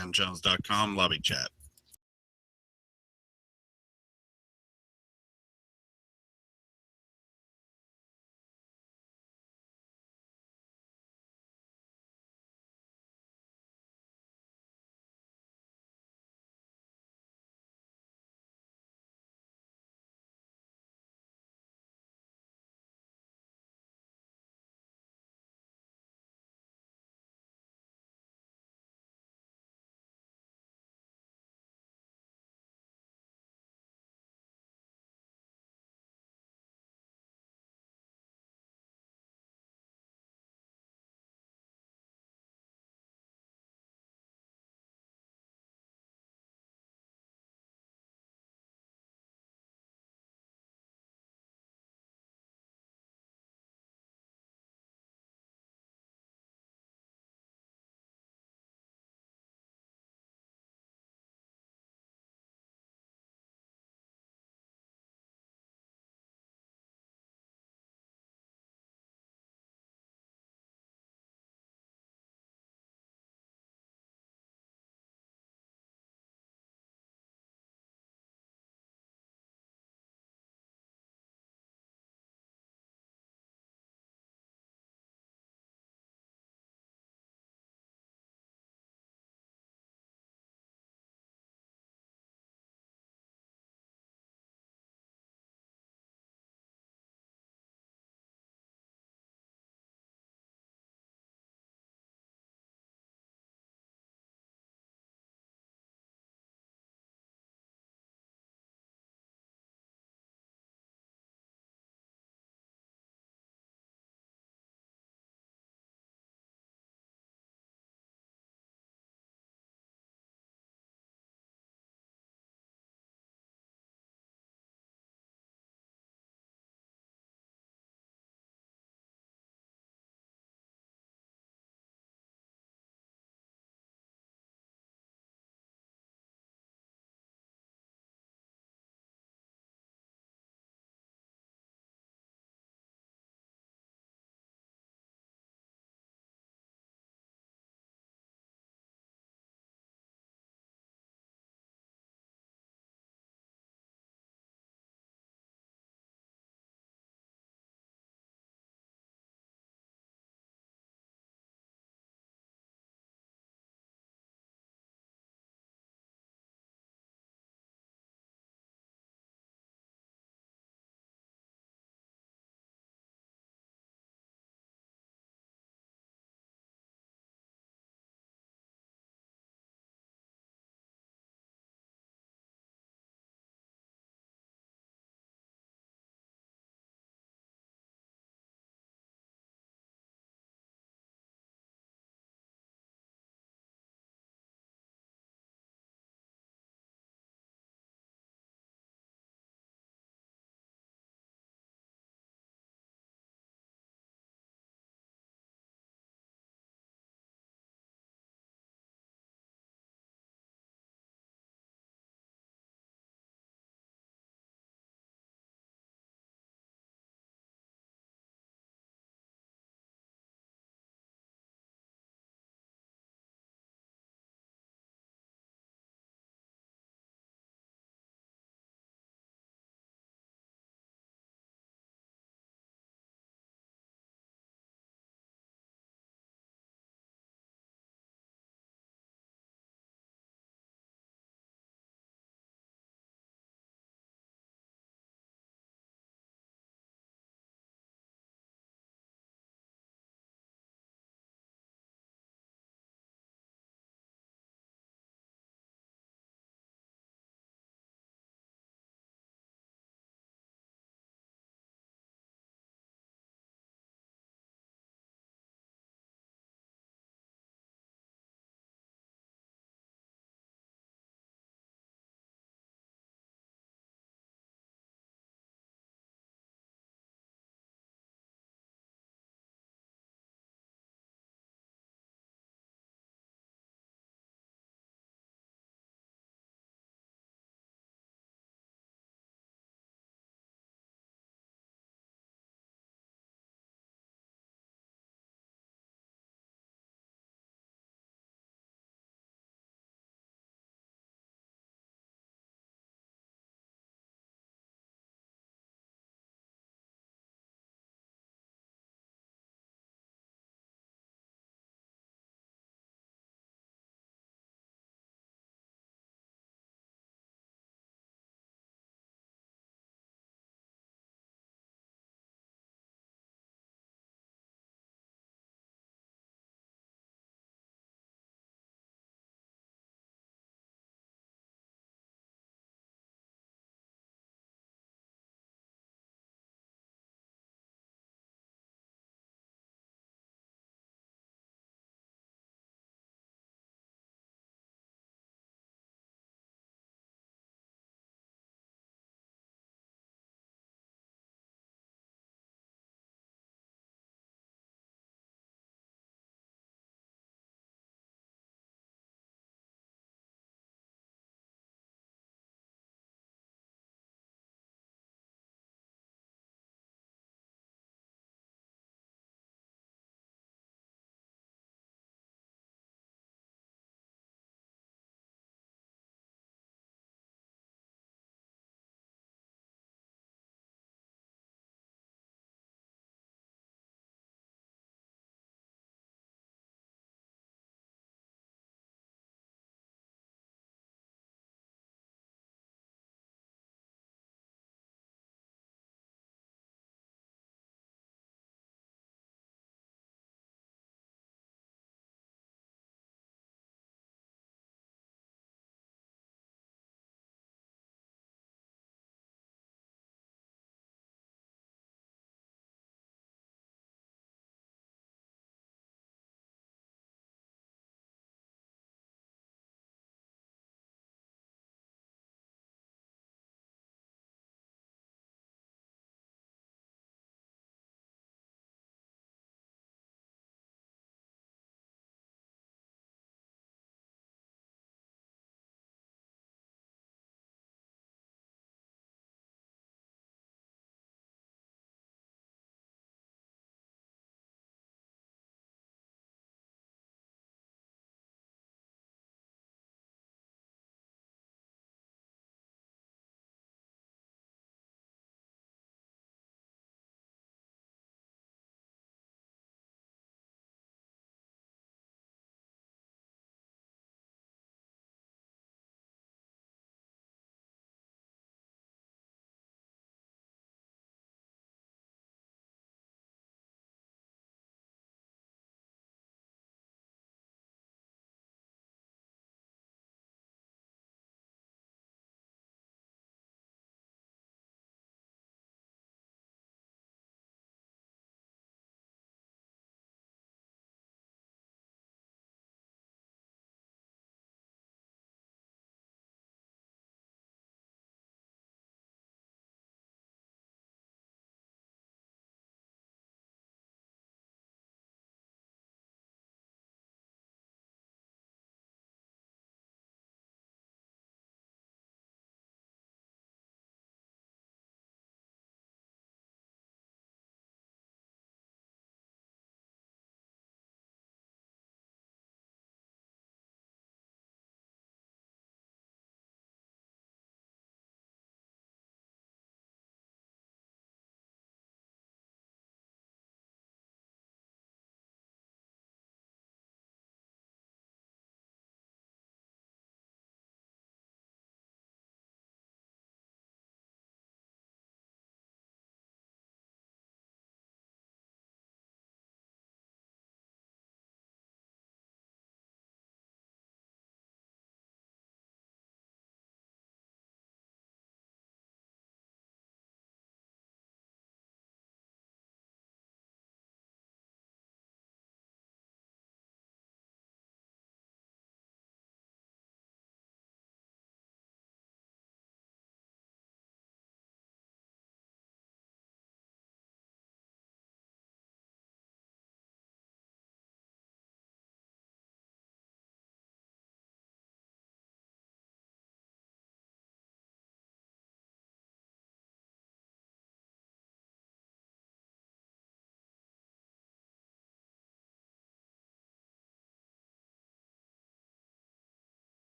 shotgunjones.com lobby chat.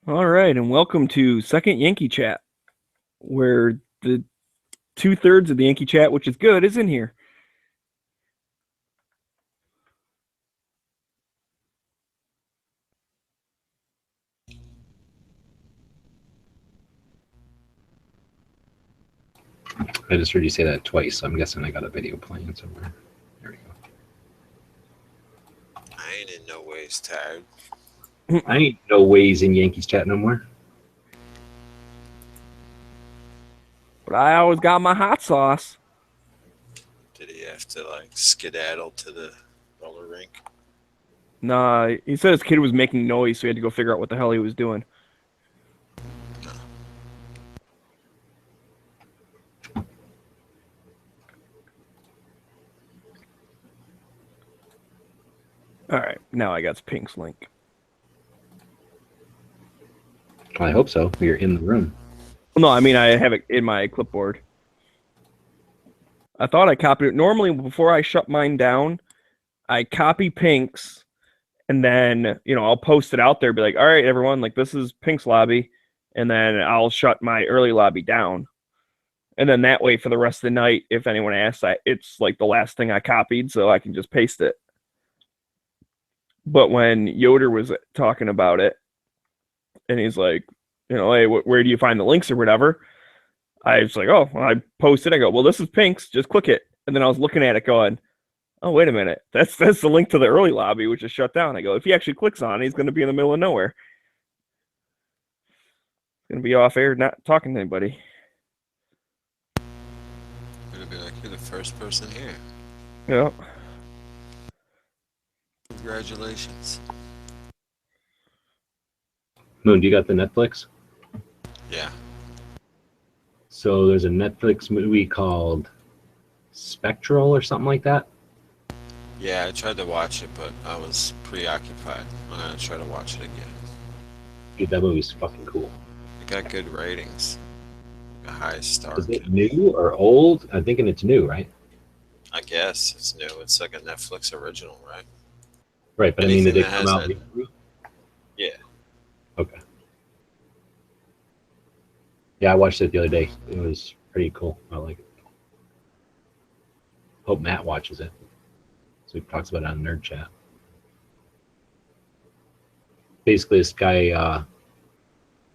All right, and welcome to Second Yankee Chat, where the 2/3 of the Yankee Chat, which is good, is in here. I just heard you say that twice, so I'm guessing I got a video playing somewhere. There we go. I ain't in no ways tired. I ain't no ways in Yankees chat no more. But I always got my hot sauce. Did he have to like skedaddle to the roller rink? Nah, he said his kid was making noise, so he had to go figure out what the hell he was doing. All right, now I got Pink's link. Well, I hope so. You're in the room. No, I mean I have it in my clipboard. I thought I copied it. Normally, before I shut mine down, I copy Pink's, and then I'll post it out there, be like, "All right, everyone, like this is Pink's lobby," and then I'll shut my early lobby down. And then that way, for the rest of the night, if anyone asks, it's like the last thing I copied, so I can just paste it. But when Yoder was talking about it, and he's like, hey, where do you find the links or whatever? I was like, oh, well, I posted. I go, well, this is Pink's. Just click it. And then I was looking at it, going, oh, wait a minute. That's the link to the early lobby, which is shut down. I go, if he actually clicks on it, he's going to be in the middle of nowhere. He's going to be off air, not talking to anybody. Gonna be like, you're the first person here. Yeah. Congratulations. Moon, do you got the Netflix? Yeah. So there's a Netflix movie called Spectral or something like that. Yeah, I tried to watch it, but I was preoccupied. I'm gonna try to watch it again. Dude, that movie's fucking cool. It got good ratings. A high star. Is it new or old? I'm thinking it's new, right? I guess it's new. It's like a Netflix original, right? Right, but I mean, did Anything it that come has out that- recently? Yeah. Okay. Yeah, I watched it the other day. It was pretty cool. I like it. Hope Matt watches it. So he talks about it on Nerd Chat. Basically, this guy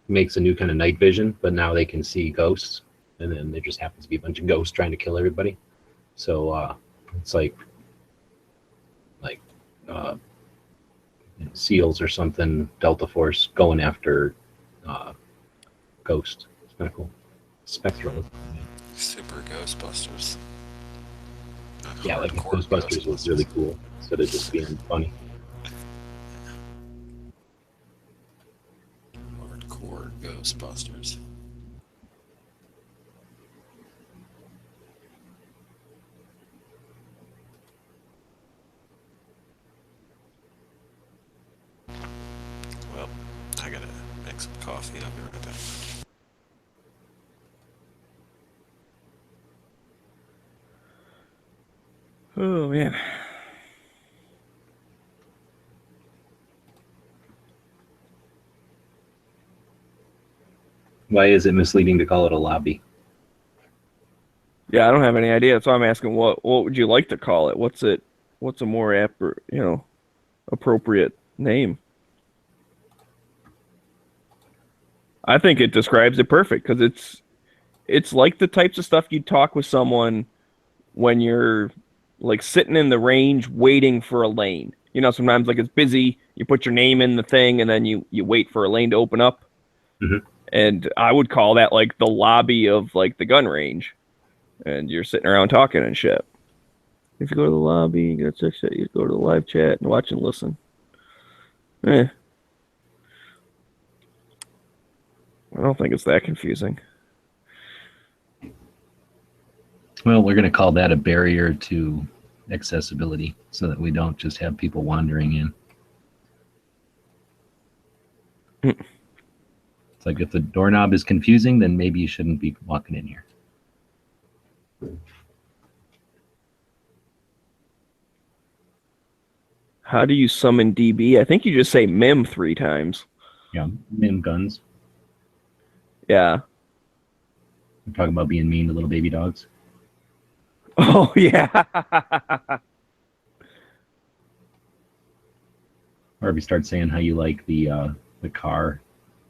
makes a new kind of night vision, but now they can see ghosts, and then there just happens to be a bunch of ghosts trying to kill everybody. So it's like SEALs or something, Delta Force going after ghosts. It's kind of cool. Spectral. Super Ghostbusters. Yeah, like Hardcore Ghostbusters was really cool instead of just being funny. Hardcore Ghostbusters. Well, I gotta make some coffee. I'll be right back. Oh, man. Why is it misleading to call it a lobby? Yeah, I don't have any idea. So I'm asking, what would you like to call it? What's a more appropriate name? I think it describes it perfect because it's like the types of stuff you'd talk with someone when you're like sitting in the range waiting for a lane. Sometimes like it's busy, you put your name in the thing and then you wait for a lane to open up. Mhm. And I would call that like the lobby of like the gun range. And you're sitting around talking and shit. If you go to the lobby, you go to the live chat and watch and listen. I don't think it's that confusing. Well, we're going to call that a barrier to accessibility so that we don't just have people wandering in. It's like if the doorknob is confusing, then maybe you shouldn't be walking in here. How do you summon DB? I think you just say mem 3 times. Yeah, MIM guns. Yeah. We're talking about being mean to little baby dogs. Oh yeah. Or if you start saying how you like the car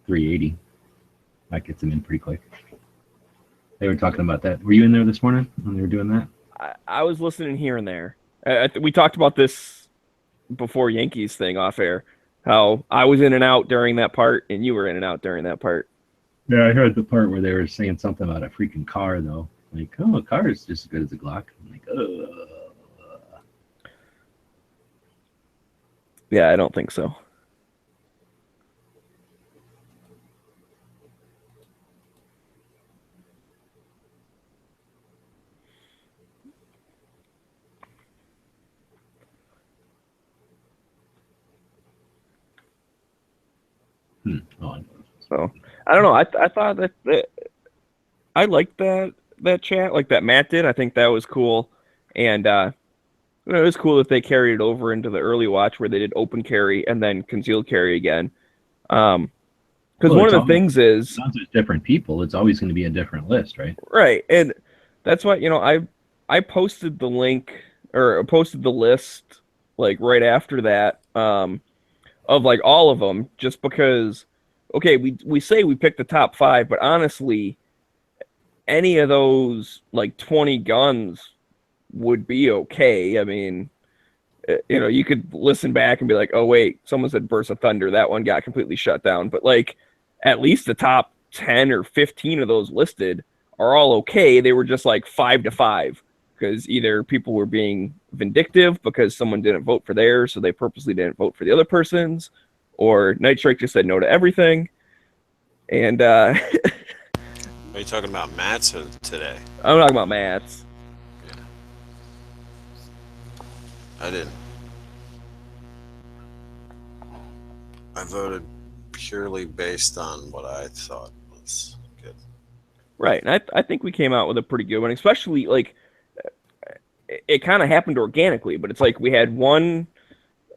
380, that gets them in pretty quick. They were talking about that. Were you in there this morning when they were doing that? I was listening here and there. We talked about this before Yankees thing off air. How I was in and out during that part, and you were in and out during that part. Yeah, I heard the part where they were saying something about a freaking car, though. Like, oh, a car is just as good as a Glock. I'm like, Yeah, I don't think so. Oh, So I don't know. I thought that I liked that chat like that Matt did. I think that was cool, and it was cool that they carried it over into the early watch where they did open carry and then concealed carry again. Because one of the things is, not just different people. It's always going to be a different list, right? right, and that's why I posted the link or posted the list like right after that of like all of them, just because. Okay, we say we picked the top 5, but honestly, any of those like 20 guns would be okay. I mean, you could listen back and be like, oh wait, someone said Burst of Thunder, that one got completely shut down. But like, at least the top 10 or 15 of those listed are all okay. They were just like 5 to 5 because either people were being vindictive because someone didn't vote for theirs, so they purposely didn't vote for the other person's, or Night Strike just said no to everything. And Are you talking about Matt's or today? I'm talking about Matt's. Yeah. I didn't. I voted purely based on what I thought was good. Right, and I think we came out with a pretty good one, especially like it kind of happened organically, but it's like we had one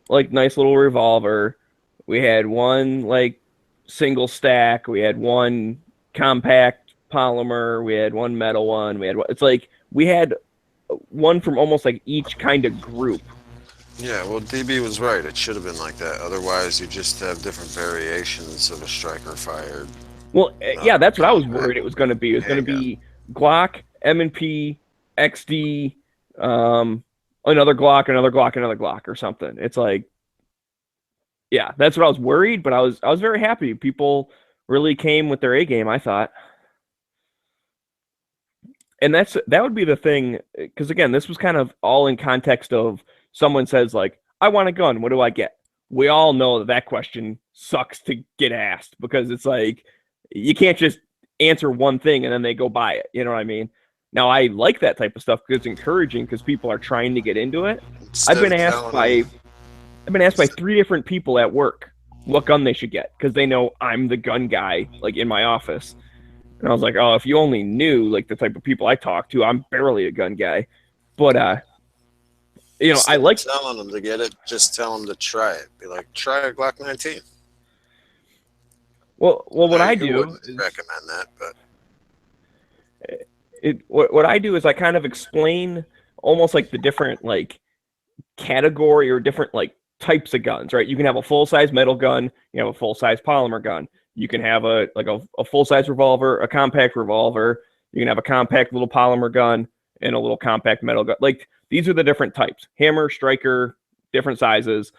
like nice little revolver, we had one like single stack, we had one compact polymer, we had one metal one, it's like we had one from almost like each kind of group. Yeah, well, DB was right. It should have been like that. Otherwise, you just have different variations of a striker fired. Well, yeah, that's what I was worried it was going to be. It was going to be Glock, M&P, XD, another Glock, another Glock, another Glock, or something. It's like, yeah, that's what I was worried, but I was very happy. People really came with their A game, I thought. And that would be the thing, because again, this was kind of all in context of someone says like, I want a gun, what do I get? We all know that question sucks to get asked, because it's like, you can't just answer one thing and then they go buy it. You know what I mean? Now, I like that type of stuff because it's encouraging because people are trying to get into it. I've been asked by 3 different people at work what gun they should get because they know I'm the gun guy, like in my office. And I was like, oh, if you only knew like the type of people I talk to, I'm barely a gun guy. But I like telling them to get it. Just tell them to try it. Be like, try a Glock 19. Well, what I do is recommend that, but what I do is I kind of explain almost like the different like category or different like types of guns, right? You can have a full-size metal gun, you have a full-size polymer gun. You can have a full-size revolver, a compact revolver. You can have a compact little polymer gun and a little compact metal gun. Like, these are the different types. Hammer, striker, different sizes.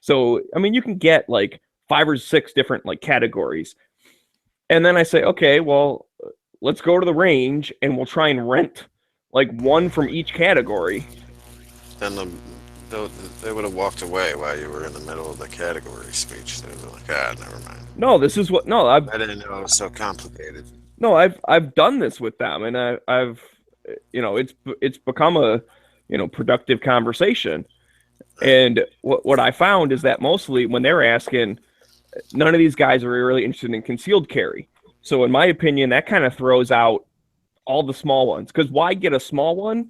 So, I mean, you can get like 5 or 6 different like categories. And then I say, okay, well, let's go to the range and we'll try and rent like one from each category. Then they would have walked away while you were in the middle of the category speech. They were like, never mind. No, this is what. No, I didn't know it was so complicated. No, I've done this with them, and I've it's become a productive conversation. And what I found is that mostly when they're asking, none of these guys are really interested in concealed carry. So in my opinion, that kind of throws out all the small ones. Because why get a small one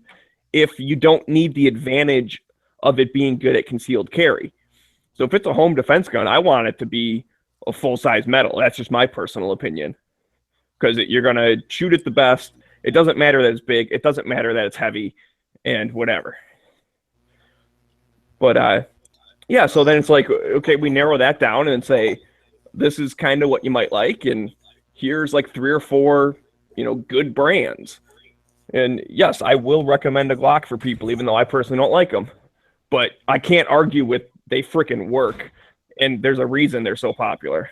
if you don't need the advantage of it being good at concealed carry? So if it's a home defense gun, I want it to be a full-size metal. That's just my personal opinion. Because you're going to shoot it the best. It doesn't matter that it's big. It doesn't matter that it's heavy and whatever. But, yeah, so then it's like, okay, we narrow that down and say, this is kind of what you might like, and here's like 3 or 4, good brands. And yes, I will recommend a Glock for people, even though I personally don't like them. But I can't argue with they freaking work, and there's a reason they're so popular.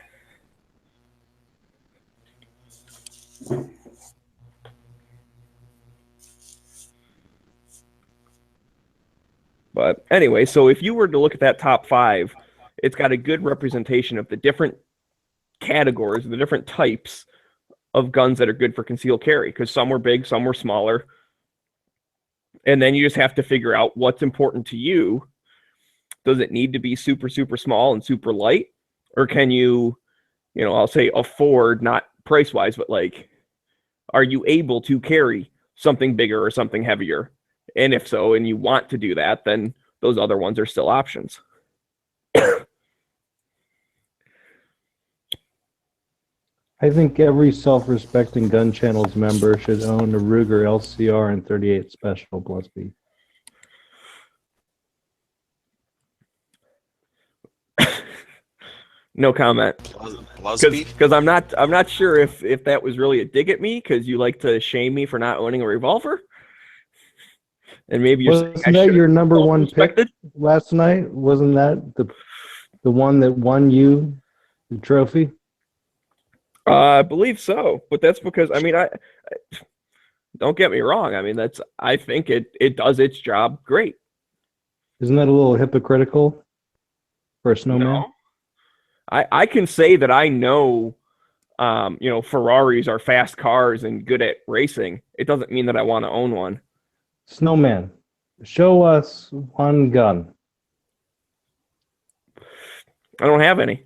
But anyway, so if you were to look at that top 5, it's got a good representation of the different categories, the different types of guns that are good for concealed carry, because some were big, some were smaller. And then you just have to figure out what's important to you. Does it need to be super, super small and super light? Or can you, I'll say afford, not price-wise, but like, are you able to carry something bigger or something heavier? And if so, and you want to do that, then those other ones are still options. I think every self-respecting Gun Channels member should own a Ruger LCR and 38 Special Plus B. No comment. Because I'm not sure if that was really a dig at me, because you like to shame me for not owning a revolver. And maybe Wasn't that your number one pick last night? Wasn't that the one that won you the trophy? I believe so, but that's because I don't get me wrong. I think it does its job great. Isn't that a little hypocritical for a snowman? No. I can say that I know, Ferraris are fast cars and good at racing. It doesn't mean that I want to own one. Snowman, show us one gun. I don't have any.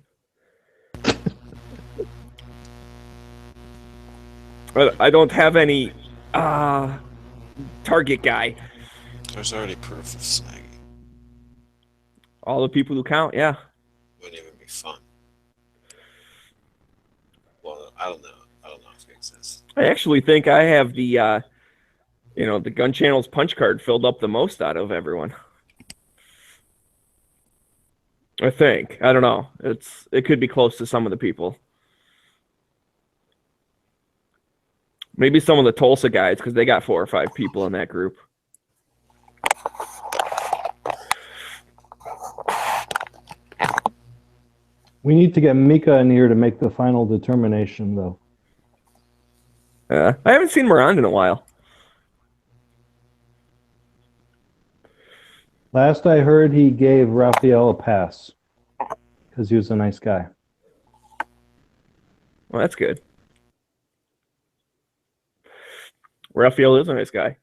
I don't have any target guy. There's already proof of snagging. All the people who count, yeah. Wouldn't even be fun. Well, I don't know. I don't know if it exists. I actually think I have the the Gun Channels punch card filled up the most out of everyone. I think. I don't know. It could be close to some of the people. Maybe some of the Tulsa guys, because they got 4 or 5 people in that group. We need to get Mika in here to make the final determination, though. I haven't seen him around in a while. Last I heard, he gave Raphael a pass because he was a nice guy. Well, that's good. Raphael is a nice guy.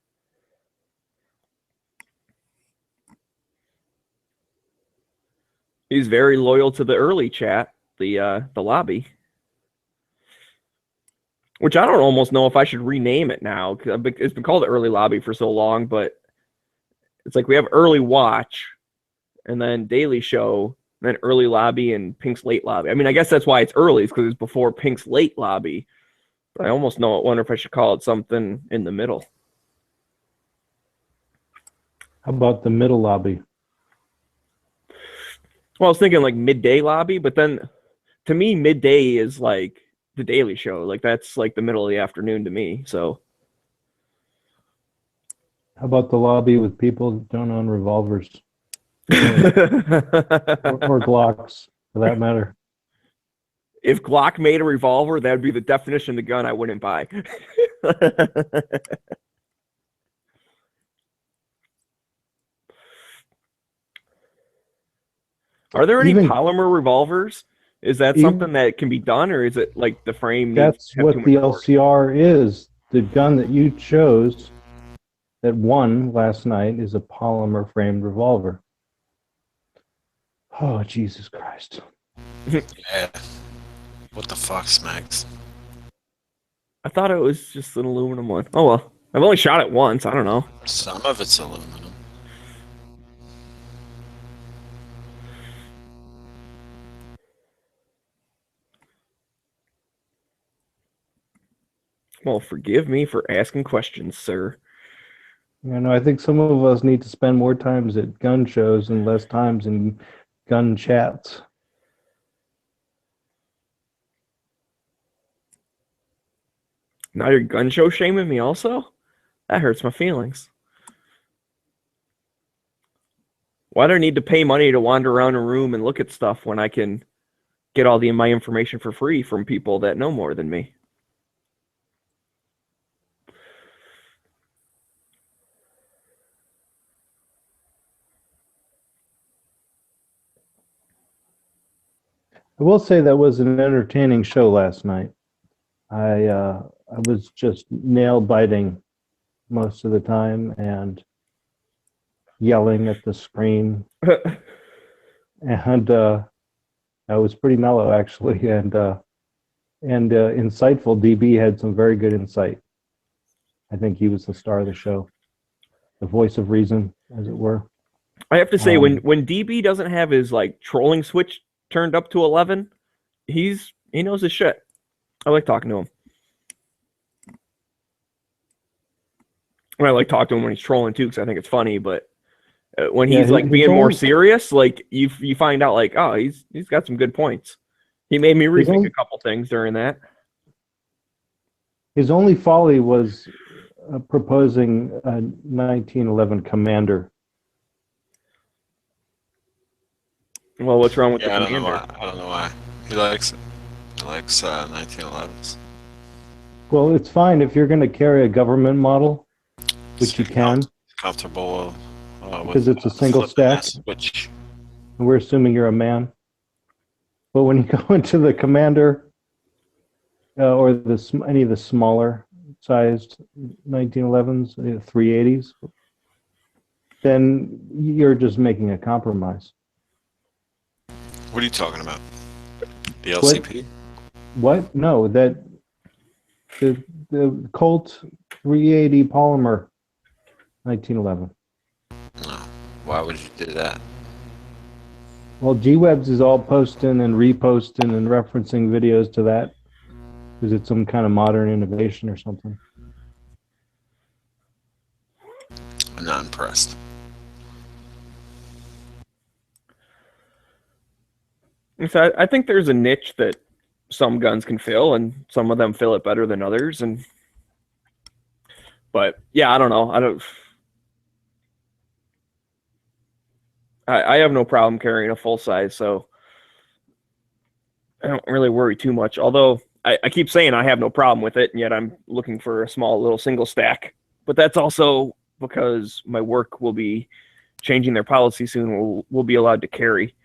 He's very loyal to the early chat, the lobby. Which I don't almost know if I should rename it now, because it's been called the early lobby for so long, but it's like we have early watch, and then daily show, and then early lobby, and Pink's late lobby. I guess that's why it's early, is because it's before Pink's late lobby. But I almost wonder if I should call it something in the middle. How about the middle lobby? Well, I was thinking like midday lobby, but then to me, midday is like the daily show. Like that's like the middle of the afternoon to me. So how about the lobby with people who don't own revolvers? or Glocks, for that matter. If Glock made a revolver, that would be the definition of the gun I wouldn't buy. Are there any polymer revolvers? Is that something that can be done, or is it like the frame? That's what the LCR is. The gun that you chose that won last night is a polymer framed revolver. Oh, Jesus Christ. Yeah. What the fuck, Smags? I thought it was just an aluminum one. Oh, well. I've only shot it once. I don't know. Some of it's aluminum. Well, forgive me for asking questions, sir. I think some of us need to spend more times at gun shows and less times in gun chats. Now you're gun show shaming me also? That hurts my feelings. Why do I need to pay money to wander around a room and look at stuff when I can get all my information for free from people that know more than me? I will say that was an entertaining show last night. I was just nail biting most of the time and yelling at the screen, and I was pretty mellow actually, and insightful. DB had some very good insight. I think he was the star of the show, the voice of reason, as it were. I have to say, when DB doesn't have his like trolling switch turned up to 11, he knows his shit. I like talking to him. I like talking to him when he's trolling too, because I think it's funny. But when he's like being more serious, like you find out like, oh, he's got some good points. He made me rethink a couple things during that. His only folly was proposing a 1911 Commander. Well, what's wrong with the I don't Commander? know why. I don't know why. He likes it. He likes 1911s. Well, it's fine if you're going to carry a government model, which you can, Comfortable because it's a single stack. Switch. And we're assuming you're a man. But when you go into the Commander or any of the smaller sized 1911s, 380s, then you're just making a compromise. What are you talking about? The LCP? What? No, that the Colt 380 polymer 1911. No. Why would you do that? Well, G-Webs is all posting and reposting and referencing videos to that because it's some kind of modern innovation or something. I'm not impressed. So I think there's a niche that some guns can fill, and some of them fill it better than others. But yeah, I don't know. I have no problem carrying a full size, so I don't really worry too much. Although I keep saying I have no problem with it, and yet I'm looking for a small little single stack. But that's also because my work will be changing their policy soon. We'll be allowed to carry.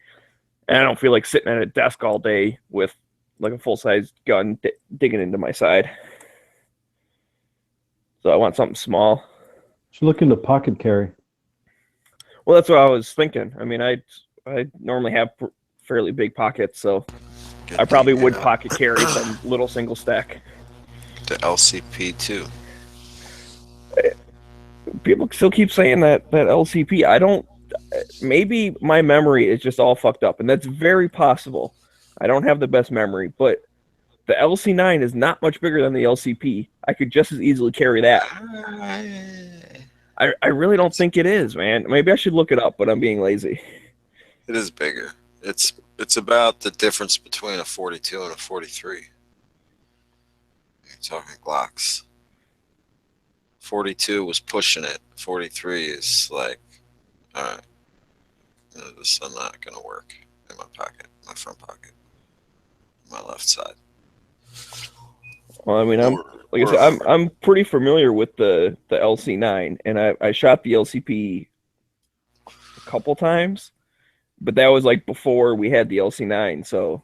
And I don't feel like sitting at a desk all day with like a full-size gun digging into my side. So I want something small. Should look into pocket carry. Well, that's what I was thinking. I mean, I normally have fairly big pockets, so I probably would pocket carry some little single stack. The LCP too. People still keep saying that LCP. I don't. Maybe my memory is just all fucked up, and that's very possible. I don't have the best memory, but the LC9 is not much bigger than the LCP. I could just as easily carry that. I really don't think it is, man. Maybe I should look it up, but I'm being lazy. It is bigger. It's about the difference between a 42 and a 43. You're talking Glocks. 42 was pushing it. 43 is like, all right, this is not going to work in my pocket, my front pocket, my left side. Well, I mean, I'm pretty familiar with the LC9, and I shot the LCP a couple times, but that was like before we had the LC9, so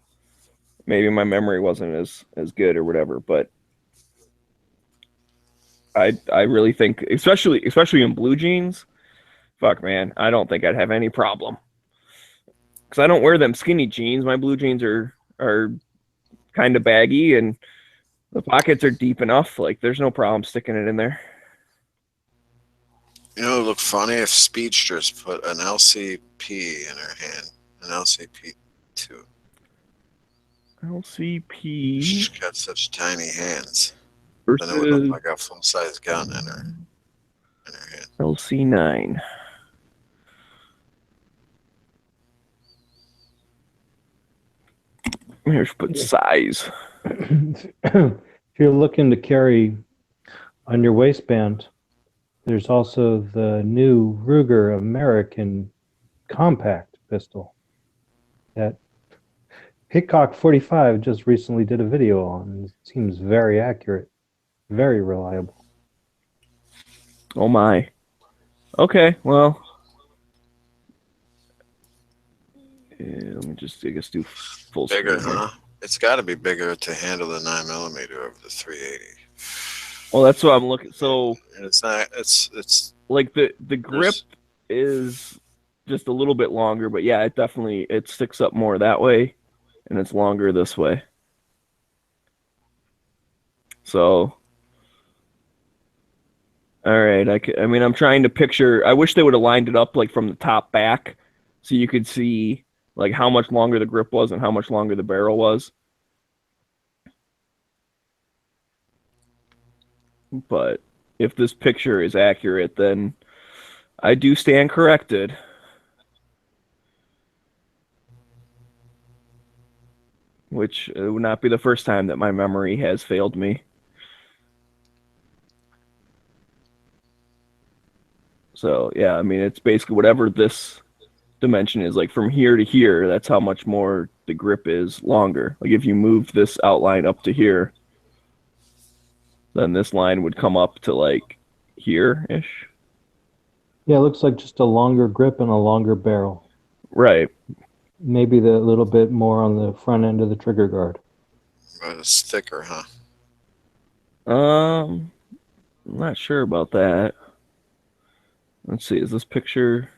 maybe my memory wasn't as good or whatever. But I really think, especially in blue jeans, fuck man, I don't think I'd have any problem. Because I don't wear them skinny jeans. My blue jeans are kind of baggy, and the pockets are deep enough. Like, there's no problem sticking it in there. You know, it would look funny if speedsters put an LCP in her hand, an LCP2. LCP. She's got such tiny hands. Then it would look versus like a full-size gun in her hand. LC9. Here's put size. If you're looking to carry on your waistband, there's also the new Ruger American compact pistol that Hickok 45 just recently did a video on. It seems very accurate, very reliable. Oh my. Okay, well. Let me just, I guess, do full Bigger, screen here. huh? It's got to be bigger to handle the 9mm over the 380. Well, that's what I'm looking. So, And it's not. It's like the grip There's- is just a little bit longer, but yeah, it sticks up more that way, and it's longer this way. So, all right, I mean, I'm trying to picture. I wish they would have lined it up like from the top back, so you could see like how much longer the grip was and how much longer the barrel was. But if this picture is accurate, then I do stand corrected. Which would not be the first time that my memory has failed me. So, yeah, I mean, it's basically whatever this dimension is, like from here to here, that's how much more the grip is longer. Like if you move this outline up to here, then this line would come up to like here-ish. Yeah, it looks like just a longer grip and a longer barrel. Right. Maybe the little bit more on the front end of the trigger guard. but it's thicker, huh? I'm not sure about that. Let's see, is this picture?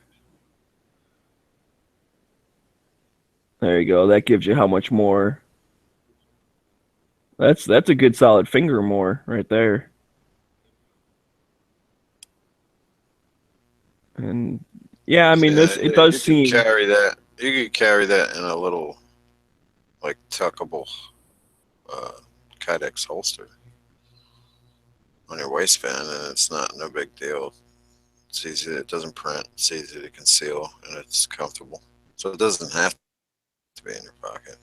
There you go. That gives you how much more. That's a good solid finger more right there. And yeah, I mean this it does you seem could carry that. You could carry that in a little, like tuckable, Kydex holster on your waistband, and it's no big deal. It's easy. It doesn't print. It's easy to conceal, and it's comfortable. So it doesn't have to be in your pocket.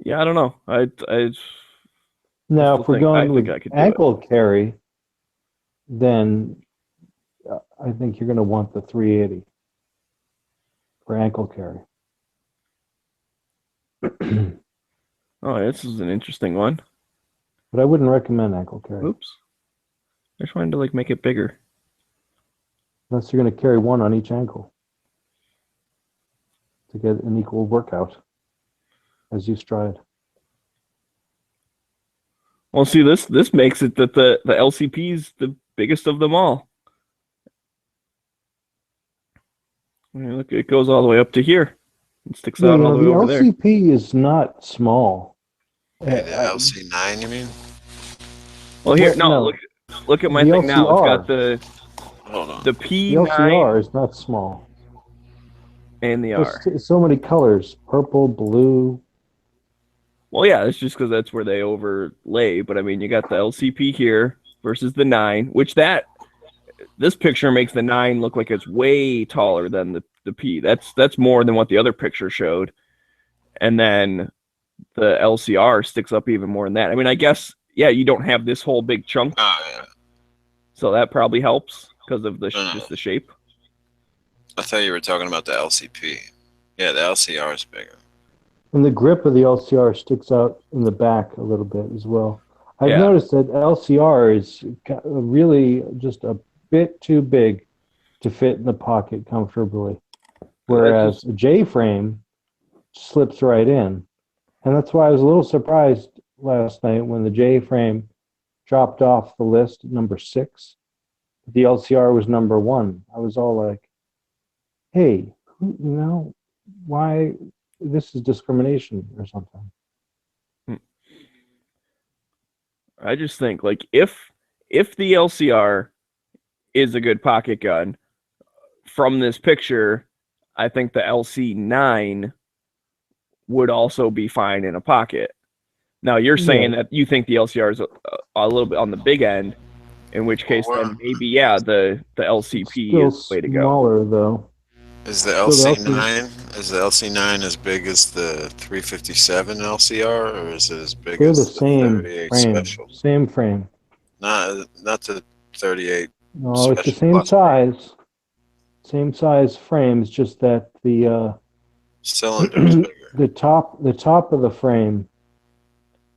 yeah, I don't know. I Now, still if we're think- I going think with I could do ankle carry, then I think you're going to want the 380 for ankle carry. Oh, this is an interesting one. But I wouldn't recommend ankle carry Oops. They're trying to like make it bigger. unless you're going to carry one on each ankle to get an equal workout as you stride. Well, see, this makes it that the LCP is the biggest of them all. I mean, look, it goes all the way up to here. It sticks Yeah, out you all know, the way over the there. LCP is not small. Hey, the LC9, you mean? Well, here, Well, no, no. look at my The thing now. It's got LCR. Hold on. the The P9 LCR is not small. and the R. There's so many colors: purple, blue. Well, yeah, it's just because that's where they overlay. But I mean, you got the LCP here versus the 9, which this picture makes the 9 look like it's way taller than the P. That's more than what the other picture showed. And then the LCR sticks up even more than that. I mean, I guess, yeah, you don't have this whole big chunk, Oh, yeah. so that probably helps because of the No. just the shape. I thought you were talking about the LCP. Yeah, the LCR is bigger. And the grip of the LCR sticks out in the back a little bit as well. I've Yeah. noticed that LCR is really just a bit too big to fit in the pocket comfortably, whereas a J frame slips right in. And that's why I was a little surprised last night when the J frame dropped off the list at number 6. The LCR was number 1. I was all like, hey, why? This is discrimination or something. I just think like if the LCR is a good pocket gun. From this picture, I think the LC9 would also be fine in a pocket. Now you're saying that you think the LCR is a little bit on the big end, in which case then maybe the LCP Still is the way to go. smaller though. Is the LC9 as big as the 357 LCR, or is it as big They're as the the same 38 frame. special? Same frame. Not the 38. No, it's the Special same plus. size. Same size frame. It's just that the Cylinder's bigger. the top of the frame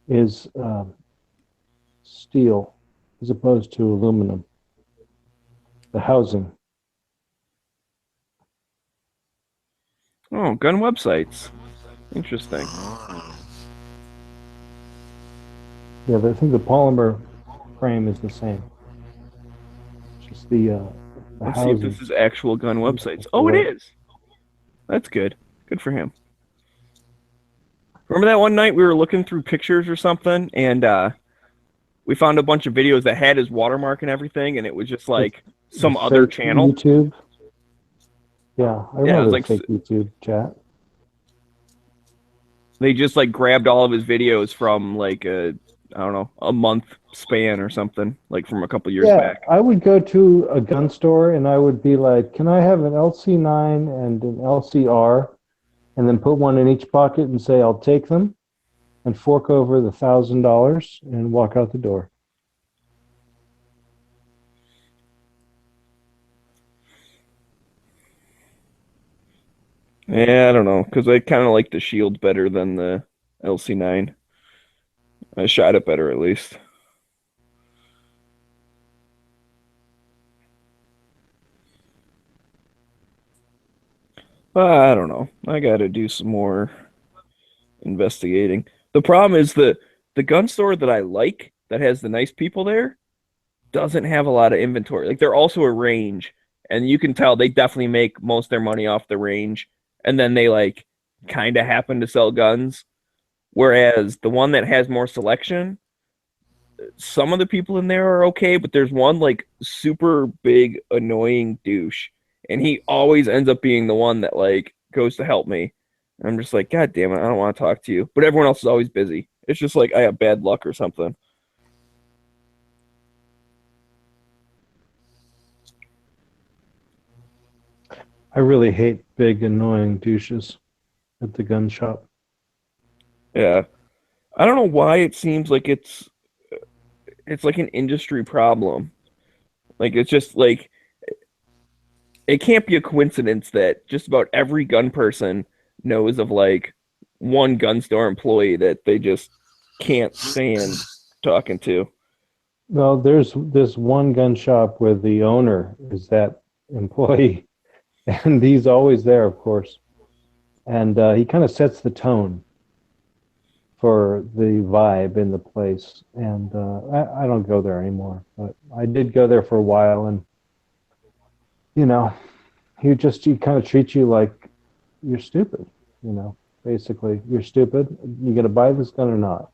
is steel as opposed to aluminum. The housing. Oh, gun websites. Interesting. Oh. Yeah, I think the polymer frame is the same. Just the Let's see if housing. this is actual gun websites. Oh, it is. That's good. Good for him. Remember that one night we were looking through pictures or something, and we found a bunch of videos that had his watermark and everything, and it was just like some other Fake channel. YouTube. Yeah, I remember like fake YouTube chat. They just like grabbed all of his videos from like a month span or something, like from a couple years back. I would go to a gun store and I would be like, "Can I have an LC9 and an LCR?" And then put one in each pocket and say, "I'll take them," and fork over the $1,000 and walk out the door. Yeah, I don't know, because I kind of like the Shield better than the LC9. I shot it better, at least. I don't know. I got to do some more investigating. The problem is the gun store that I like, that has the nice people there, doesn't have a lot of inventory. Like, they're also a range, and you can tell they definitely make most of their money off the range, and then they like kind of happen to sell guns. Whereas the one that has more selection, some of the people in there are okay, but there's one like super big annoying douche, and he always ends up being the one that like goes to help me. And I'm just like, God damn it, I don't want to talk to you. But everyone else is always busy. It's just like I have bad luck or something. I really hate big annoying douches at the gun shop. Yeah. I don't know why it seems like it's like an industry problem. Like, it's just like it can't be a coincidence that just about every gun person knows of like one gun store employee that they just can't stand talking to. Well, there's this one gun shop where the owner is that employee, and he's always there, of course. And he kind of sets the tone for the vibe in the place. And I don't go there anymore, but I did go there for a while, and you know, he kind of treats you like you're stupid. You know, basically, you're stupid. You gonna buy this gun or not?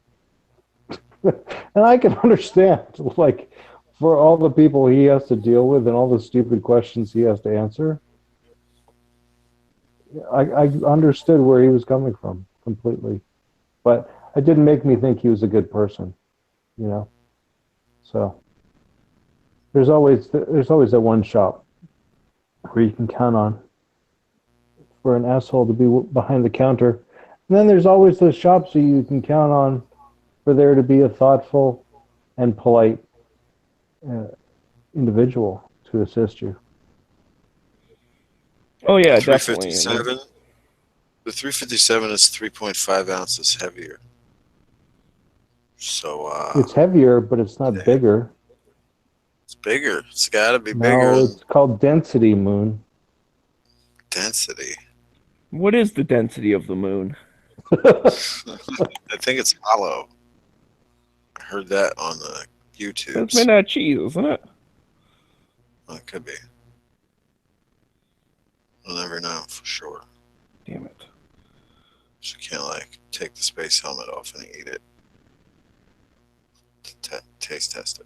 And I can understand, like, for all the people he has to deal with and all the stupid questions he has to answer. I understood where he was coming from completely, but it didn't make me think he was a good person, you know. So there's always that one shop where you can count on for an asshole to be behind the counter, and then there's always those shops that you can count on for there to be a thoughtful and polite individual to assist you. Oh yeah, The definitely. 357. The 357 is 3.5 ounces heavier. So It's heavier, but it's not bigger. it's bigger. It's got to be bigger. No, it's called density, Moon. Density. What is the density of the moon? I think it's hollow. I heard that on the YouTube. That's made out of cheese, isn't it? Well, it could be. We'll never know for sure. Damn it. So you can't like take the space helmet off and eat it. Taste test it.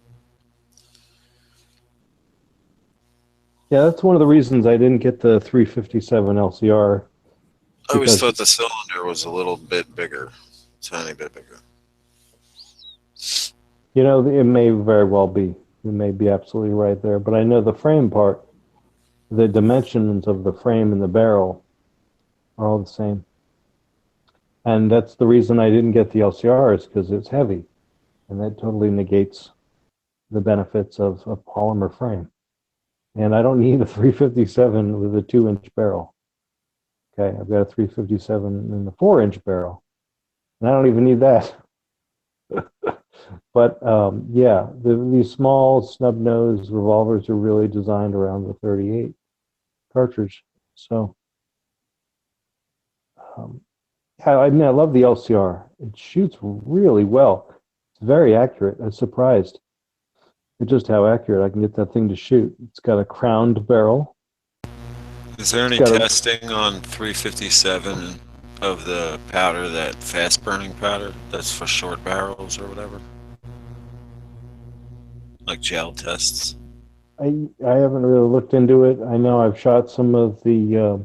Yeah, that's one of the reasons I didn't get the 357 LCR. I always Because- thought the cylinder was a little bit bigger, tiny bit bigger. You know, it may very well be. You may be absolutely right there. But I know the frame part, the dimensions of the frame and the barrel are all the same. And that's the reason I didn't get the LCR, is because it's heavy. And that totally negates the benefits of a polymer frame. And I don't need a 357 with a 2-inch barrel. Okay, I've got a 357 in the 4-inch barrel. And I don't even need that. But yeah, these small snub nose revolvers are really designed around the 38 cartridge. So yeah, I mean, I love the LCR. It shoots really well. It's very accurate. I'm surprised at just how accurate I can get that thing to shoot. It's got a crowned barrel. Is there any It's got a- testing on 357 of the powder, that fast burning powder that's for short barrels or whatever? Like gel tests? I haven't really looked into it. I know I've shot some of the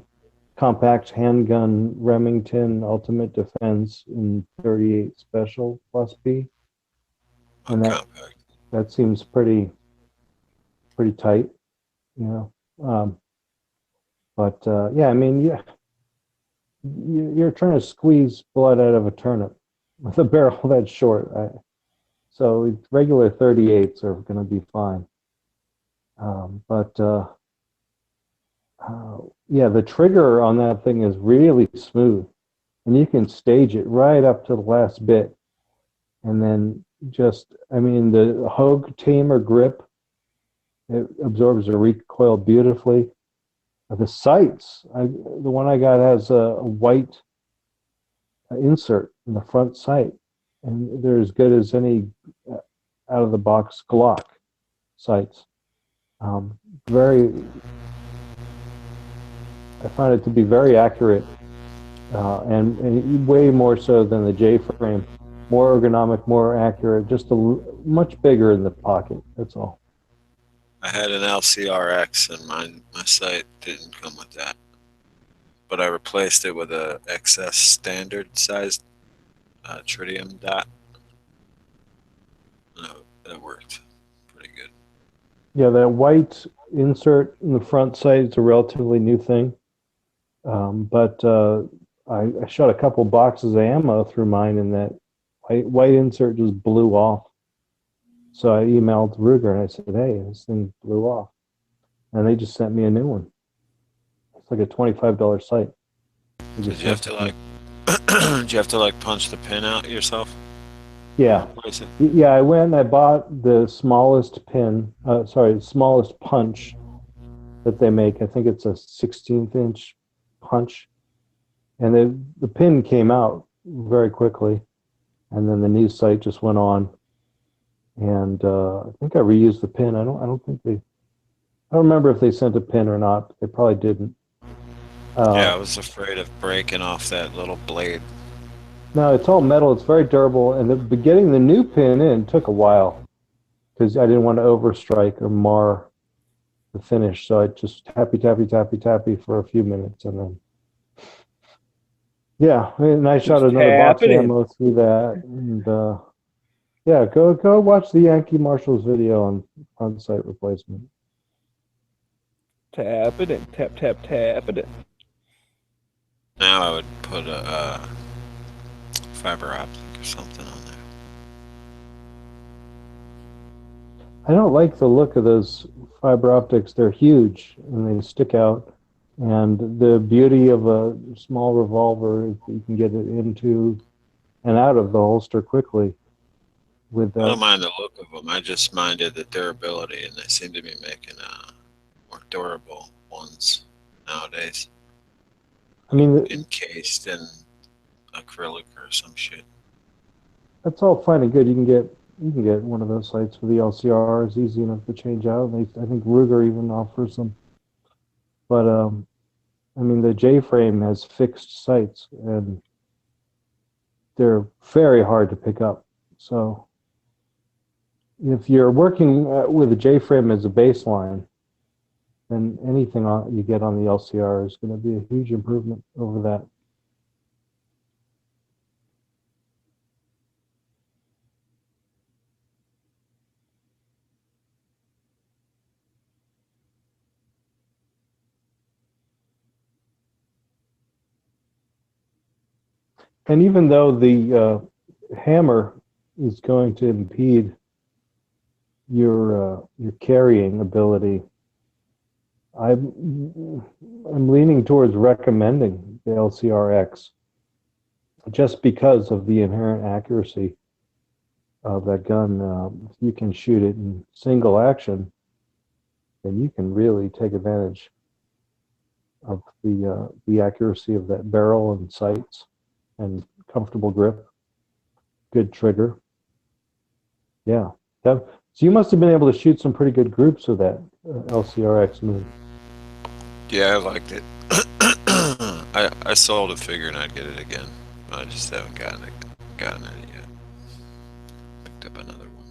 compact handgun Remington Ultimate Defense in 38 Special plus B. And that Compact. that seems pretty tight, you know. But yeah, I mean, yeah, you're trying to squeeze blood out of a turnip with a barrel that short. So regular 38s are going to be fine. But yeah, the trigger on that thing is really smooth, and you can stage it right up to the last bit, and then just, I mean, the Hogue Tamer grip, it absorbs the recoil beautifully. The sights, the one I got has a white insert in the front sight, and they're as good as any out of the box Glock sights. Very, I find it to be very accurate, and way more so than the J-frame. More ergonomic, more accurate, just much bigger in the pocket. That's all. I had an LCRX and my sight didn't come with that. But I replaced it with a XS standard sized tritium dot. No, that worked pretty good. Yeah, that white insert in the front sight is a relatively new thing. But I shot a couple boxes of ammo through mine, and that white insert just blew off. So I emailed Ruger and I said, hey, this thing blew off. And they just sent me a new one. It's like a $25 sight. Did you have to like did you have to like punch the pin out yourself? Yeah. Replace it? Yeah, I went and I bought the smallest pin, smallest punch that they make. I think it's a 16th inch punch. And the pin came out very quickly. And then the new sight just went on. And I think I reused the pin. I don't remember if they sent a pin or not. They probably didn't. Yeah, I was afraid of breaking off that little blade. No, it's all metal. It's very durable. And getting the new pin in took a while because I didn't want to overstrike or mar the finish. So I just tappy for a few minutes, and then yeah, and I shot another box of ammo through that. And yeah, go watch the Yankee Marshall's video on on-site replacement. Tap it in, tap it in. Now I would put a fiber optic or something on there. I don't like the look of those fiber optics. They're huge and they stick out. And the beauty of a small revolver is that you can get it into and out of the holster quickly. With I don't mind the look of them. I just minded the durability, and they seem to be making more durable ones nowadays. I mean, Encased in acrylic or some shit. that's all fine and good. You can get one of those sights for the LCR. It's easy enough to change out. I think Ruger even offers them. But I mean, the J-frame has fixed sights, and they're very hard to pick up. So if you're working with a J-frame as a baseline, then anything you get on the LCR is going to be a huge improvement over that. And even though the hammer is going to impede your carrying ability, I'm leaning towards recommending the LCRX just because of the inherent accuracy of that gun. If you can shoot it in single action, then you can really take advantage of the accuracy of that barrel and sights and comfortable grip, good trigger. Yeah. So you must have been able to shoot some pretty good groups with that LCRX move. Yeah, I liked it. I sold it figuring I'd get it again. I just haven't gotten it yet. Picked up another one.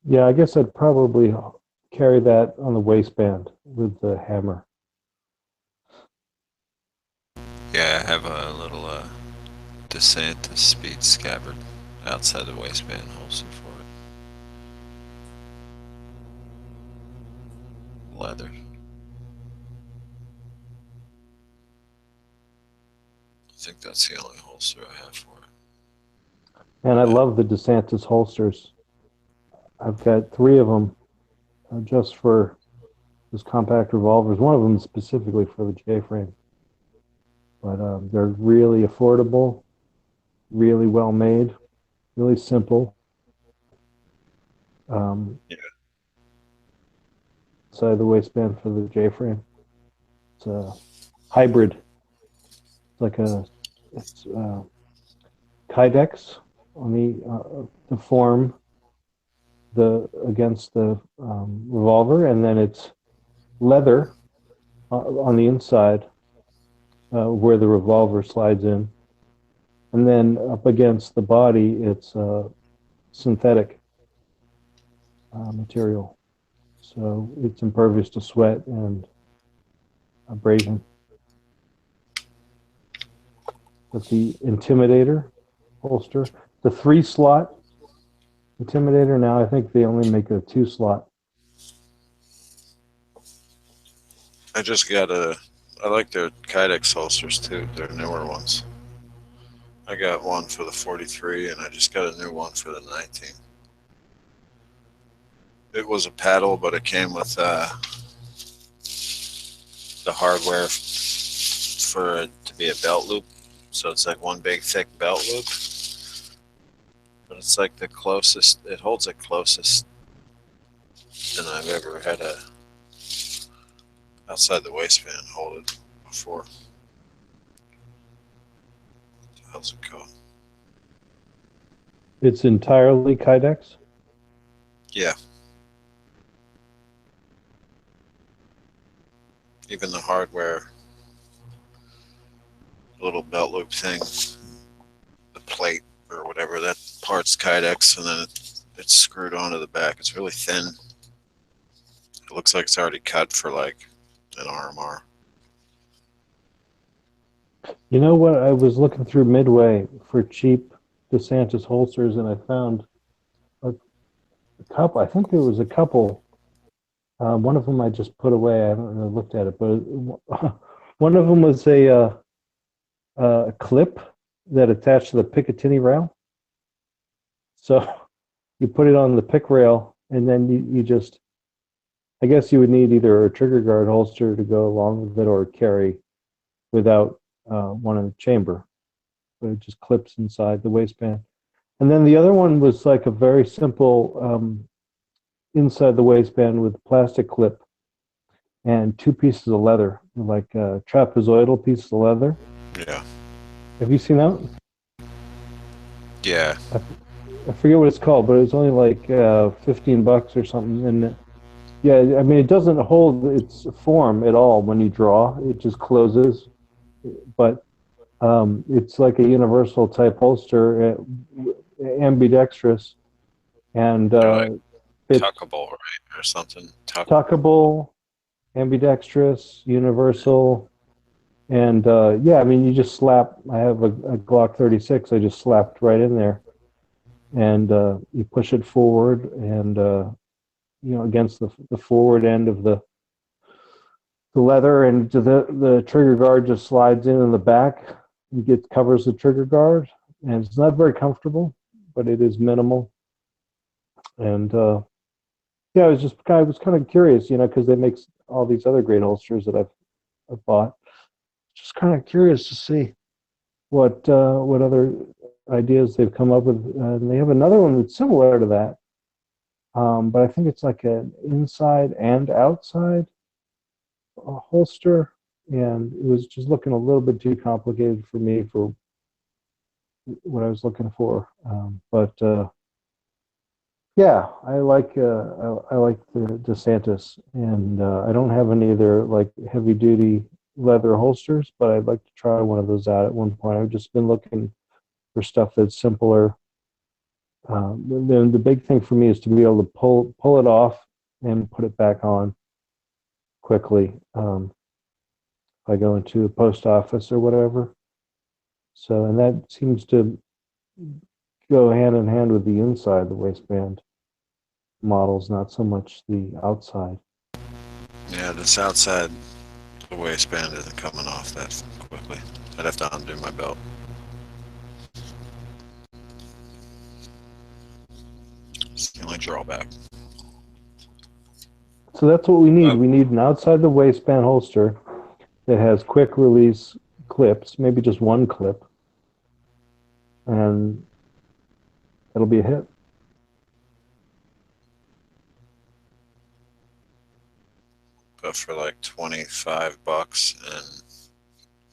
Yeah, I guess I'd probably carry that on the waistband with the hammer. Yeah, I have a little DeSantis Speed scabbard outside the waistband holster for it. Leather. I think that's the only holster I have for it. And I love the DeSantis holsters. I've got 3 of them just for those compact revolvers. One of them specifically for the J-frame. But they're really affordable, really well made, really simple. Yeah. Side of the waistband for the J-frame. It's a hybrid. It's Kydex on the form against the revolver, and then it's leather on the inside where the revolver slides in, and then up against the body it's synthetic material, so it's impervious to sweat and abrasion. But the Intimidator holster, the 3-slot Intimidator, now I think they only make a 2-slot. I just got I like their Kydex holsters too, their newer ones. I got one for the 43 and I just got a new one for the 19. It was a paddle, but it came with the hardware for it to be a belt loop. So it's like one big thick belt loop. But it's like the closest, it holds it closest than I've ever had a outside the waistband hold it before. How's it called? It's entirely Kydex? Yeah. Even the hardware, little belt loop thing, the plate or whatever, that part's Kydex, and then it's screwed onto the back. It's really thin. It looks like it's already cut for like an RMR. You know what? I was looking through Midway for cheap DeSantis holsters, and I found a couple. I think there was a couple. One of them I just put away. I haven't really looked at it, but one of them was a clip that attached to the Picatinny rail. So you put it on the pick rail, and then you just, I guess you would need either a trigger guard holster to go along with it or carry without one in the chamber. But it just clips inside the waistband. And then the other one was like a very simple inside the waistband with a plastic clip and 2 pieces of leather, like trapezoidal pieces of leather. Yeah. Have you seen that? Yeah. I forget what it's called, but it's only like $15 or something. And yeah, I mean, it doesn't hold its form at all when you draw. It just closes. But it's like a universal type holster, ambidextrous and They're it's tuckable, right, or something. tuckable, ambidextrous, universal, and yeah, I mean, you just slap. I have a Glock 36. I just slapped right in there, and you push it forward, and against the forward end of the leather, and the trigger guard just slides in the back. It covers the trigger guard, and it's not very comfortable, but it is minimal. And yeah, I was kind of curious, because they make all these other great holsters that I've bought. Just kind of curious to see what other ideas they've come up with. And they have another one that's similar to that, but I think it's like an inside and outside holster, and it was just looking a little bit too complicated for me for what I was looking for. But yeah, I like the DeSantis, and I don't have any of their like heavy duty leather holsters, but I'd like to try one of those out at one point. I've just been looking for stuff that's simpler. Then the big thing for me is to be able to pull it off and put it back on quickly. If I go into a post office or whatever. So, and that seems to go hand in hand with the inside, the waistband models, not so much the outside. Yeah, this outside, the waistband isn't coming off that quickly. I'd have to undo my belt. It's the only drawback. So that's what we need. We need an outside the waistband holster that has quick release clips, maybe just one clip, and it'll be a hit. But for like $25 and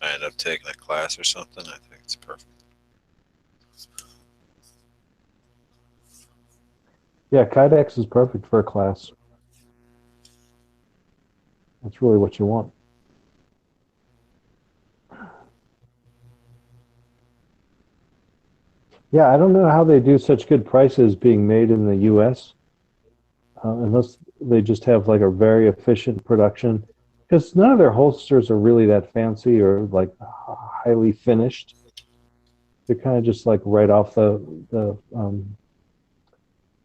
I end up taking a class or something, I think it's perfect. Yeah, Kydex is perfect for a class. That's really what you want. Yeah, I don't know how they do such good prices being made in the U.S. Unless they just have like a very efficient production. Because none of their holsters are really that fancy or like highly finished. They're kind of just like right off the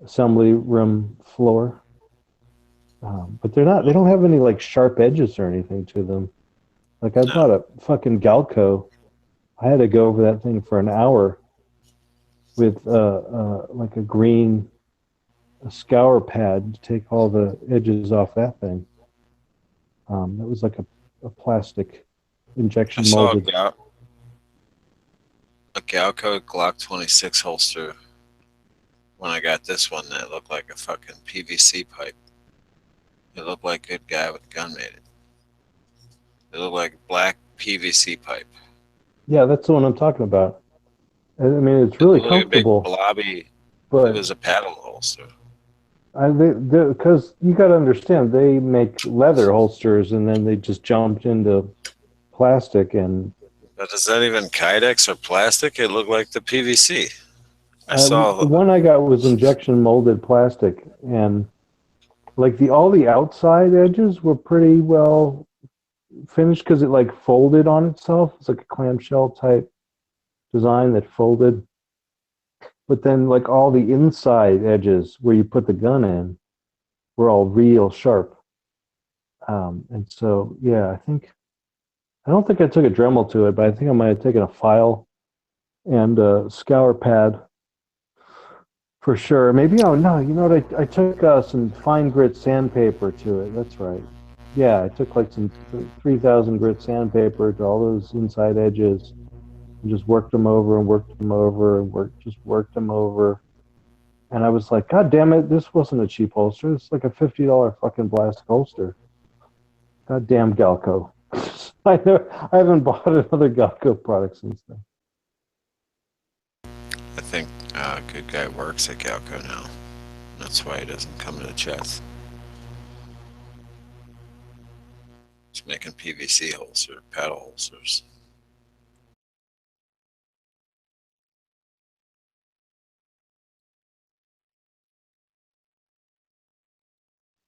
assembly room floor. But they're not. They don't have any like sharp edges or anything to them. Like I bought a fucking Galco. I had to go over that thing for an hour with like a green scour pad to take all the edges off that thing. That was like a plastic injection I saw molded. a Galco Glock 26 holster when I got this one that looked like a fucking PVC pipe. It looked like a good guy with a gun made it. It looked like black PVC pipe. Yeah, that's the one I'm talking about. I mean, it's really comfortable. Big blobby. But it was a paddle holster. Because you got to understand, they make leather holsters and then they just jumped into plastic. And But is that even Kydex or plastic? It looked like the PVC. I saw the one I got was injection molded plastic, and like all the outside edges were pretty well finished because it like folded on itself. It's like a clamshell type design that folded. But then like all the inside edges where you put the gun in were all real sharp. And so, yeah, I don't think I took a Dremel to it, but I think I might have taken a file and a scour pad for sure. Maybe, oh no, you know what, I took some fine grit sandpaper to it. That's right. Yeah, I took like some 3000 grit sandpaper to all those inside edges. And just worked them over and worked them over and worked them over. And I was like, God damn it, this wasn't a cheap holster. It's like a $50 fucking plastic holster. God damn Galco. I haven't bought another Galco product since then. I think good guy works at Galco now. That's why he doesn't come to the chest. He's making PVC paddle holsters.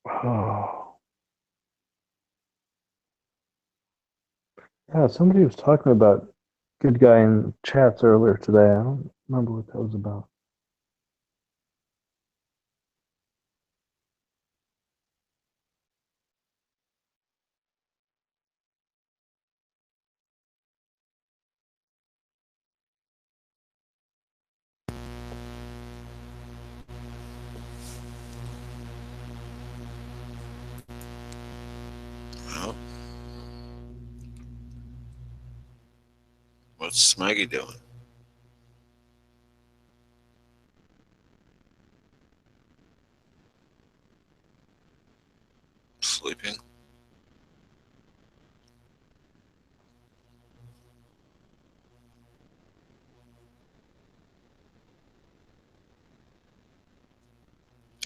Oh. Yeah, somebody was talking about Good Guy in chats earlier today. I don't remember what that was about. Well, what's Smaggy doing? Sleeping?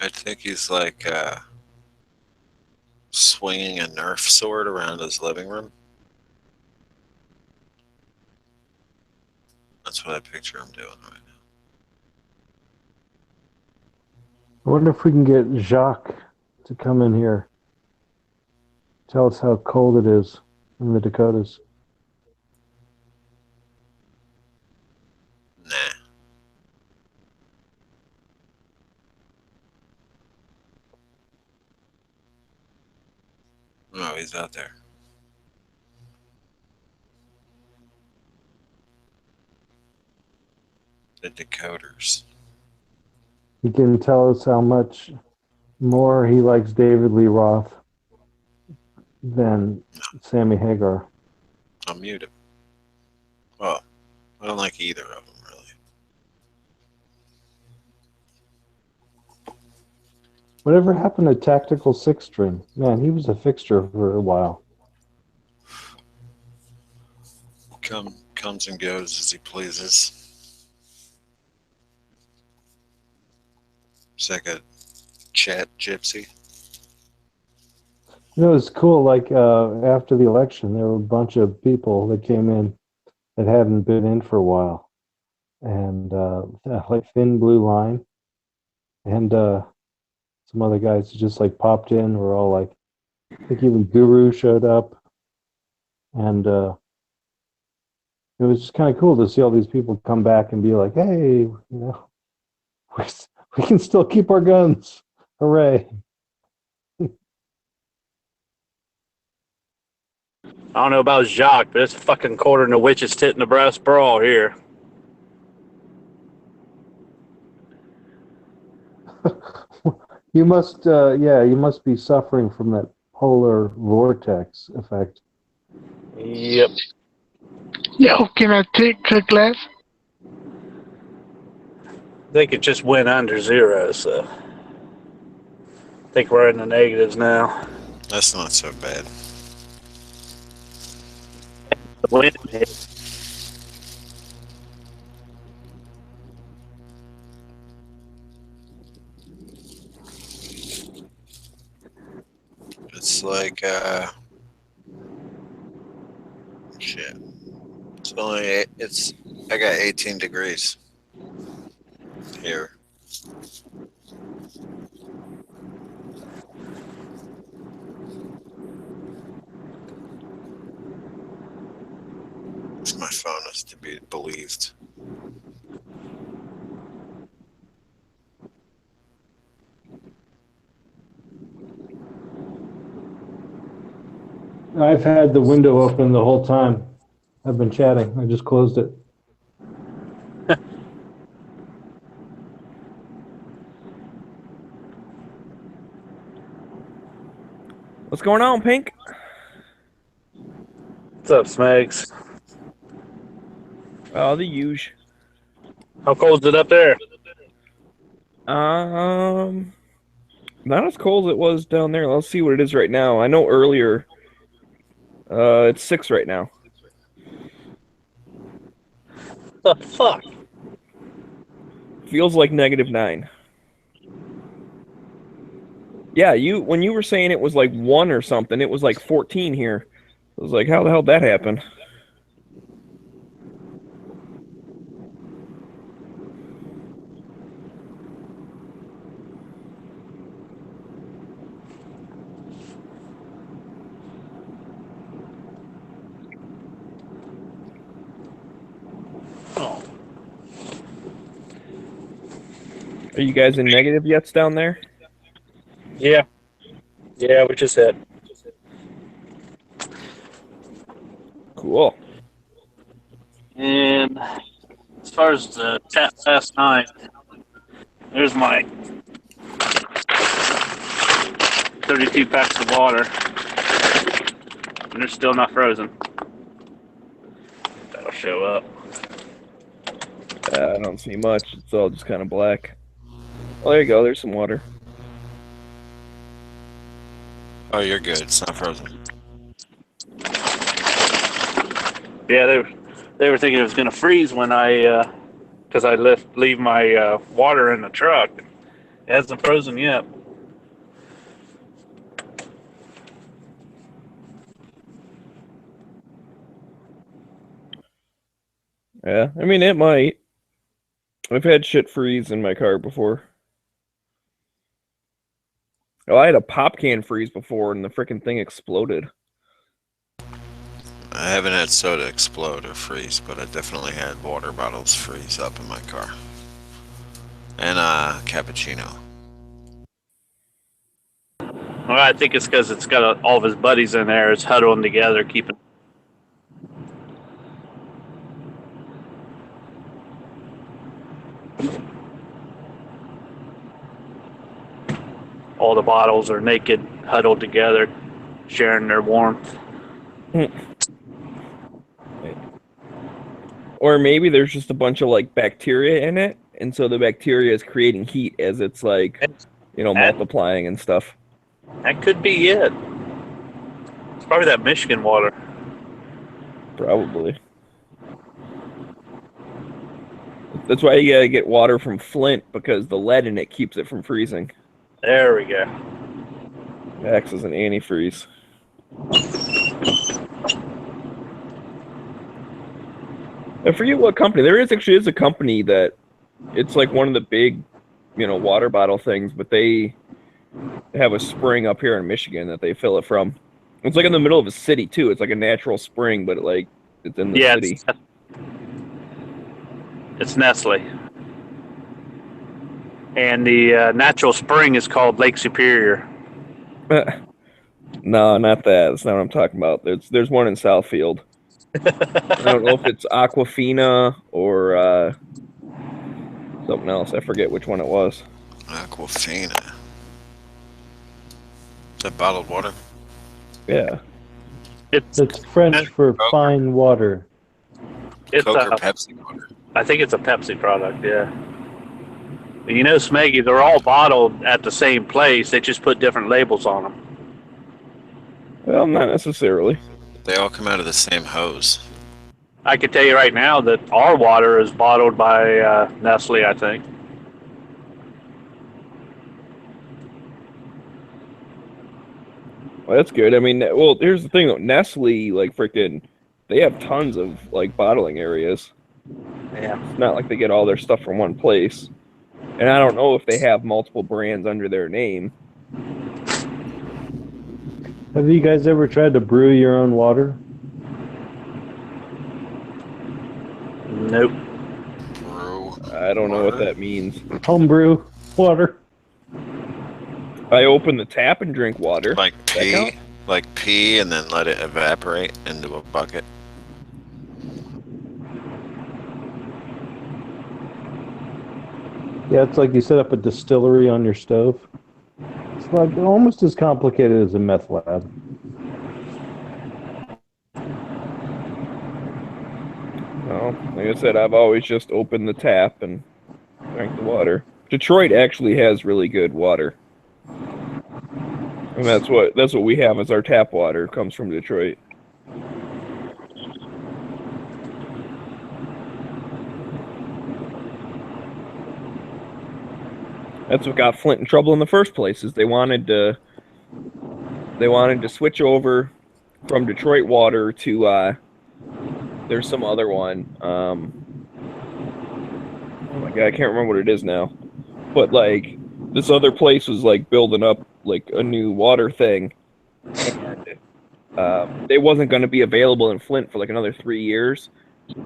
I think he's like swinging a Nerf sword around his living room. That's what I picture him doing right now. I wonder if we can get Jacques to come in here. Tell us how cold it is in the Dakotas. Nah. No, he's out there. The Decoders. He can tell us how much more he likes David Lee Roth than Sammy Hagar. I'll mute him. Well, I don't like either of them, really. Whatever happened to Tactical Six String? Man, he was a fixture for a while. Comes and goes as he pleases. It's like a chat gypsy. You know, it's cool. Like after the election, there were a bunch of people that came in that hadn't been in for a while, and like Thin Blue Line and some other guys just like popped in. Were all like, I think even Guru showed up, and it was just kind of cool to see all these people come back and be like, "Hey, you know, we can still keep our guns, hooray!" I don't know about Jacques, but it's a fucking quarter in the witch's tit in the brass brawl here. You must, you must be suffering from that polar vortex effect. Yep. Yo, can I take a glass? I think it just went under zero, so I think we're in the negatives now. That's not so bad. The wind hit. It's like shit. I got 18 degrees here. My phone is to be believed. I've had the window open the whole time. I've been chatting. I just closed it. What's going on, Pink? What's up, Smags? Oh, the huge. How cold is it up there? Not as cold as it was down there. Let's see what it is right now. I know earlier, it's 6 right now. The fuck? Feels like -9. Yeah, when you were saying it was like 1 or something, it was like 14 here. I was like, how the hell did that happen? Are you guys in negative yet down there? Yeah. Yeah, we just hit. Cool. And as far as the tap last night, there's my 32 packs of water. And they're still not frozen. That'll show up. I don't see much. It's all just kind of black. Oh, there you go. There's some water. Oh, you're good. It's not frozen. Yeah, they were thinking it was gonna freeze when because I leave my water in the truck. It hasn't frozen yet. Yeah, I mean, it might. I've had shit freeze in my car before. Oh, I had a pop can freeze before, and the freaking thing exploded. I haven't had soda explode or freeze, but I definitely had water bottles freeze up in my car. And cappuccino. Well, I think it's because it's got all of his buddies in there. It's huddling together, keeping. All the bottles are naked, huddled together, sharing their warmth. Or maybe there's just a bunch of like bacteria in it, and so the bacteria is creating heat as it's like, multiplying and stuff. That could be it. It's probably that Michigan water. Probably. That's why you gotta get water from Flint, because the lead in it keeps it from freezing. There we go. It acts as an antifreeze. I forget what company. There actually is a company that it's like one of the big, water bottle things, but they have a spring up here in Michigan that they fill it from. It's like in the middle of a city too. It's like a natural spring, but it's in the city. It's Nestle. And the natural spring is called Lake Superior. No, not that. That's not what I'm talking about. There's one in Southfield. I don't know if it's Aquafina or something else. I forget which one it was. Aquafina. Is that bottled water? Yeah. It's French for fine water. It's Coke or Pepsi water? I think it's a Pepsi product, yeah. But Smeggy, they're all bottled at the same place. They just put different labels on them. Well, not necessarily. They all come out of the same hose. I can tell you right now that our water is bottled by Nestle, I think. Well, that's good. I mean, well, here's the thing though. Nestle, they have tons of bottling areas. Yeah. It's not like they get all their stuff from one place. And I don't know if they have multiple brands under their name. Have you guys ever tried to brew your own water? Nope. Brew. I don't know what that means. Homebrew water? I open the tap and drink water. Like count? pee and then let it evaporate into a bucket. Yeah, it's like you set up a distillery on your stove. It's like almost as complicated as a meth lab. No, like I said, I've always just opened the tap and drank the water. Detroit actually has really good water. And that's what we have as our tap water. It comes from Detroit. That's what got Flint in trouble in the first place. Is they wanted to switch over from Detroit water to there's some other one. Oh my god, I can't remember what it is now. But this other place was building up a new water thing. And, it wasn't going to be available in Flint for another 3 years.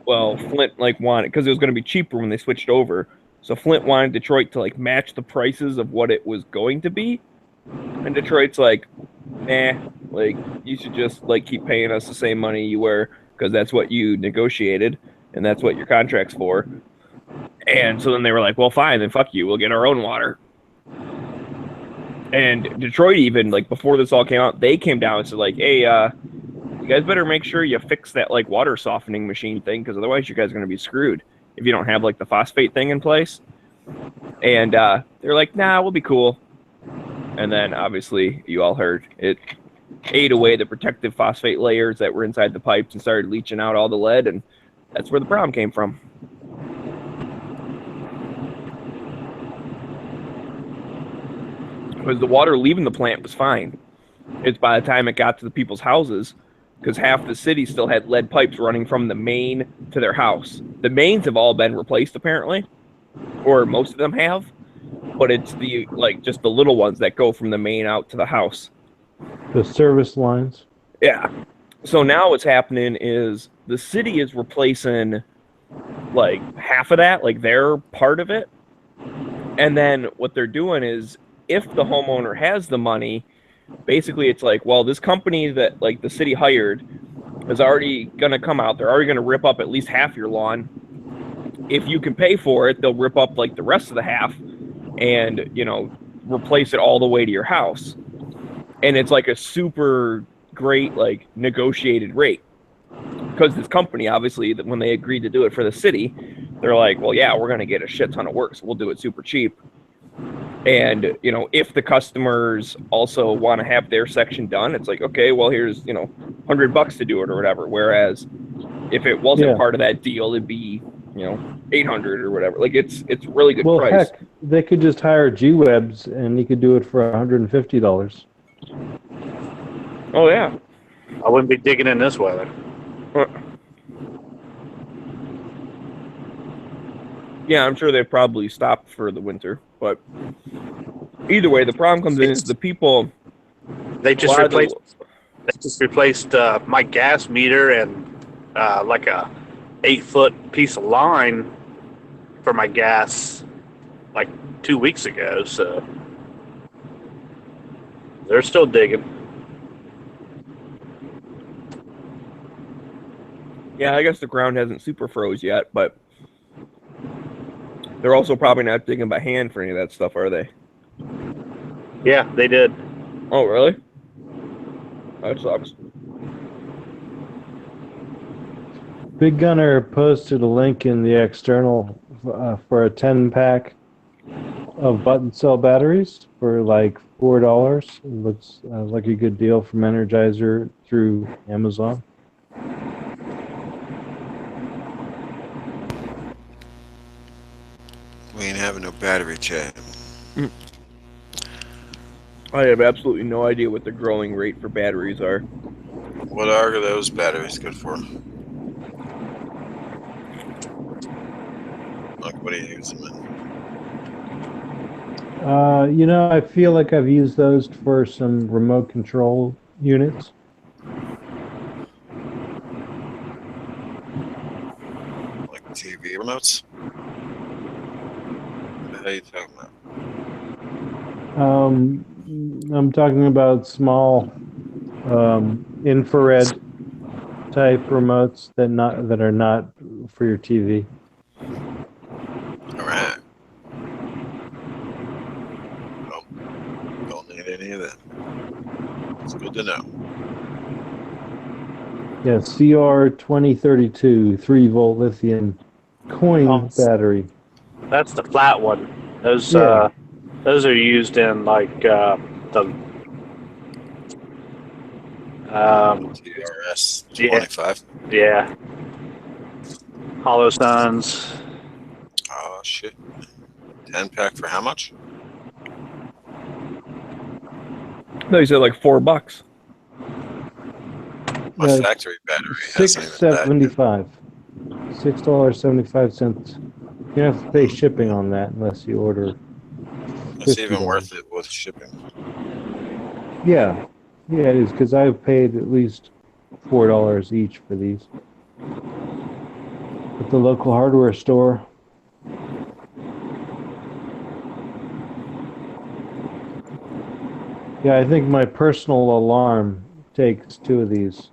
Well, Flint wanted, because it was going to be cheaper when they switched over. So Flint wanted Detroit to like match the prices of what it was going to be, and Detroit's like, nah, like you should just like keep paying us the same money you were because that's what you negotiated and that's what your contract's for. And so then they were like, well, fine, then fuck you, we'll get our own water. And Detroit, even like before this all came out, they came down and said like, hey, you guys better make sure you fix that like water softening machine thing because otherwise you guys are going to be screwed if you don't have like the phosphate thing in place. And they're like, nah, we'll be cool. And then obviously you all heard it ate away the protective phosphate layers that were inside the pipes and started leaching out all the lead, and that's where the problem came from. Because the water leaving the plant was fine. It's by the time it got to the people's houses, because half the city still had lead pipes running from the main to their house. The mains have all been replaced apparently, or most of them have, but it's the like just the little ones that go from the main out to the house. The service lines. Yeah. So now what's happening is the city is replacing like half of that, like their part of it. And then what they're doing is if the homeowner has the money, basically it's like, well, this company that like the city hired is already going to come out. They're already going to rip up at least half your lawn. If you can pay for it, they'll rip up like the rest of the half and, you know, replace it all the way to your house. And it's like a super great, like negotiated rate because this company, obviously, when they agreed to do it for the city, they're like, well, yeah, we're going to get a shit ton of work. So we'll do it super cheap. And, you know, if the customers also want to have their section done, it's like, okay, well, here's, you know, $100 to do it or whatever. Whereas if it wasn't part of that deal, it'd be, you know, 800 or whatever. Like it's really good price. Heck, they could just hire G-Webs and you could do it for $150. Oh, yeah. I wouldn't be digging in this weather. Yeah, I'm sure they probably stopped for the winter, but either way, the problem comes in is the people. They just replaced my gas meter and like a 8-foot piece of line for my gas like 2 weeks ago. So they're still digging. Yeah, I guess the ground hasn't super froze yet, but they're also probably not digging by hand for any of that stuff, are they? Yeah, they did. Oh, really? That sucks. Big Gunner posted a link in the external for a 10-pack of button cell batteries for like $4. It looks like a good deal from Energizer through Amazon. We ain't having no battery chat. I have absolutely no idea what the growing rate for batteries are. What are those batteries good for? Like, what do you use them in? You know, I feel like I've used those for some remote control units. Like TV remotes? What are you talking about? I'm talking about small infrared type remotes that are not for your TV. All right. Don't need any of that. It's good to know. Yeah, CR2032 3-volt lithium coin battery. That's the flat one. Those those are used in like the TRS 25. Yeah. Hollow Suns. Oh shit. 10-pack for how much? No, you said like $4. My factory battery hasn't even died. $6.75. You have to pay shipping on that unless you order. It's even worth it with shipping. Yeah, it is because I've paid at least $4 each for these at the local hardware store. Yeah, I think my personal alarm takes 2 of these.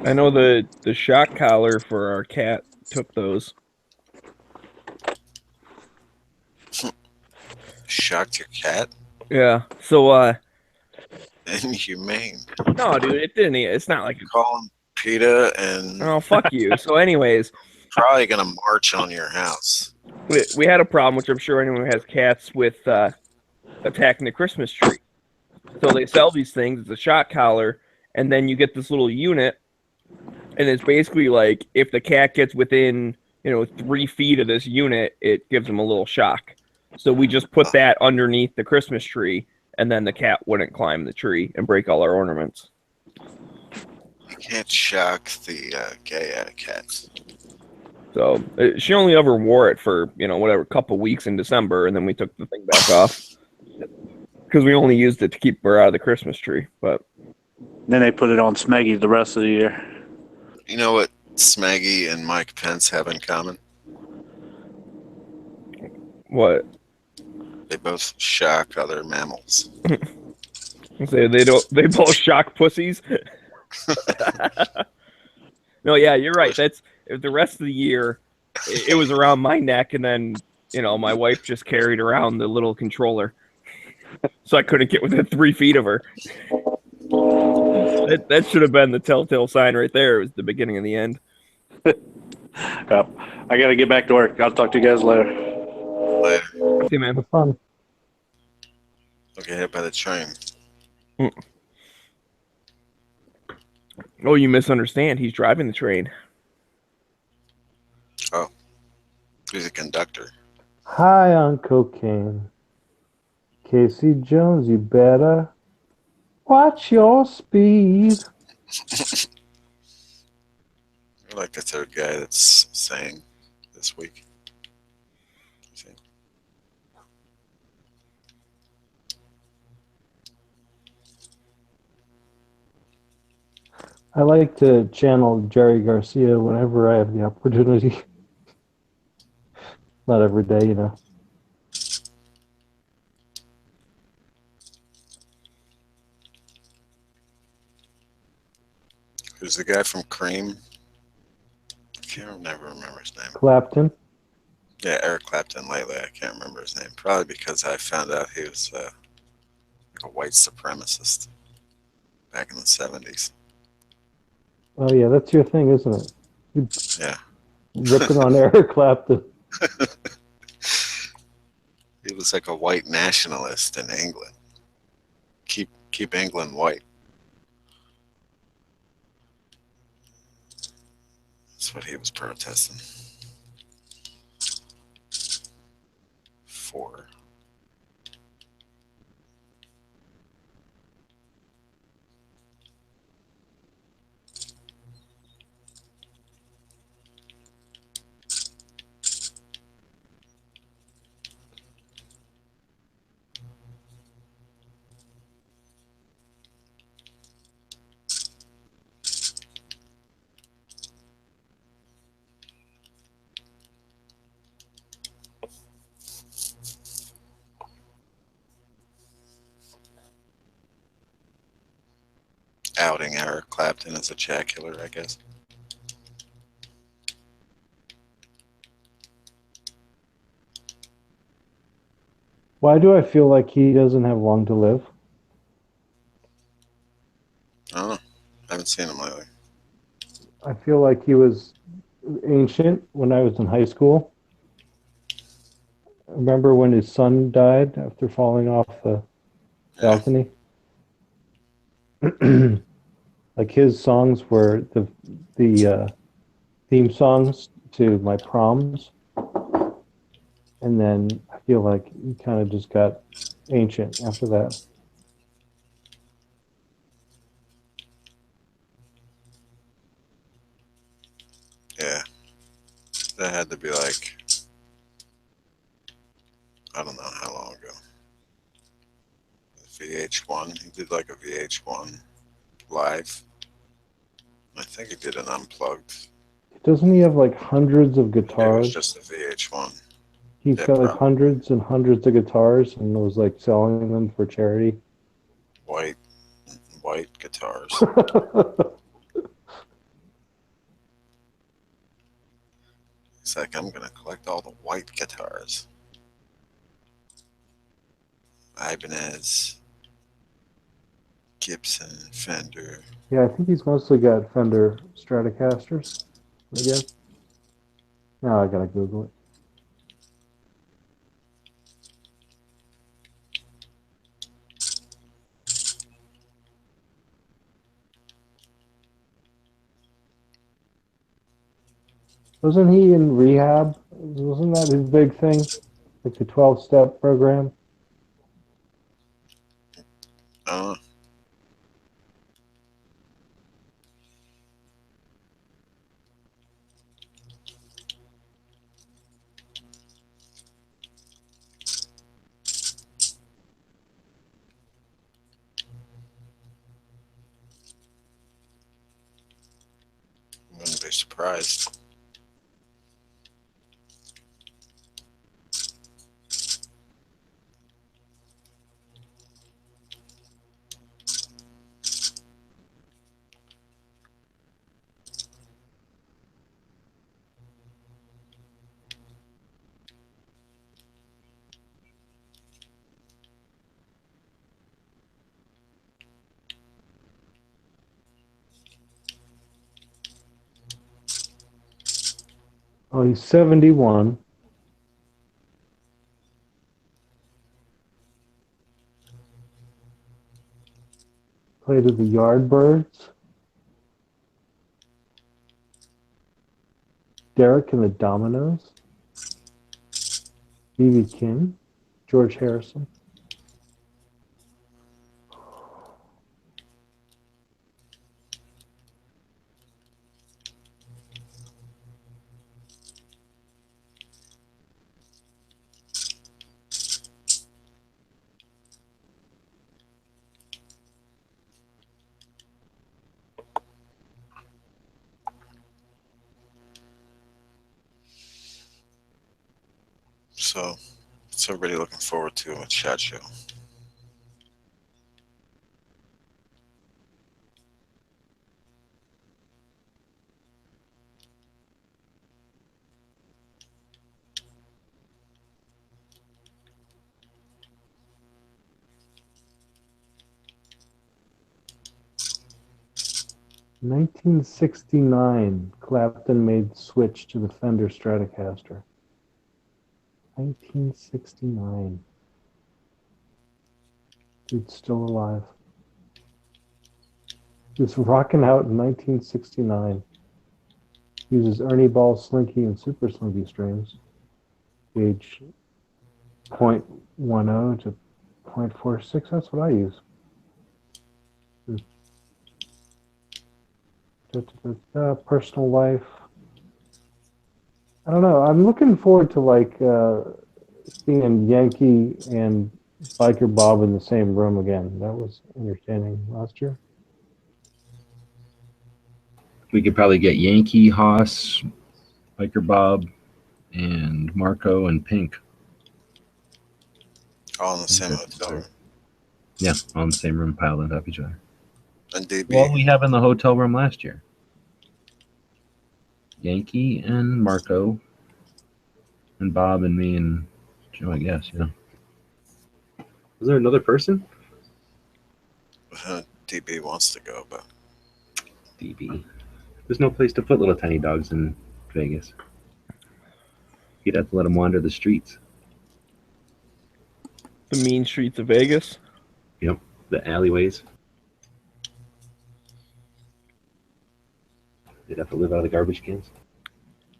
I know the shock collar for our cat took those. Shocked your cat? Yeah. So Inhumane. no, dude, it didn't. It's not like Call him PETA and oh fuck you. So anyways, probably gonna march on your house. we had a problem, which I'm sure anyone who has cats with attacking the Christmas tree. So they sell these things. It's a shock collar, and then you get this little unit, and it's basically like if the cat gets within 3 feet of this unit, it gives them a little shock. So we just put that underneath the Christmas tree, and then the cat wouldn't climb the tree and break all our ornaments. You can't shock the gay out of cats. So she only ever wore it for whatever couple weeks in December, and then we took the thing back off because we only used it to keep her out of the Christmas tree. But Then they put it on Smeggy the rest of the year. You know what Smeggy and Mike Pence have in common? what? They both shock other mammals. Say they don't. They both shock pussies. No, yeah, you're right. That's the rest of the year. It was around my neck, and then my wife just carried around the little controller, so I couldn't get within 3 feet of her. That should have been the telltale sign right there. It was the beginning and the end. Yep. I got to get back to work. I'll talk to you guys later. Later. See, man. Have fun. Don't get hit by the train. Oh, you misunderstand. He's driving the train. Oh. He's a conductor. High on cocaine. Casey Jones, you better watch your speed. You're like the third guy that's saying this week. See? I like to channel Jerry Garcia whenever I have the opportunity. Not every day, Who's the guy from Cream? I can't never remember his name. Clapton. Yeah, Eric Clapton lately. I can't remember his name. Probably because I found out he was like a white supremacist back in the 70s. Oh yeah, that's your thing, isn't it? You Yeah. ripping on Eric Clapton. He was like a white nationalist in England. Keep England white. That's what he was protesting for. Outing Eric Clapton as a jacular, I guess. Why do I feel like he doesn't have long to live? I don't know. I haven't seen him lately. I feel like he was ancient when I was in high school. Remember when his son died after falling off the balcony? Like his songs were the theme songs to my proms. And then I feel like he kind of just got ancient after that. Yeah. That had to be like, I don't know how long ago. VH1. He did like a VH1 live. I think he did an unplugged. Doesn't he have like hundreds of Maybe it was guitars? just a VH1. He's Yeah, got like probably. hundreds and hundreds of guitars and was like selling them for charity. White guitars. It's like I'm gonna collect all the white guitars. Ibanez, Gibson, Fender. Yeah, I think he's mostly got Fender Stratocasters, I guess. Now I gotta Google it. Wasn't he in rehab? Wasn't that his big thing? Like the 12-step program? Uh, I wouldn't be surprised. Oh, he's 71. Played with the Yardbirds. Derek and the Dominoes. B.B. King. George Harrison. So, what's everybody looking forward to at SHOT Show? In 1969, Clapton made the switch to the Fender Stratocaster. 1969. Dude's still alive. He was rocking out in 1969. Uses Ernie Ball Slinky and Super Slinky strings. Gauge 0.10 to 0.46. That's what I use. Personal life. I don't know. I'm looking forward to like seeing Yankee and Biker Bob in the same room again. That was entertaining last year. We could probably get Yankee, Haas, Biker Bob, and Marco and Pink. All in the same That's hotel room. Yeah, all in the same room, piled on top of each other. And DB. What we have in the hotel room last year. Yankee and Marco and Bob and me and Joe, I guess, yeah. Was there another person? DB wants to go, but DB. There's no place to put little tiny dogs in Vegas. You'd have to let them wander the streets. The mean streets of Vegas. Yep, the alleyways. They'd have to live out of the garbage cans.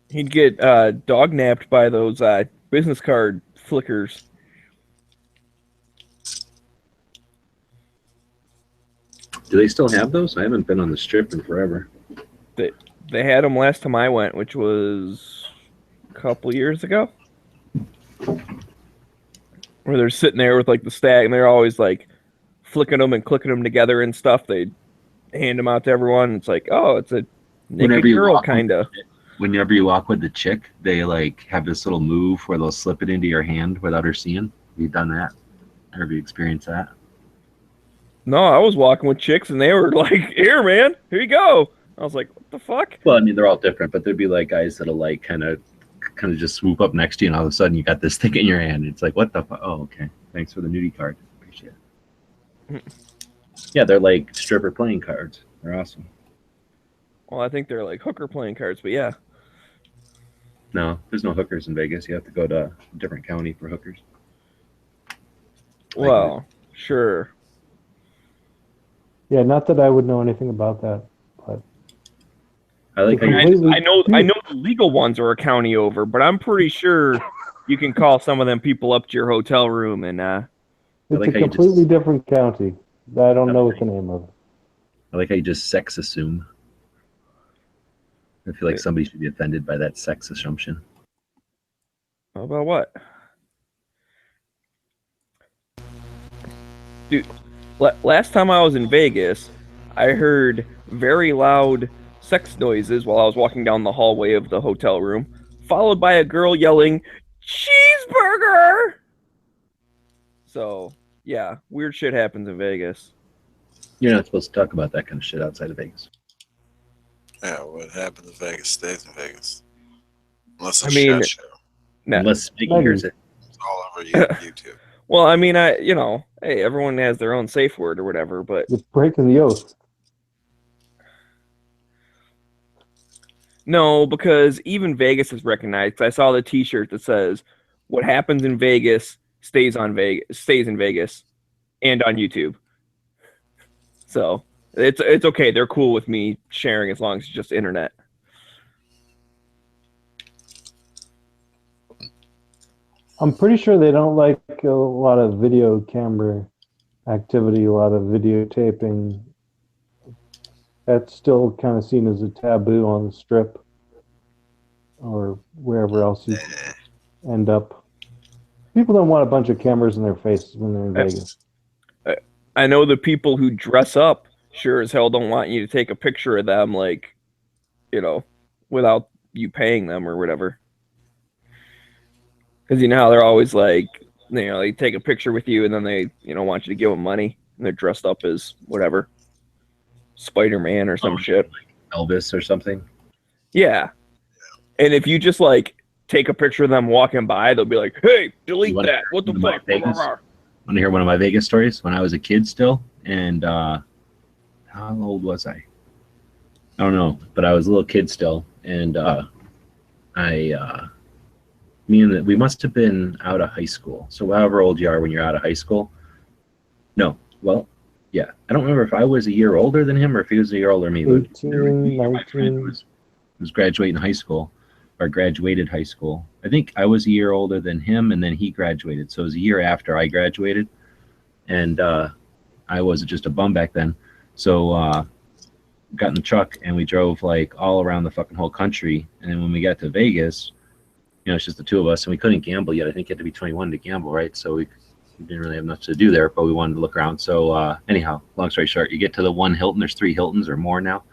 He'd get dog napped by those business card flickers. Do they still have those? I haven't been on the strip in forever. They had them last time I went, which was a couple years ago. Where they're sitting there with like the stack, and they're always like flicking them and clicking them together and stuff. They hand them out to everyone. It's like, oh, it's a naked girl kind of. whenever you walk with the chick, they like have this little move where they'll slip it into your hand without her seeing. Have you done that? Or have you experienced that? No, I was walking with chicks and they were like, "Here, man, here you go." I was like, "What the fuck?" Well, I mean, they're all different, but there'd be like guys that'll like kind of just swoop up next to you, and all of a sudden you got this thing in your hand. It's like, what the fuck? Oh, okay. Thanks for the nudie card. Appreciate it. Yeah, they're like stripper playing cards. They're awesome. Well, I think they're like hooker playing cards, but yeah. No, there's no hookers in Vegas. You have to go to a different county for hookers. Well, sure. Yeah, not that I would know anything about that, but I like how I, you I know the legal ones are a county over, but I'm pretty sure you can call some of them people up to your hotel room and it's like a how you completely different county. I don't know what the name of it. I like how you just sex assume. I feel like somebody should be offended by that sex assumption. about what? Dude, last time I was in Vegas, I heard very loud sex noises while I was walking down the hallway of the hotel room, followed by a girl yelling, "Cheeseburger!" So, yeah, weird shit happens in Vegas. You're not supposed to talk about that kind of shit outside of Vegas. Yeah, what happens in Vegas stays in Vegas. Unless I it's mean, shit show. Nah. Unless Mickey hears it. It's all over YouTube. Well, I mean, hey, everyone has their own safe word or whatever, but You're breaking the oath. no, because even Vegas is recognized. I saw the T-shirt that says, "What happens in Vegas stays in Vegas, and on YouTube." So it's okay. They're cool with me sharing as long as it's just internet. I'm pretty sure they don't like a lot of video camera activity, a lot of videotaping. That's still kind of seen as a taboo on the Strip or wherever else you end up. People don't want a bunch of cameras in their faces when they're in Vegas. I know the people who dress up sure as hell don't want you to take a picture of them, like, without you paying them or whatever. Because you know how they're always like, they take a picture with you and then they, want you to give them money and they're dressed up as whatever, Spider-Man or some shit. Like Elvis or something. Yeah. And if you just like take a picture of them walking by, they'll be like, "Hey, delete that. What the fuck?" Want to hear one of my Vegas stories? When I was a kid still, and how old was I? I don't know, but I was a little kid still, and we must have been out of high school. So however old you are when you're out of high school. No, well, yeah. I don't remember if I was a year older than him or if he was a year older than me. 18, 19. Was graduating high school, or graduated high school. I think I was a year older than him, and then he graduated. So it was a year after I graduated, and I was just a bum back then. So got in the truck and we drove like all around the fucking whole country. And then when we got to Vegas, it's just the two of us, and we couldn't gamble yet. I think you had to be 21 to gamble, right? So we didn't really have much to do there, but we wanted to look around. So anyhow, long story short, you get to the one Hilton. There's 3 Hiltons or more now.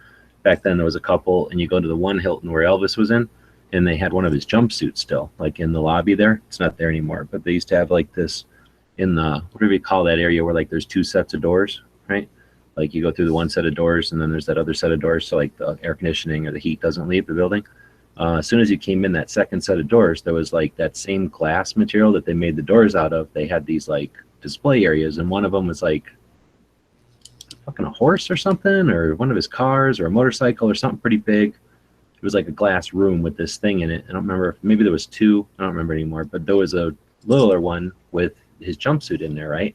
Back then there was a couple, and you go to the one Hilton where Elvis was in, and they had one of his jumpsuits still, like in the lobby there. It's not there anymore, but they used to have like this in the, whatever you call that area where like there's 2 sets of doors, right? Like you go through the one set of doors, and then there's that other set of doors, so like the air conditioning or the heat doesn't leave the building. As soon as you came in that second set of doors, there was like that same glass material that they made the doors out of. They had these like display areas, and one of them was like fucking a horse or something, or one of his cars or a motorcycle or something pretty big. It was like a glass room with this thing in it. I don't remember if maybe there was 2. I don't remember anymore, but there was a littler one with his jumpsuit in there, right?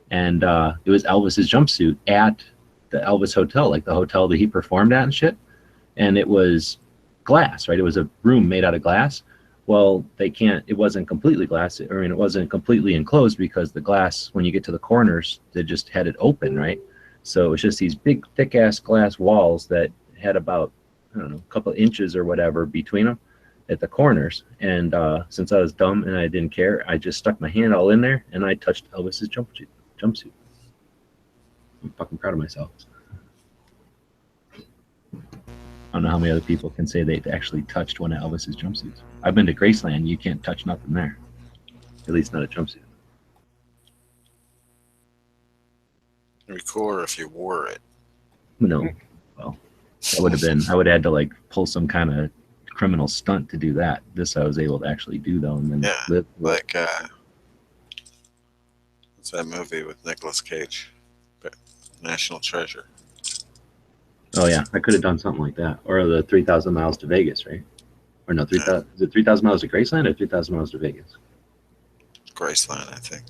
And it was Elvis's jumpsuit at the Elvis Hotel, like the hotel that he performed at and shit. And it was glass, right? It was a room made out of glass. Well, it wasn't completely glass. It wasn't completely enclosed because the glass, when you get to the corners, they just had it open, right? So it was just these big, thick-ass glass walls that had about, I don't know, a couple of inches or whatever between them at the corners. And since I was dumb and I didn't care, I just stuck my hand all in there and I touched Elvis's jumpsuit. I'm fucking proud of myself. I don't know how many other people can say they actually touched one of Elvis's jumpsuits. I've been to Graceland. You can't touch nothing there. At least not a jumpsuit. It'd be cooler if you wore it. No. Well, that would have been, I would have had to like pull some kind of criminal stunt to do that. This I was able to actually do though, and then Yeah, live. like what's that movie with Nicolas Cage? National Treasure. Oh yeah, I could have done something like that, or the 3,000 miles to Vegas, right? Or no, 3,000. Is it 3,000 miles to Graceland or 3,000 miles to Vegas? Graceland, I think.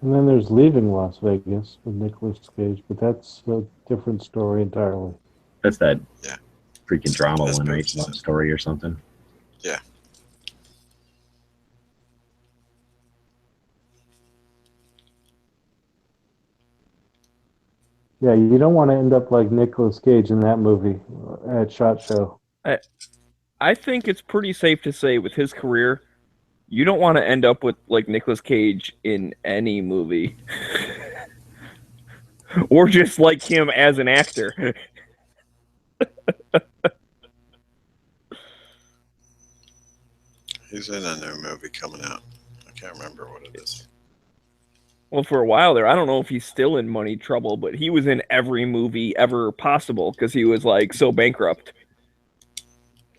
And then there's Leaving Las Vegas with Nicolas Cage, but that's a different story entirely. That's that Yeah. freaking drama That's one, right? movies. Love Story or something. Yeah. Yeah, you don't want to end up like Nicolas Cage in that movie at SHOT Show. I think it's pretty safe to say with his career, you don't want to end up with like Nicolas Cage in any movie. Or just like him as an actor. He's in a new movie coming out. I can't remember what it is. Well, for a while there, I don't know if he's still in money trouble, but he was in every movie ever possible because he was like so bankrupt.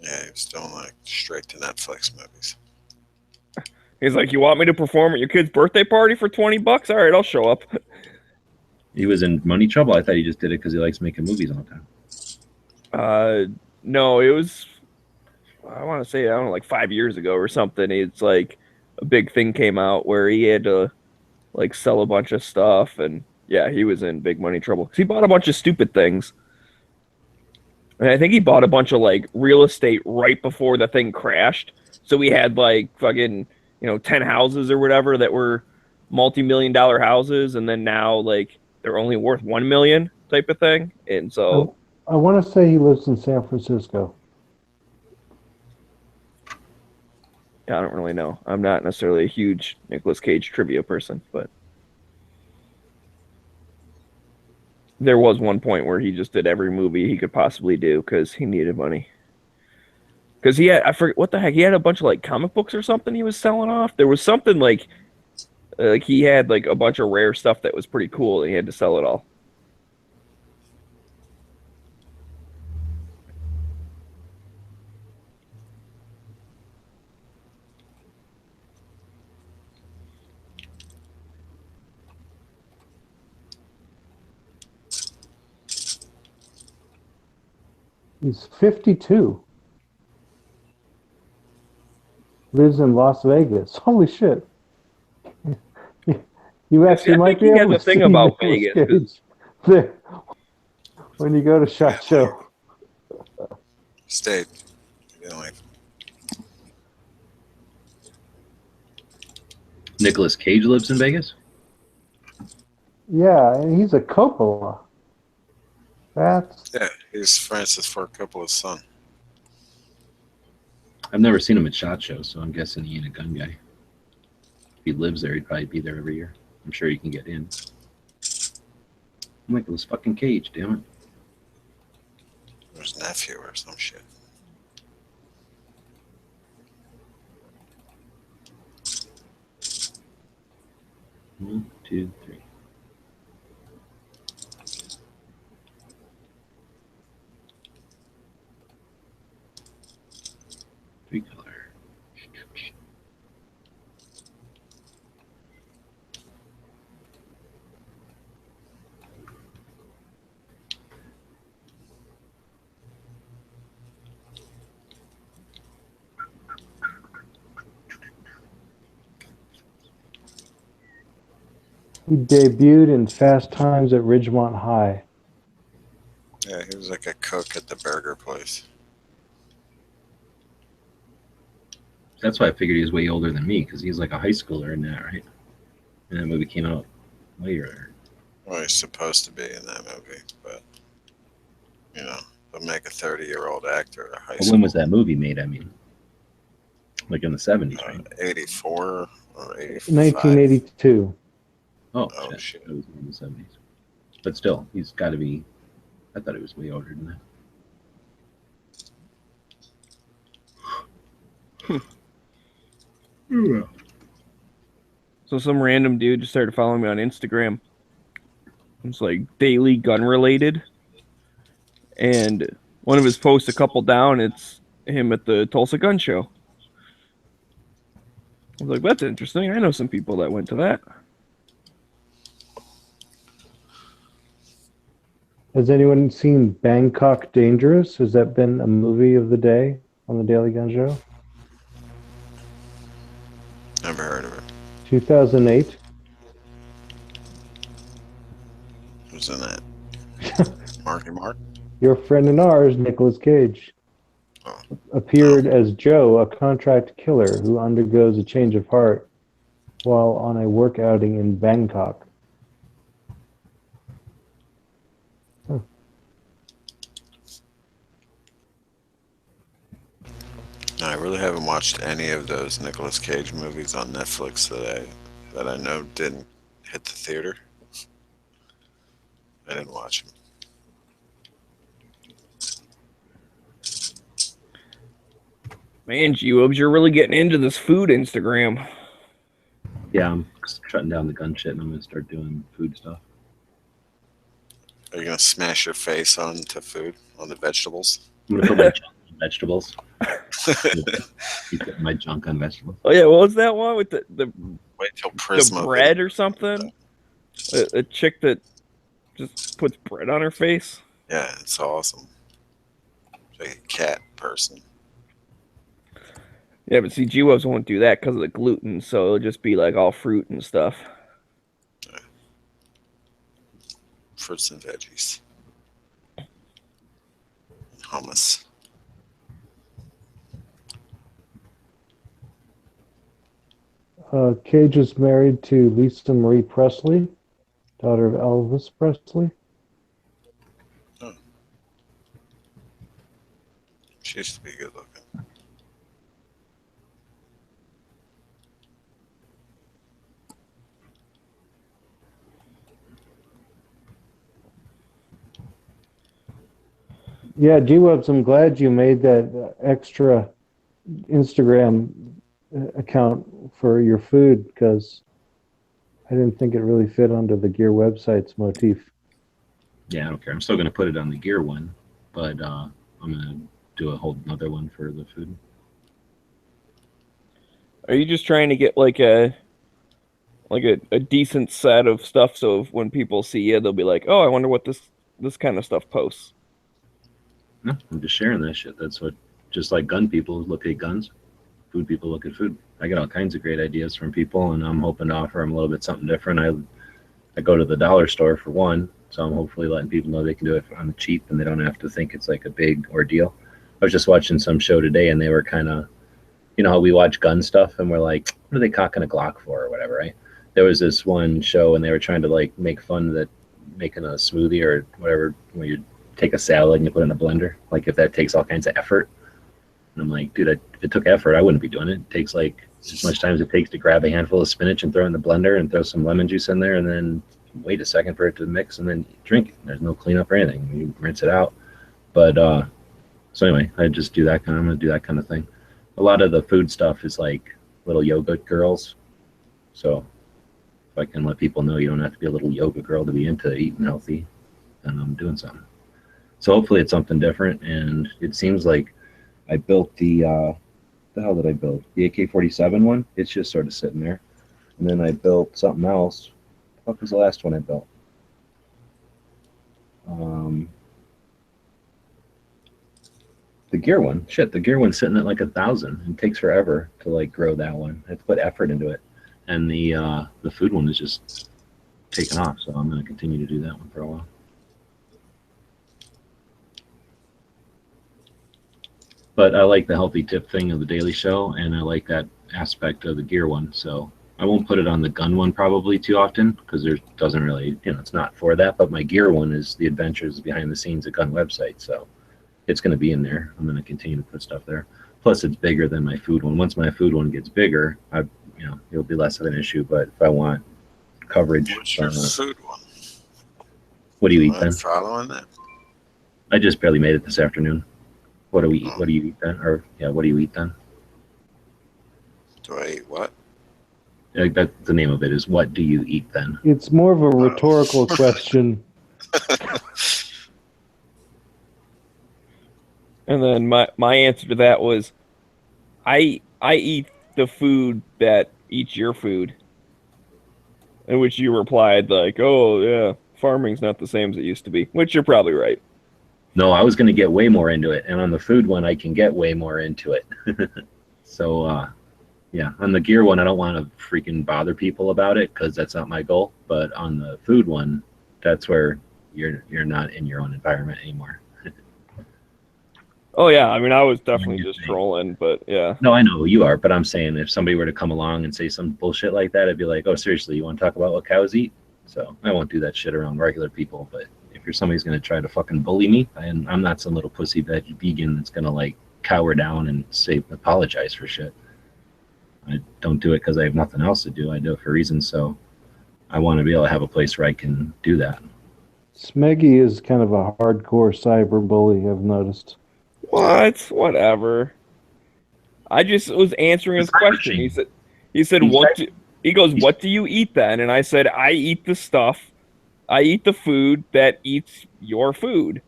Yeah, he was doing like straight to Netflix movies. He's like, "You want me to perform at your kid's birthday party for $20? All right, I'll show up." He was in money trouble. I thought he just did it because he likes making movies all the time. No, it was, I want to say, I don't know, like 5 years ago or something. It's like a big thing came out where he had to like sell a bunch of stuff, and yeah, he was in big money trouble because he bought a bunch of stupid things. And I think he bought a bunch of like real estate right before the thing crashed. So we had like fucking, 10 houses or whatever that were multi-million-dollar houses, and then now like they're only worth 1 million type of thing. And so I want to say he lives in San Francisco. I don't really know. I'm not necessarily a huge Nicolas Cage trivia person, but there was one point where he just did every movie he could possibly do because he needed money. Because he had, I forget what the heck, he had a bunch of like comic books or something he was selling off. There was something like he had like a bunch of rare stuff that was pretty cool, and he had to sell it all. He's 52. Lives in Las Vegas. Holy shit. You actually might be he able has to a thing see about Nicolas Vegas. Cage when you go to SHOT Show. State. Nicolas Cage lives in Vegas? Yeah, and he's a Coppola. That's Yeah, he's Francis Ford Coppola's son. I've never seen him at SHOT Show, so I'm guessing he ain't a gun guy. If he lives there, he'd probably be there every year. I'm sure he can get in. Nicolas fucking Cage, damn it. Or his nephew or some shit. One, two, three. Three color. he debuted in Fast Times at Ridgemont High. Yeah, he was like a cook at the burger place. That's why I figured he was way older than me, because he's like a high schooler in that, right? And that movie came out later. Well, he's supposed to be in that movie, but they'll make a 30-year-old actor a high But school. when was that movie made? I mean, like in the 70s, right? 84 or 85. 1982. Oh, Oh, shit. shit. It was in the 70s. But still, he's got to be. I thought he was way older than that. So some random dude just started following me on Instagram. It's like daily gun related. And one of his posts, a couple down, it's him at the Tulsa Gun Show. I was like, that's interesting. I know some people that went to that. Has anyone seen Bangkok Dangerous? Has that been a movie of the day on the Daily Gun Show? Never heard of it. 2008. Who's in that? Marky Mark? Your friend and ours, Nicolas Cage, appeared as Joe, a contract killer who undergoes a change of heart while on a work outing in Bangkok. No, I really haven't watched any of those Nicolas Cage movies on Netflix that I know didn't hit the theater. I didn't watch them. Man, G-Wubs, you're really getting into this food Instagram. Yeah, I'm shutting down the gun shit and I'm gonna start doing food stuff. Are you gonna smash your face onto food, on the vegetables? I'm gonna put my junk on vegetables. Keep putting my junk on vegetables. Oh yeah, what was that one with the Wait till Prisma. bread or something? A chick that just puts bread on her face. Yeah, it's awesome. Like a cat person. Yeah, but see, G-Wubs won't do that because of the gluten, so it'll just be like all fruit and stuff. Fruits and veggies. Hummus. Cage is married to Lisa Marie Presley, daughter of Elvis Presley. She used to be good looking. Yeah, G-Wubs, I'm glad you made that extra Instagram account for your food because I didn't think it really fit under the Gear website's motif. Yeah, I don't care. I'm still gonna put it on the gear one, but I'm gonna do a whole another one for the food. Are you just trying to get like a decent set of stuff so when people see you, they'll be like, oh, I wonder what this kind of stuff posts? No, I'm just sharing that shit. That's what, just like gun people look at guns, food people look at food. I get all kinds of great ideas from people, and I'm hoping to offer them a little bit something different. I go to the dollar store for one, so I'm hopefully letting people know they can do it on the cheap and they don't have to think it's like a big ordeal. I was just watching some show today, and they were kind of, you know how we watch gun stuff and we're like, what are they cocking a Glock for or whatever, right? There was this one show and they were trying to like make fun that making a smoothie or whatever, when you take a salad and you put it in a blender, like if that takes all kinds of effort. And I'm like, dude, if it took effort, I wouldn't be doing it. It takes like as much time as it takes to grab a handful of spinach and throw it in the blender and throw some lemon juice in there and then wait a second for it to mix and then drink it. There's no cleanup or anything. You rinse it out. But so anyway, I just do that kind of, I'm gonna do that kind of thing. A lot of the food stuff is like little yoga girls. So if I can let people know you don't have to be a little yoga girl to be into eating healthy, then I'm doing something. So hopefully it's something different. And it seems like I built the hell did I build? The AK-47 one. It's just sort of sitting there. And then I built something else. What was the last one I built? The gear one. Shit, the gear one's sitting at like 1,000. It takes forever to like grow that one. I have to put effort into it. And the food one is just taken off. So I'm going to continue to do that one for a while. But I like the healthy tip thing of the Daily Show, and I like that aspect of the gear one. So I won't put it on the gun one probably too often because there doesn't really, it's not for that. But my gear one is the adventures behind the scenes at gun website. So it's going to be in there. I'm going to continue to put stuff there. Plus, it's bigger than my food one. Once my food one gets bigger, it'll be less of an issue. But if I want coverage, What's your food one? What do you eat I'm then? following that. I just barely made it this afternoon. What do we eat? What do you eat then? Or yeah, what do you eat then? Do I eat what? Like that's the name of it. Is what do you eat then? It's more of a rhetorical question. And then my answer to that was, I eat the food that eats your food. In which you replied like, "Oh yeah, farming's not the same as it used to be," which you're probably right. No, I was going to get way more into it, and on the food one, I can get way more into it. So, yeah, on the gear one, I don't want to freaking bother people about it because that's not my goal. But on the food one, that's where you're not in your own environment anymore. Oh yeah, I mean I was definitely just trolling, but yeah. No, I know you are, but I'm saying if somebody were to come along and say some bullshit like that, I'd be like, oh, seriously, you want to talk about what cows eat? So I won't do that shit around regular people. But if you're somebody's going to try to fucking bully me, and I'm not some little pussy vegan that's going to like cower down and say apologize for shit. I don't do it because I have nothing else to do. I do it for reasons. So I want to be able to have a place where I can do that. Smeggy is kind of a hardcore cyber bully, I've noticed. What? Whatever. I just was answering his question. He said, he goes, what do you eat then? And I said, I eat the stuff. I eat the food that eats your food.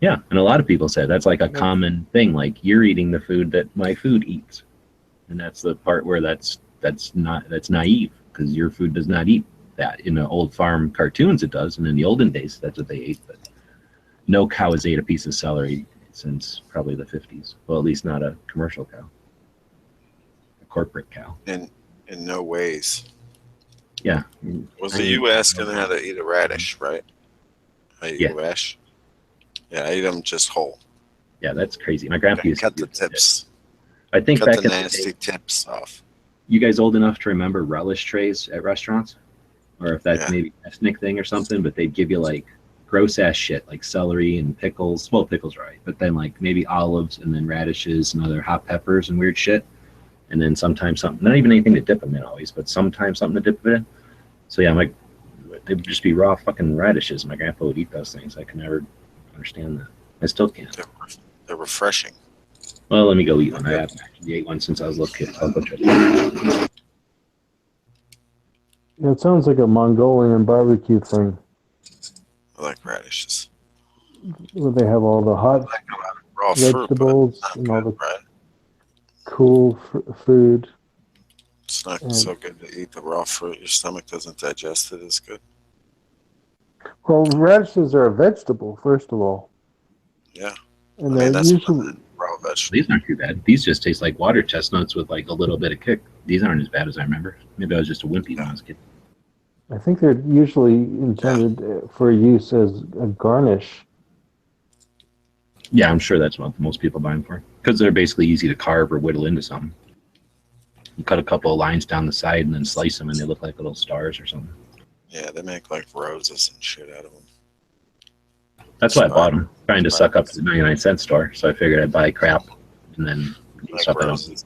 Yeah, and a lot of people said that's like a common thing. Like you're eating the food that my food eats, and that's the part where that's naive because your food does not eat that. In the old farm cartoons, it does, and in the olden days, that's what they ate. But no cow has ate a piece of celery since probably the 50s. Well, at least not a commercial cow, a corporate cow. In no ways. Yeah. Was it you asking how to eat a radish, right? I eat a radish. Yeah, I eat them just whole. Yeah, that's crazy. My grandpa used to cut the tips. I think cut back the in nasty the day, tips off. You guys old enough to remember relish trays at restaurants? Or if that's maybe a ethnic thing or something, but they'd give you like gross ass shit like celery and pickles. Well, pickles are right, but then like maybe olives and then radishes and other hot peppers and weird shit. And then sometimes something, not even anything to dip them in always, but sometimes something to dip it in. So yeah, they would just be raw fucking radishes. My grandpa would eat those things. I could never understand that. I still can't. They're refreshing. Well, let me go eat one. I haven't actually ate one since I was a little kid. I'll go try it. Yeah, it sounds like a Mongolian barbecue thing. I like radishes. Where they have all the hot Raw vegetables fruit, and all the right? cool food. It's not so good to eat the raw fruit. Your stomach doesn't digest it as good. Well, radishes are a vegetable, first of all. Yeah. And they're usually raw vegetables. These aren't too bad. These just taste like water chestnuts with like a little bit of kick. These aren't as bad as I remember. Maybe I was just a wimpy when I was a kid. I think they're usually intended for use as a garnish. Yeah, I'm sure that's what most people buy them for. Because they're basically easy to carve or whittle into something. You cut a couple of lines down the side and then slice them and they look like little stars or something. Yeah, they make like roses and shit out of them. That's why I bought them. Trying to suck up to the 99-cent store. So I figured I'd buy crap and then stuff it out.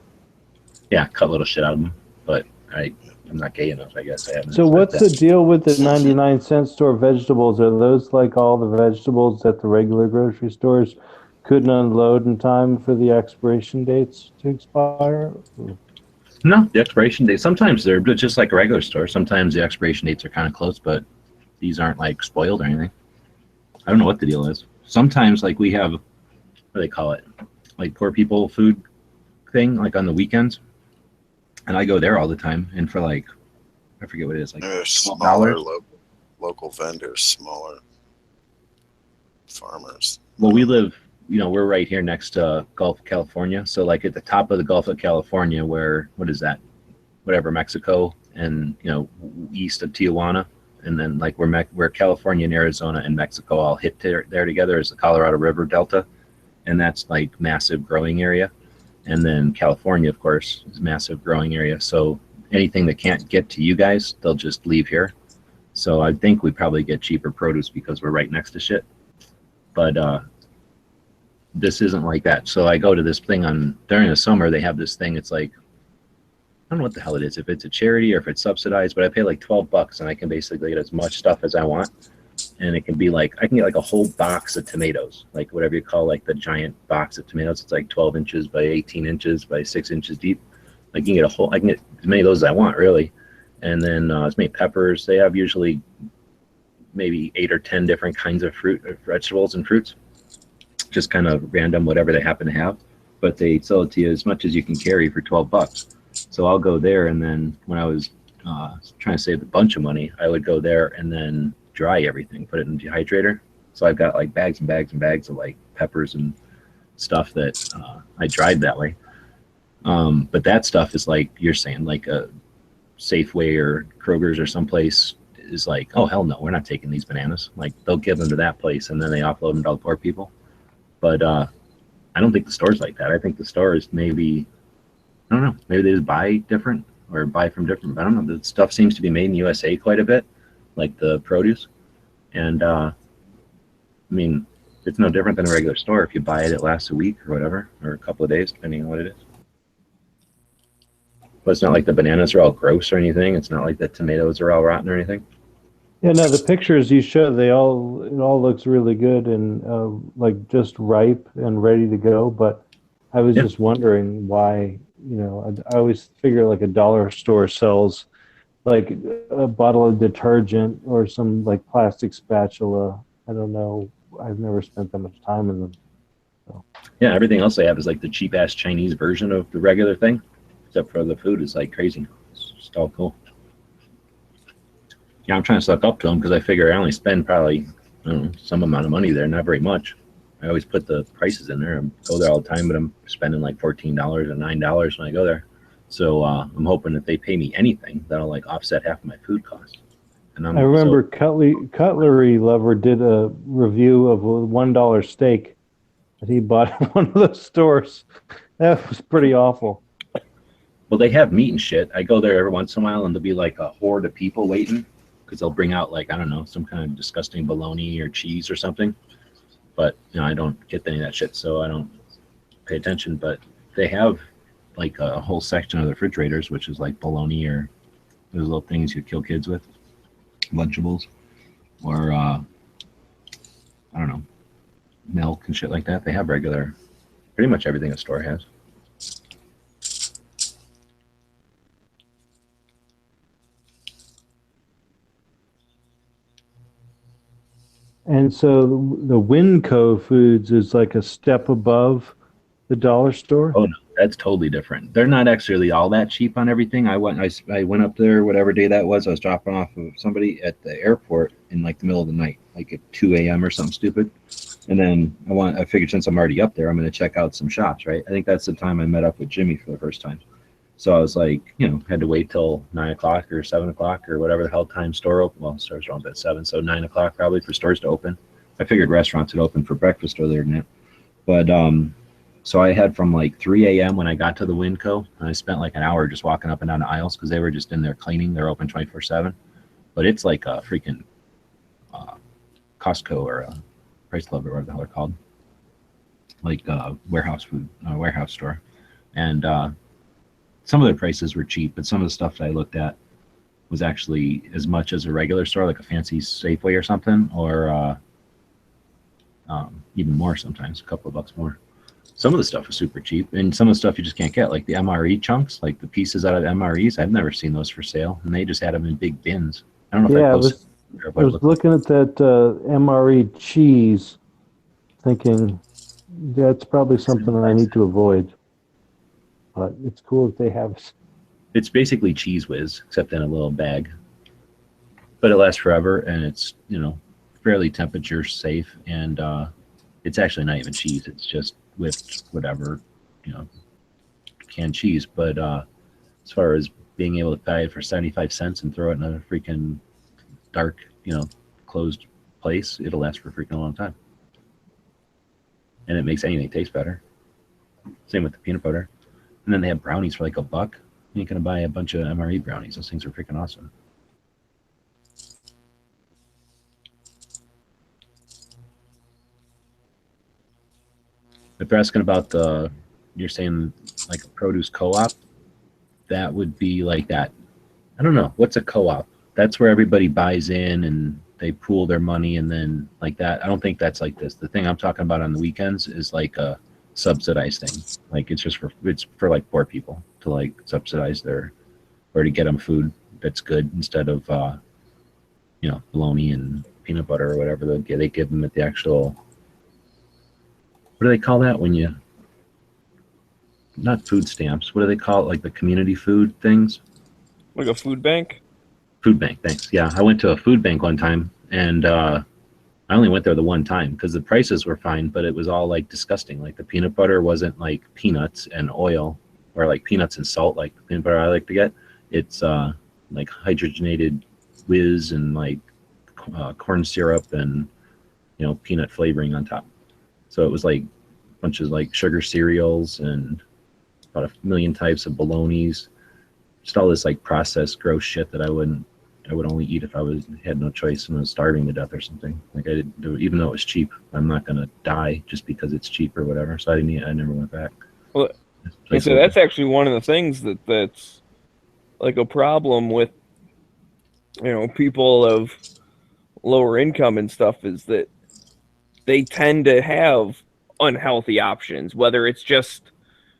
Yeah, cut little shit out of them. But I'm not gay enough, I guess. So what's the deal with the 99-cent store vegetables? Are those like all the vegetables that the regular grocery stores couldn't unload in time for the expiration dates to expire? No, the expiration date. Sometimes they're just like a regular store. Sometimes the expiration dates are kind of close, but these aren't like spoiled or anything. I don't know what the deal is. Sometimes like we have, what do they call it? Like poor people food thing, like on the weekends. And I go there all the time. And for like, I forget what it is. Like there's smaller local vendors, smaller farmers. Well, we live, we're right here next to Gulf of California. So like at the top of the Gulf of California where, what is that? Whatever, Mexico and, east of Tijuana. And then like where California and Arizona and Mexico all hit there together is the Colorado River Delta. And that's like massive growing area. And then California, of course, is a massive growing area. So anything that can't get to you guys, they'll just leave here. So I think we probably get cheaper produce because we're right next to shit. But this isn't like that. So I go to this thing during the summer, they have this thing. It's like, I don't know what the hell it is, if it's a charity or if it's subsidized, but I pay like $12 and I can basically get as much stuff as I want. And it can be like, I can get like a whole box of tomatoes, like whatever you call like the giant box of tomatoes. It's like 12 inches by 18 inches by 6 inches deep. Like you can get I can get as many of those as I want, really. And then as many peppers. They have usually maybe 8 or 10 different kinds of fruit, vegetables, and fruits. Just kind of random, whatever they happen to have. But they sell it to you as much as you can carry for $12. So I'll go there, and then when I was trying to save a bunch of money, I would go there and then dry everything, put it in the dehydrator. So I've got like bags and bags and bags of like peppers and stuff that I dried that way. But that stuff is like you're saying, like a Safeway or Kroger's or someplace is like, oh hell no, we're not taking these bananas. Like they'll give them to that place and then they offload them to all the poor people. But I don't think the store's like that. I think the store is maybe, I don't know, maybe they just buy different or buy from different, but I don't know. The stuff seems to be made in the USA quite a bit, like the produce. And I mean, it's no different than a regular store. If you buy it, it lasts a week or whatever, or a couple of days, depending on what it is. But it's not like the bananas are all gross or anything. It's not like the tomatoes are all rotten or anything. Yeah, no, the pictures you showed, it all looks really good and like just ripe and ready to go. But I was just wondering why, I always figure like a dollar store sells like a bottle of detergent or some like plastic spatula. I don't know. I've never spent that much time in them. So. Yeah, everything else they have is like the cheap ass Chinese version of the regular thing, except for the food is like crazy. It's just all cool. Yeah, I'm trying to suck up to them because I figure I only spend probably, I don't know, some amount of money there, not very much. I always put the prices in there. I go there all the time, but I'm spending like $14 or $9 when I go there. So I'm hoping if they pay me anything, that'll like offset half of my food costs. And I remember Cutlery Lover did a review of a $1 steak that he bought at one of those stores. That was pretty awful. Well, they have meat and shit. I go there every once in a while, and there'll be like a horde of people waiting because they'll bring out like, I don't know, some kind of disgusting bologna or cheese or something. But I don't get any of that shit, so I don't pay attention. But they have like a whole section of the refrigerators, which is like bologna or those little things you kill kids with, Lunchables, or I don't know, milk and shit like that. They have pretty much everything a store has. And so the Winco Foods is like a step above the dollar store? Oh, no, that's totally different. They're not actually all that cheap on everything. I went up there, whatever day that was. I was dropping off of somebody at the airport in like the middle of the night, like at 2 a.m. or something stupid. And then I figured since I'm already up there, I'm going to check out some shops, right? I think that's the time I met up with Jimmy for the first time. So I was like, had to wait till 9 o'clock or 7 o'clock or whatever the hell time store open. Well, stores are open at 7, so 9 o'clock probably for stores to open. I figured restaurants would open for breakfast earlier than that. But so I had from like 3 a.m. when I got to the Winco, and I spent like an hour just walking up and down the aisles because they were just in there cleaning. They're open 24/7. But it's like a freaking Costco or a Price Club or whatever the hell they're called. Like warehouse store. And some of the prices were cheap, but some of the stuff that I looked at was actually as much as a regular store, like a fancy Safeway or something, or even more sometimes, a couple of bucks more. Some of the stuff was super cheap, and some of the stuff you just can't get, like the MRE chunks, like the pieces out of the MREs. I've never seen those for sale, and they just had them in big bins. I don't know if I was looking at that MRE cheese, thinking that's probably something that I need to avoid. But it's cool that they have. It's basically Cheese Whiz, except in a little bag. But it lasts forever, and it's fairly temperature safe, and it's actually not even cheese. It's just whipped whatever, canned cheese. But as far as being able to buy it for 75 cents and throw it in a freaking dark, closed place, it'll last for a freaking long time. And it makes anything taste better. Same with the peanut butter. And then they have brownies for like $1. You can buy a bunch of MRE brownies. Those things are freaking awesome. If you're asking about you're saying like a produce co-op, that would be like that. I don't know. What's a co-op? That's where everybody buys in and they pool their money and then like that. I don't think that's like this. The thing I'm talking about on the weekends is like subsidized thing. Like it's for like poor people to like subsidize their, or to get them food that's good instead of bologna and peanut butter or whatever they give them at the actual, what do they call that when you, not food stamps, what do they call it, like the community food things? Like a food bank? Food bank, thanks. Yeah, I went to a food bank one time, and I only went there the one time because the prices were fine, but it was all like disgusting. Like the peanut butter wasn't like peanuts and oil, or like peanuts and salt like the peanut butter I like to get. It's like hydrogenated whiz and like corn syrup and peanut flavoring on top. So it was like a bunch of like sugar cereals and about 1 million types of bolognas. Just all this like processed gross shit that I would only eat if I had no choice and was starving to death or something. Like I didn't do it, even though it was cheap. I'm not gonna die just because it's cheap or whatever. So I didn't eat. I never went back. Well, so that's actually one of the things that's like a problem with people of lower income and stuff, is that they tend to have unhealthy options, whether it's just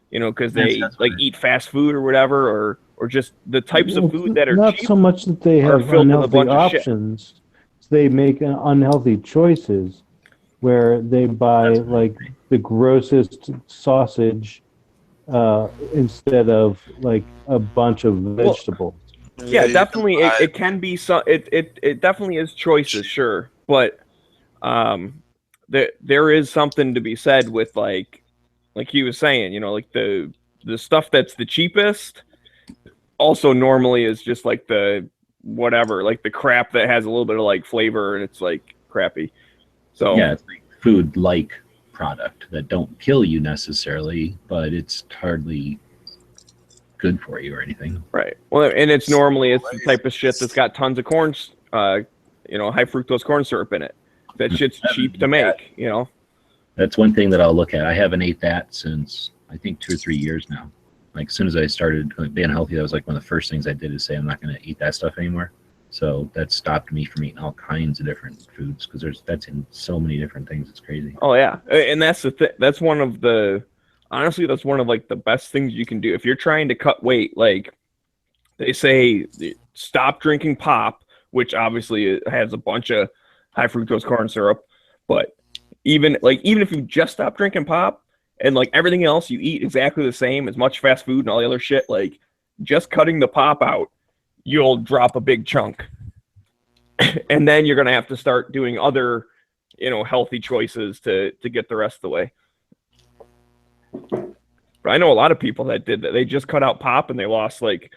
because they like eat fast food or whatever, or just the types of food that are not cheap so much that they have filled with a bunch unhealthy of shit. options. They make unhealthy choices where they buy like the grossest sausage instead of like a bunch of vegetables. Yeah, definitely. It can be some. It definitely is choices, sure, but there is something to be said with like he was saying, like the stuff that's the cheapest also normally is just like the whatever, like the crap that has a little bit of like flavor and it's like crappy. So yeah, it's like food like product that don't kill you necessarily, but it's hardly good for you or anything. Right. Well, and it's the type of shit that's got tons of corn, high fructose corn syrup in it. That shit's cheap to make, That's one thing that I'll look at. I haven't ate that since I think 2 or 3 years now. Like as soon as I started being healthy, that was like one of the first things I did, is say I'm not going to eat that stuff anymore. So that stopped me from eating all kinds of different foods, because that's in so many different things. It's crazy. Oh yeah, and that's the thing. That's one of the like the best things you can do if you're trying to cut weight. Like they say, stop drinking pop, which obviously has a bunch of high fructose corn syrup. But even if you just stop drinking pop and like everything else you eat exactly the same, as much fast food and all the other shit, like just cutting the pop out, you'll drop a big chunk. And then you're going to have to start doing other, healthy choices to get the rest of the way. But I know a lot of people that did that. They just cut out pop and they lost 20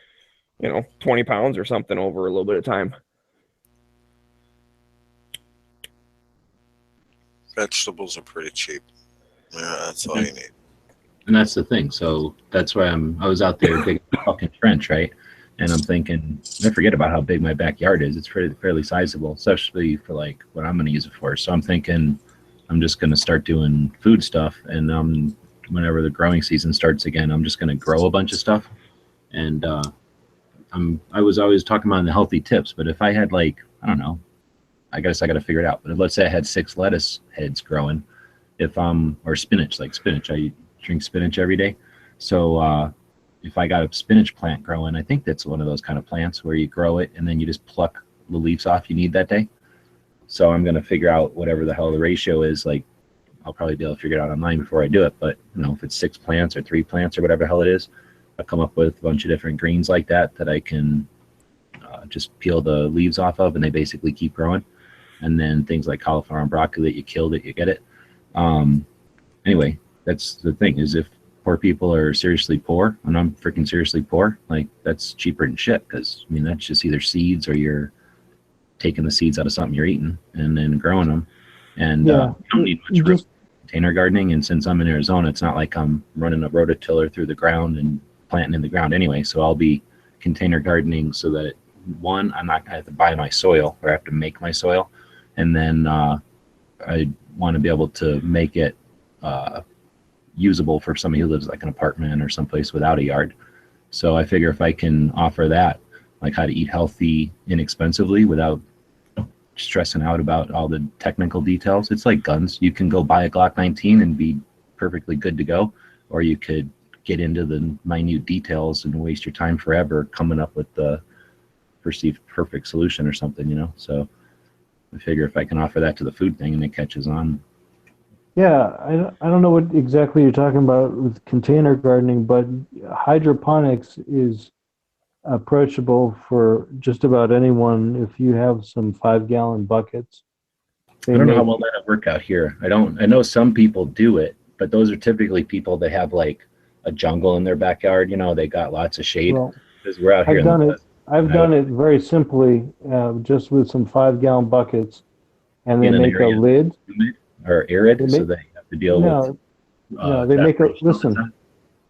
pounds or something over a little bit of time. Vegetables are pretty cheap. Yeah, that's all you need. And that's the thing. So that's why I was out there digging a fucking trench, right? And I'm thinking, I forget about how big my backyard is. It's fairly sizable, especially for like what I'm going to use it for. So I'm thinking I'm just going to start doing food stuff. And whenever the growing season starts again, I'm just going to grow a bunch of stuff. And I was always talking about the healthy tips, but if I had I don't know, I guess I got to figure it out. But let's say I had 6 lettuce heads growing, or spinach, I drink spinach every day. So if I got a spinach plant growing, I think that's one of those kind of plants where you grow it and then you just pluck the leaves off you need that day. So I'm going to figure out whatever the hell the ratio is. Like I'll probably be able to figure it out online before I do it. But if it's 6 plants or 3 plants or whatever the hell it is, I'll come up with a bunch of different greens like that I can just peel the leaves off of, and they basically keep growing. And then things like cauliflower and broccoli that you killed it, you get it. Anyway, that's the thing, is if poor people are seriously poor, and I'm freaking seriously poor, like that's cheaper than shit, because that's just either seeds or you're taking the seeds out of something you're eating and then growing them. And you don't need much room. Container gardening, and since I'm in Arizona, it's not like I'm running a rototiller through the ground and planting in the ground anyway. So I'll be container gardening so that one, I'm not going to have to buy my soil or have to make my soil. And then I want to be able to make it usable for somebody who lives like an apartment or someplace without a yard. So I figure if I can offer that, like how to eat healthy inexpensively without stressing out about all the technical details. It's like guns. You can go buy a Glock 19 and be perfectly good to go, or you could get into the minute details and waste your time forever coming up with the perceived perfect solution or something, you know. So I figure if I can offer that to the food thing and it catches on. Yeah, I don't know what exactly you're talking about with container gardening, but hydroponics is approachable for just about anyone if you have some 5-gallon buckets. I don't know how well that'll work out here. I know some people do it, but those are typically people that have like a jungle in their backyard, you know, they got lots of shade. Well, Because we're out here I've done it. I've done it very simply, just with some 5-gallon buckets, and they In an make a area lid. or arid, They so make- they have to deal with. No, they make a evaporation all the listen. time.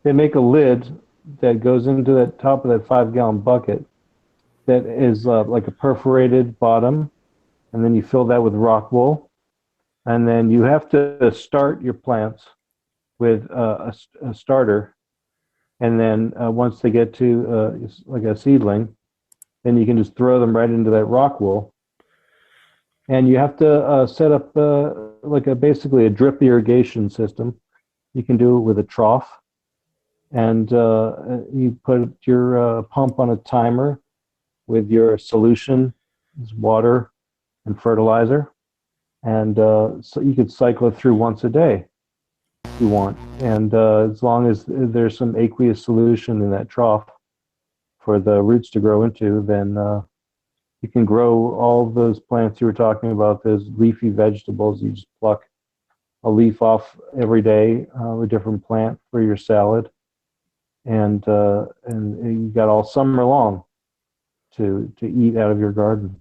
They make a lid that goes into the top of that 5-gallon bucket that is like a perforated bottom, and then you fill that with rock wool, and then you have to start your plants with a starter, and then once they get to like a seedling, then you can just throw them right into that rock wool, and you have to set up like basically a drip irrigation system. You can do it with a trough, and you put your pump on a timer with your solution, water and fertilizer, and so you could cycle it through once a day if you want. And as long as there's some aqueous solution in that trough for the roots to grow into, then you can grow all those plants you were talking about, those leafy vegetables. You just pluck a leaf off every day, a different plant for your salad, and you got all summer long to eat out of your garden.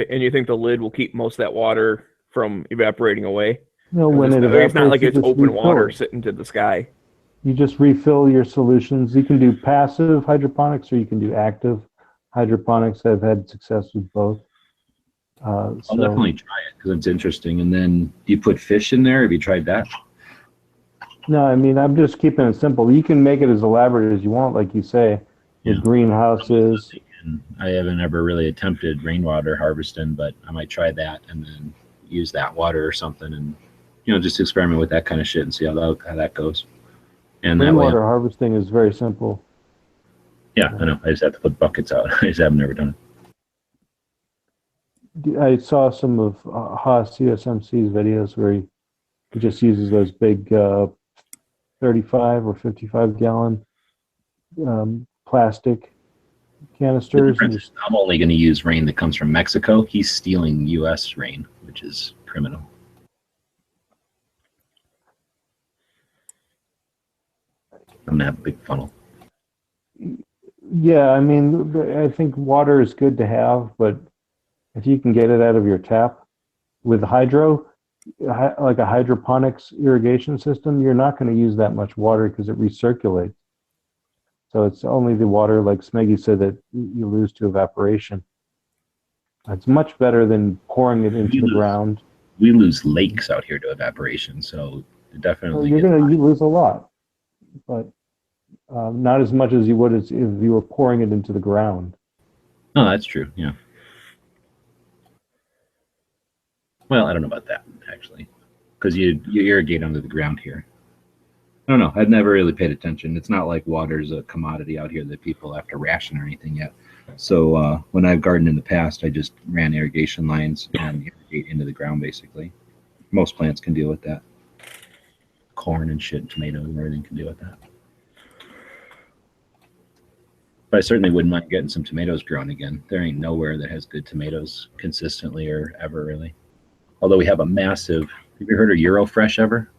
And you think the lid will keep most of that water from evaporating away? You know, when it evaporates, It's not like you it's just open refill water it. sitting to the sky. You just refill your solutions. You can do passive hydroponics or you can do active hydroponics. I've had success with both. I'll definitely try it because it's interesting. And then do you put fish in there? Have you tried that? No, I mean, I'm just keeping it simple. You can make it as elaborate as you want, like you say, with Yeah. greenhouses. And I haven't ever really attempted rainwater harvesting, but I might try that and then use that water or something, and just experiment with that kind of shit and see how that goes. And that way, Rainwater harvesting is very simple. yeah, I know. I just have to put buckets out. I just have never done it. I saw some of Haas USMC's videos where he just uses those big 35 or 55-gallon plastic The canisters. difference is I'm only going to use rain that comes from Mexico. He's stealing U.S. rain, which is criminal. I'm going to have a big funnel. Yeah, I mean, I think water is good to have, but if you can get it out of your tap with hydro, like a hydroponics irrigation system, you're not going to use that much water because it recirculates. So it's only the water, like Smeggy said, that you lose to evaporation. It's much better than pouring it into the ground. We lose lakes out here to evaporation, so definitely. Well, you lose a lot, but not as much as you would if you were pouring it into the ground. Oh, that's true. Yeah. Well, I don't know about that actually, because you irrigate under the ground here. I don't know. I've never really paid attention. It's not like water's a commodity out here that people have to ration or anything yet. So when I've gardened in the past, I just ran irrigation lines and irrigate into the ground basically. Most plants can deal with that. Corn and shit, tomatoes and everything can deal with that. But I certainly wouldn't mind getting some tomatoes grown again. There ain't nowhere that has good tomatoes consistently or ever really. Although we have a massive, have you heard of Eurofresh ever?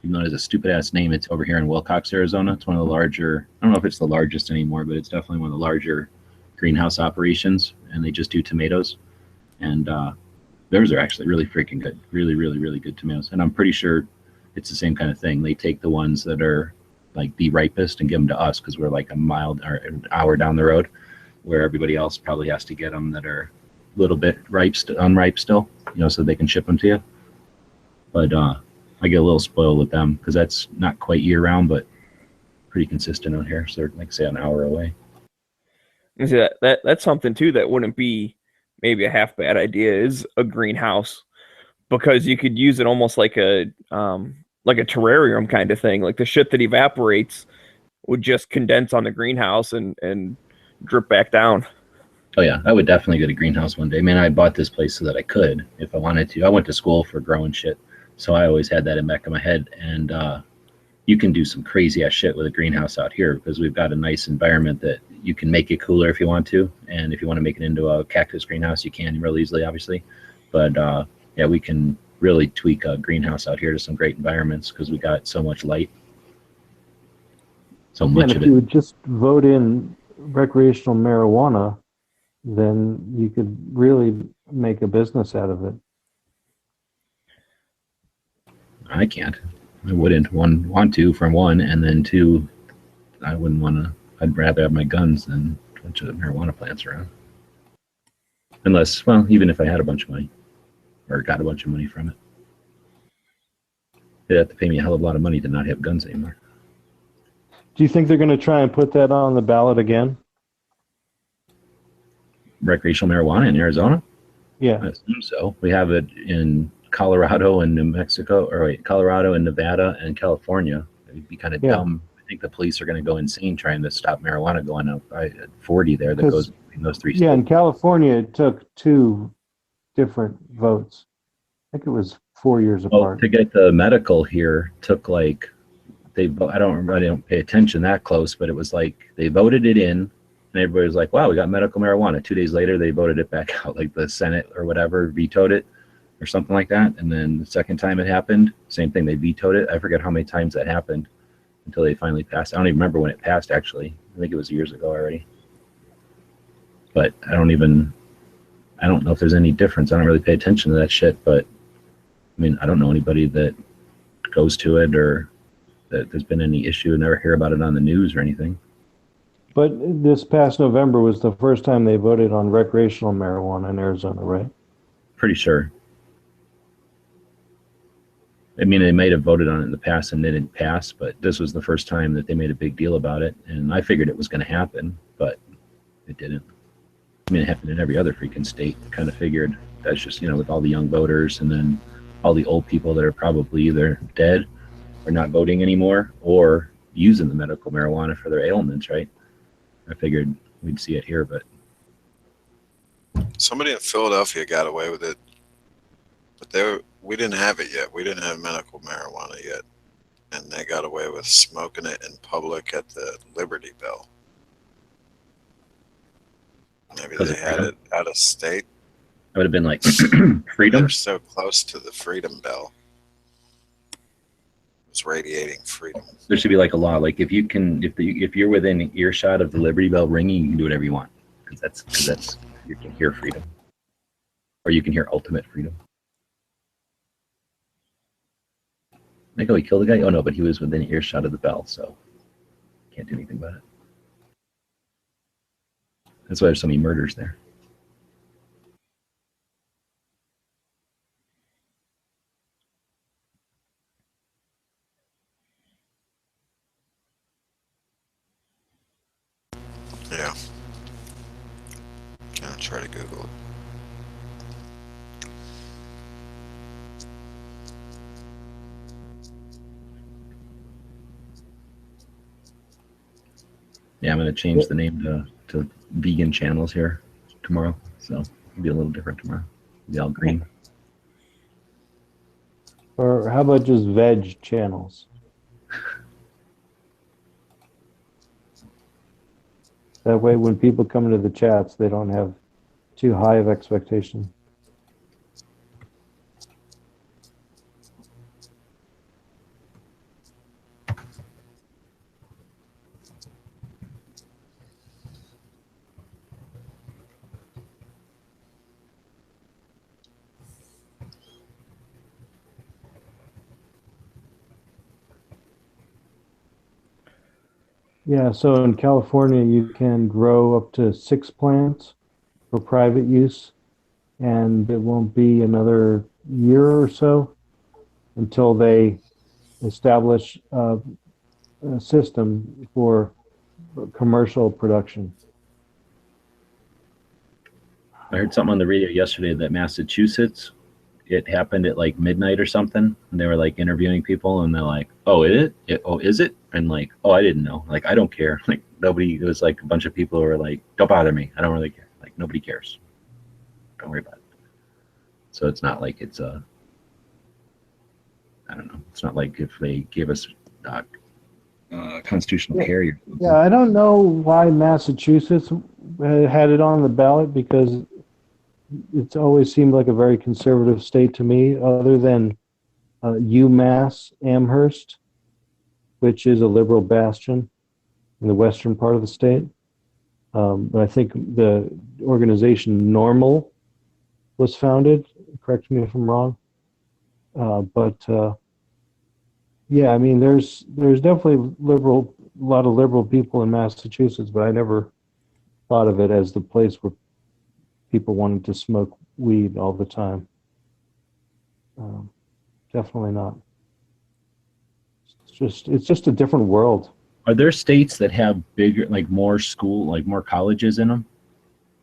Even though it has a stupid ass name, it's over here in Wilcox, Arizona. It's one of the larger, I don't know if it's the largest anymore, but it's definitely one of the larger greenhouse operations, and they just do tomatoes. And theirs are actually really freaking good. Really, really, really good tomatoes. And I'm pretty sure it's the same kind of thing. They take the ones that are like the ripest and give them to us because we're like a mile or an hour down the road, where everybody else probably has to get them that are a little bit unripe still, so they can ship them to you. But I get a little spoiled with them because that's not quite year round, but pretty consistent out here. So they're like say an hour away. And see, that's something too that wouldn't be maybe a half bad idea is a greenhouse, because you could use it almost like a like a terrarium kind of thing. Like the shit that evaporates would just condense on the greenhouse and drip back down. Oh yeah, I would definitely get a greenhouse one day. Man, I bought this place so that I could, if I wanted to. I went to school for growing shit, so I always had that in the back of my head. And you can do some crazy ass shit with a greenhouse out here because we've got a nice environment that you can make it cooler if you want to, and if you want to make it into a cactus greenhouse, you can real easily, obviously. But yeah, we can really tweak a greenhouse out here to some great environments because we got so much light, so much And of if it. you would just vote in recreational marijuana, then you could really make a business out of it. I can't. I wouldn't want to, for one, and then two, I wouldn't want to. I'd rather have my guns than a bunch of marijuana plants around. Unless, well, even if I had a bunch of money or got a bunch of money from it, they'd have to pay me a hell of a lot of money to not have guns anymore. Do you think they're going to try and put that on the ballot again? Recreational marijuana in Arizona? Yeah. I assume so. We have it in Colorado and New Mexico, or wait, Colorado and Nevada and California. It'd be kind of dumb. I think the police are going to go insane trying to stop marijuana going up by 40 there that goes between those three states. Yeah, in California, it took 2 different votes. I think it was 4 years apart. To get the medical here took like I don't pay attention that close, but it was like they voted it in, and everybody was like, "Wow, we got medical marijuana." 2 days later, they voted it back out, like the Senate or whatever vetoed it or something like that. And then the second time it happened, same thing, they vetoed it. I forget how many times that happened until they finally passed. I don't even remember when it passed, actually. I think it was years ago already. But I don't know if there's any difference. I don't really pay attention to that shit, but I mean, I don't know anybody that goes to it or that there's been any issue. Never hear about it on the news or anything. But this past November was the first time they voted on recreational marijuana in Arizona, right? Pretty sure. I mean, they might have voted on it in the past and didn't pass, but this was the first time that they made a big deal about it. And I figured it was going to happen, but it didn't. I mean, it happened in every other freaking state. I kind of figured that's just, with all the young voters and then all the old people that are probably either dead or not voting anymore or using the medical marijuana for their ailments, right? I figured we'd see it here, but Somebody in Philadelphia got away with it, but we didn't have it yet. We didn't have medical marijuana yet, and they got away with smoking it in public at the Liberty Bell. Maybe they had it out of state. it would have been like freedom. They're so close to the Freedom Bell. It's radiating freedom. There should be like a law, like if you're within earshot of the Liberty Bell ringing, you can do whatever you want, because that's you can hear freedom, or you can hear ultimate freedom. Like, oh, he killed a guy. Oh no, but he was within earshot of the bell, so can't do anything about it. That's why there's so many murders there. Yeah. I'll try to Google it. Yeah, I'm going to change the name to vegan channels here tomorrow, so it'll be a little different tomorrow. It'll be all green. Or how about just veg channels? That way, when people come into the chats, they don't have too high of expectation. Yeah, so in California, you can grow up to 6 plants for private use, and it won't be another year or so until they establish a system for commercial production. I heard something on the radio yesterday that Massachusetts it happened at like midnight or something, and they were like interviewing people, and they're like, "Oh, is it? Oh, is it?" And like, "Oh, I didn't know. Like, I don't care." Like nobody. It was like a bunch of people who were like, "Don't bother me. I don't really care." Like nobody cares. Don't worry about it. So it's not like it's a. I don't know. It's not like if they gave us constitutional carrier. Yeah, I don't know why Massachusetts had it on the ballot, because it's always seemed like a very conservative state to me, other than UMass Amherst, which is a liberal bastion in the western part of the state. But I think the organization Normal was founded. Correct me if I'm wrong. Yeah, I mean, there's definitely a lot of liberal people in Massachusetts, but I never thought of it as the place where people wanted to smoke weed all the time. Definitely not. It's just a different world. Are there states that have bigger, like more school, like more colleges in them?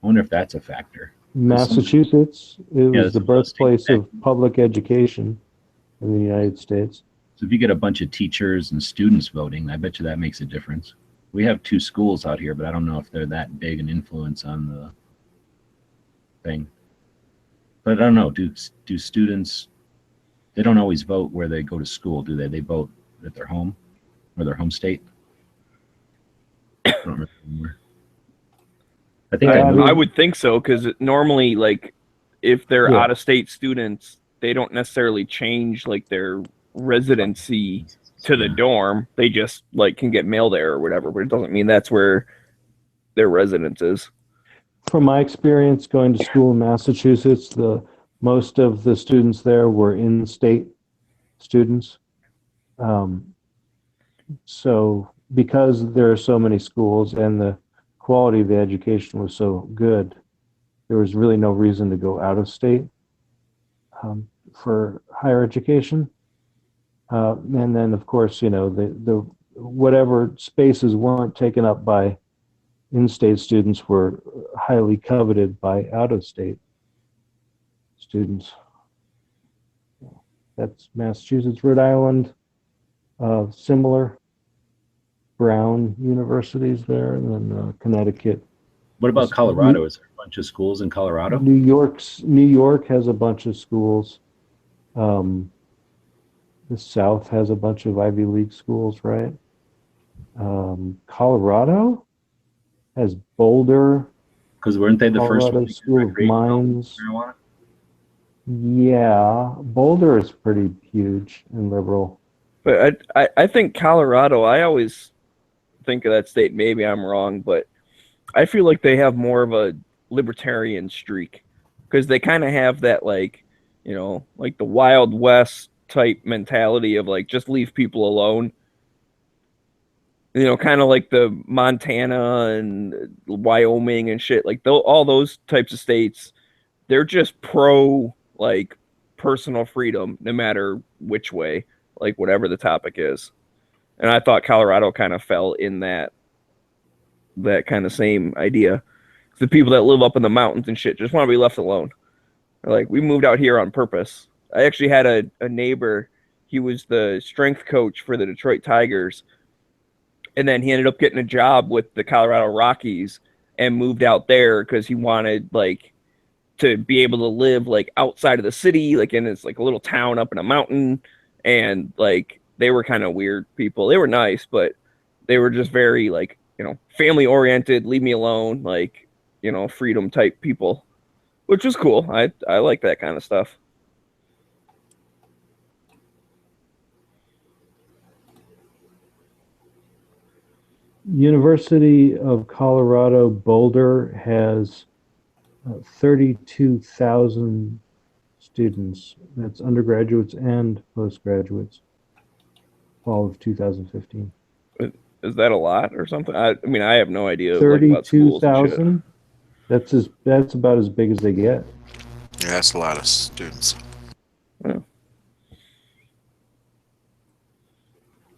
I wonder if that's a factor. Massachusetts is the birthplace state. of public education in the United States. So if you get a bunch of teachers and students voting, I bet you that makes a difference. We have 2 schools out here, but I don't know if they're that big an influence on the thing. But I don't know. Do students? They don't always vote where they go to school, do they? They vote at their home or their home state. I don't remember anymore. I think I would think so, because normally, like, if they're Yeah. out-of-state students, they don't necessarily change like their residency to the dorm. They just like can get mail there or whatever, but it doesn't mean that's where their residence is. From my experience going to school in Massachusetts, most of the students there were in-state students. So because there are so many schools and the quality of the education was so good, there was really no reason to go out of state for higher education. And then, of course, you know, the whatever spaces weren't taken up by in-state students were highly coveted by out-of-state students. That's Massachusetts. Rhode Island, similar. Brown universities there, and then Connecticut. What about Colorado? Is there a bunch of schools in Colorado? New York has a bunch of schools. The South has a bunch of Ivy League schools, right? Colorado has Boulder. Because weren't they the Colorado first School of Mines. marijuana? Yeah, Boulder is pretty huge and liberal. But I think Colorado, I always think of that state, maybe I'm wrong, but I feel like they have more of a libertarian streak, because they kind of have that, like, you know, like the Wild West type mentality of like just leave people alone. You know, kind of like the Montana and Wyoming and shit, like all those types of states, they're just pro like personal freedom no matter which way, like whatever the topic is. And I thought Colorado kind of fell in that kind of same idea. The people that live up in the mountains and shit just want to be left alone. They're like, we moved out here on purpose. I actually had a neighbor. He was the strength coach for the Detroit Tigers. And then he ended up getting a job with the Colorado Rockies and moved out there because he wanted like to be able to live like outside of the city, like in this like a little town up in a mountain. And like, they were kind of weird people. They were nice, but they were just very like, you know, family oriented, leave me alone, like, you know, freedom type people, which was cool. I like that kind of stuff. University of Colorado Boulder has 32,000 students. That's undergraduates and postgraduates. Fall of 2015. Is that a lot or something? I mean, I have no idea. 32,000. That's about as big as they get. Yeah, that's a lot of students. Yeah.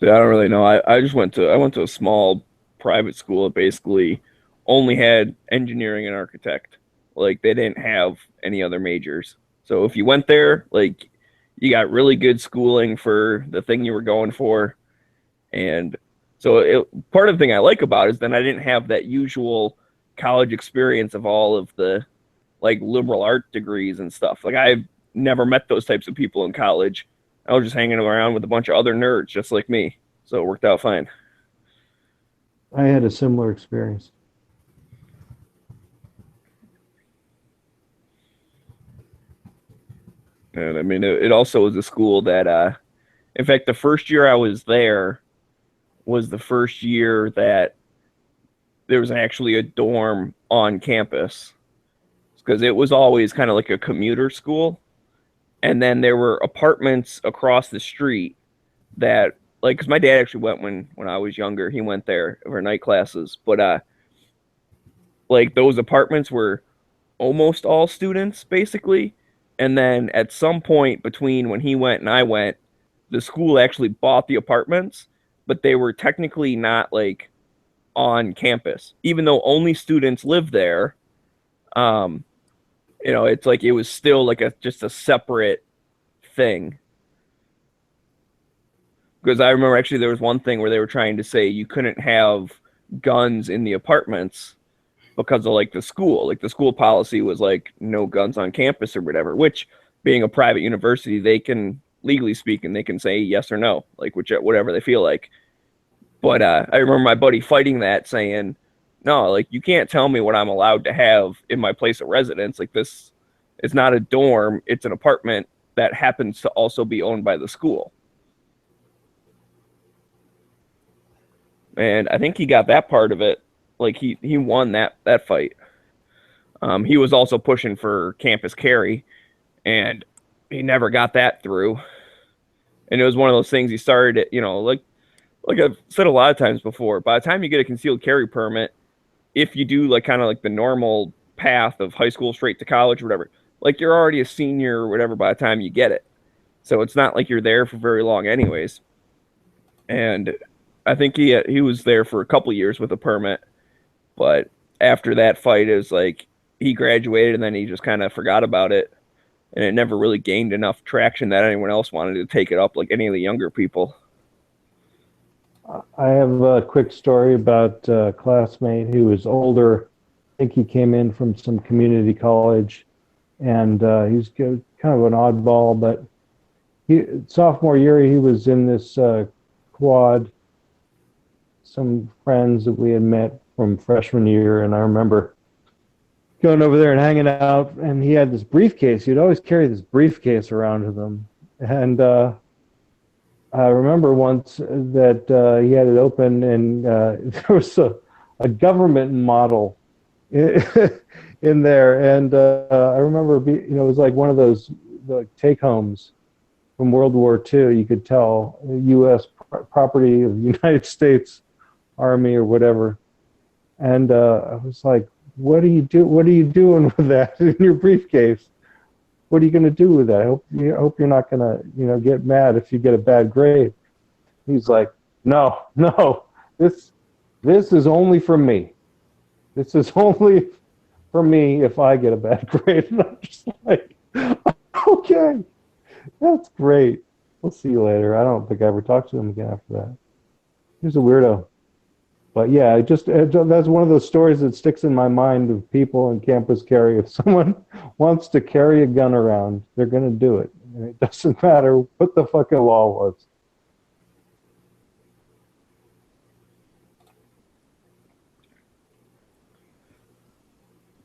I don't really know. I went to a small private school that basically only had engineering and architect. Like they didn't have any other majors. So if you went there, like, you got really good schooling for the thing you were going for. And so part of the thing I like about it is then I didn't have that usual college experience of all of the like liberal art degrees and stuff. Like, I've never met those types of people in college. I was just hanging around with a bunch of other nerds just like me. So it worked out fine. I had a similar experience. And I mean, it also was a school that, in fact, the first year I was there was the first year that there was actually a dorm on campus, because it was always kind of like a commuter school. And then there were apartments across the street that, like, because my dad actually went when I was younger. He went there for night classes. But, like, those apartments were almost all students, basically. And then at some point between when he went and I went, the school actually bought the apartments, but they were technically not, like, on campus. Even though only students lived there, you know, it's like it was still like just a separate thing. Because I remember actually there was one thing where they were trying to say you couldn't have guns in the apartments because of like the school. Like, the school policy was like no guns on campus or whatever, which, being a private university, they can, legally speaking, they can say yes or no, like whatever they feel like. But I remember my buddy fighting that, saying, no, like, you can't tell me what I'm allowed to have in my place of residence. Like, this is not a dorm, it's an apartment that happens to also be owned by the school. And I think he got that part of it. Like, he won that fight. He was also pushing for campus carry, and he never got that through. And it was one of those things he started it, you know, like I've said a lot of times before, by the time you get a concealed carry permit, if you do like kind of like the normal path of high school straight to college or whatever, like, you're already a senior or whatever by the time you get it. So it's not like you're there for very long anyways. And I think he was there for a couple years with a permit, but after that fight, it was like he graduated and then he just kind of forgot about it, and it never really gained enough traction that anyone else wanted to take it up, like any of the younger people. I have a quick story about a classmate who was older. I think he came in from some community college, and he's kind of an oddball, but sophomore year, he was in this quad, some friends that we had met from freshman year, and I remember going over there and hanging out, and he had this briefcase. He'd always carry this briefcase around with him, and I remember once that he had it open, and there was a government model in there, and I remember, it was like one of those take-homes from World War II. You could tell U.S. property of the United States Army or whatever, and I was like, "What are you doing with that in your briefcase? What are you going to do with that? I hope you're not going to, get mad if you get a bad grade." He's like, no, this is only for me. This is only for me if I get a bad grade. And I'm just like, okay, that's great. We'll see you later. I don't think I ever talked to him again after that. He was a weirdo. But yeah, that's one of those stories that sticks in my mind of people in campus carry. If someone wants to carry a gun around, they're going to do it. And it doesn't matter what the fucking law was.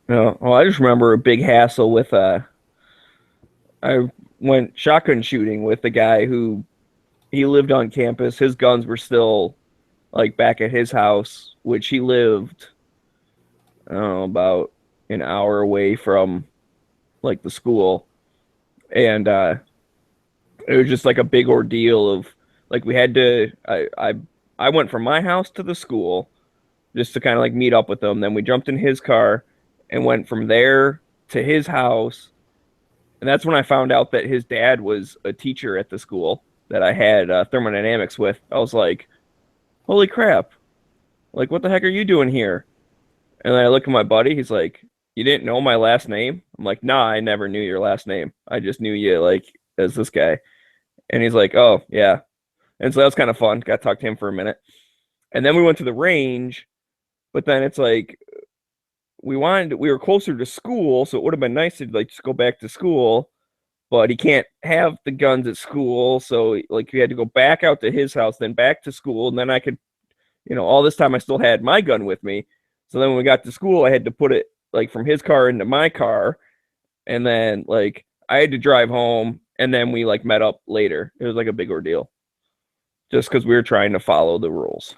No, well, I just remember a big hassle with I went shotgun shooting with the guy who he lived on campus. His guns were still like back at his house, which he lived, I don't know, about an hour away from like the school. And it was just like a big ordeal of like, we had to, I went from my house to the school just to kind of like meet up with them. Then we jumped in his car and went from there to his house. And that's when I found out that his dad was a teacher at the school that I had thermodynamics with. I was like, holy crap. Like, what the heck are you doing here? And then I look at my buddy. He's like, you didn't know my last name? I'm like, nah, I never knew your last name. I just knew you like as this guy. And he's like, oh, yeah. And so that was kind of fun. Got to talk to him for a minute. And then we went to the range, but then it's like we were closer to school, so it would have been nice to like just go back to school, but he can't have the guns at school, so like we had to go back out to his house, then back to school, and then I could, all this time I still had my gun with me. So then when we got to school, I had to put it like from his car into my car, and then like I had to drive home, and then we like met up later. It was like a big ordeal, just because we were trying to follow the rules.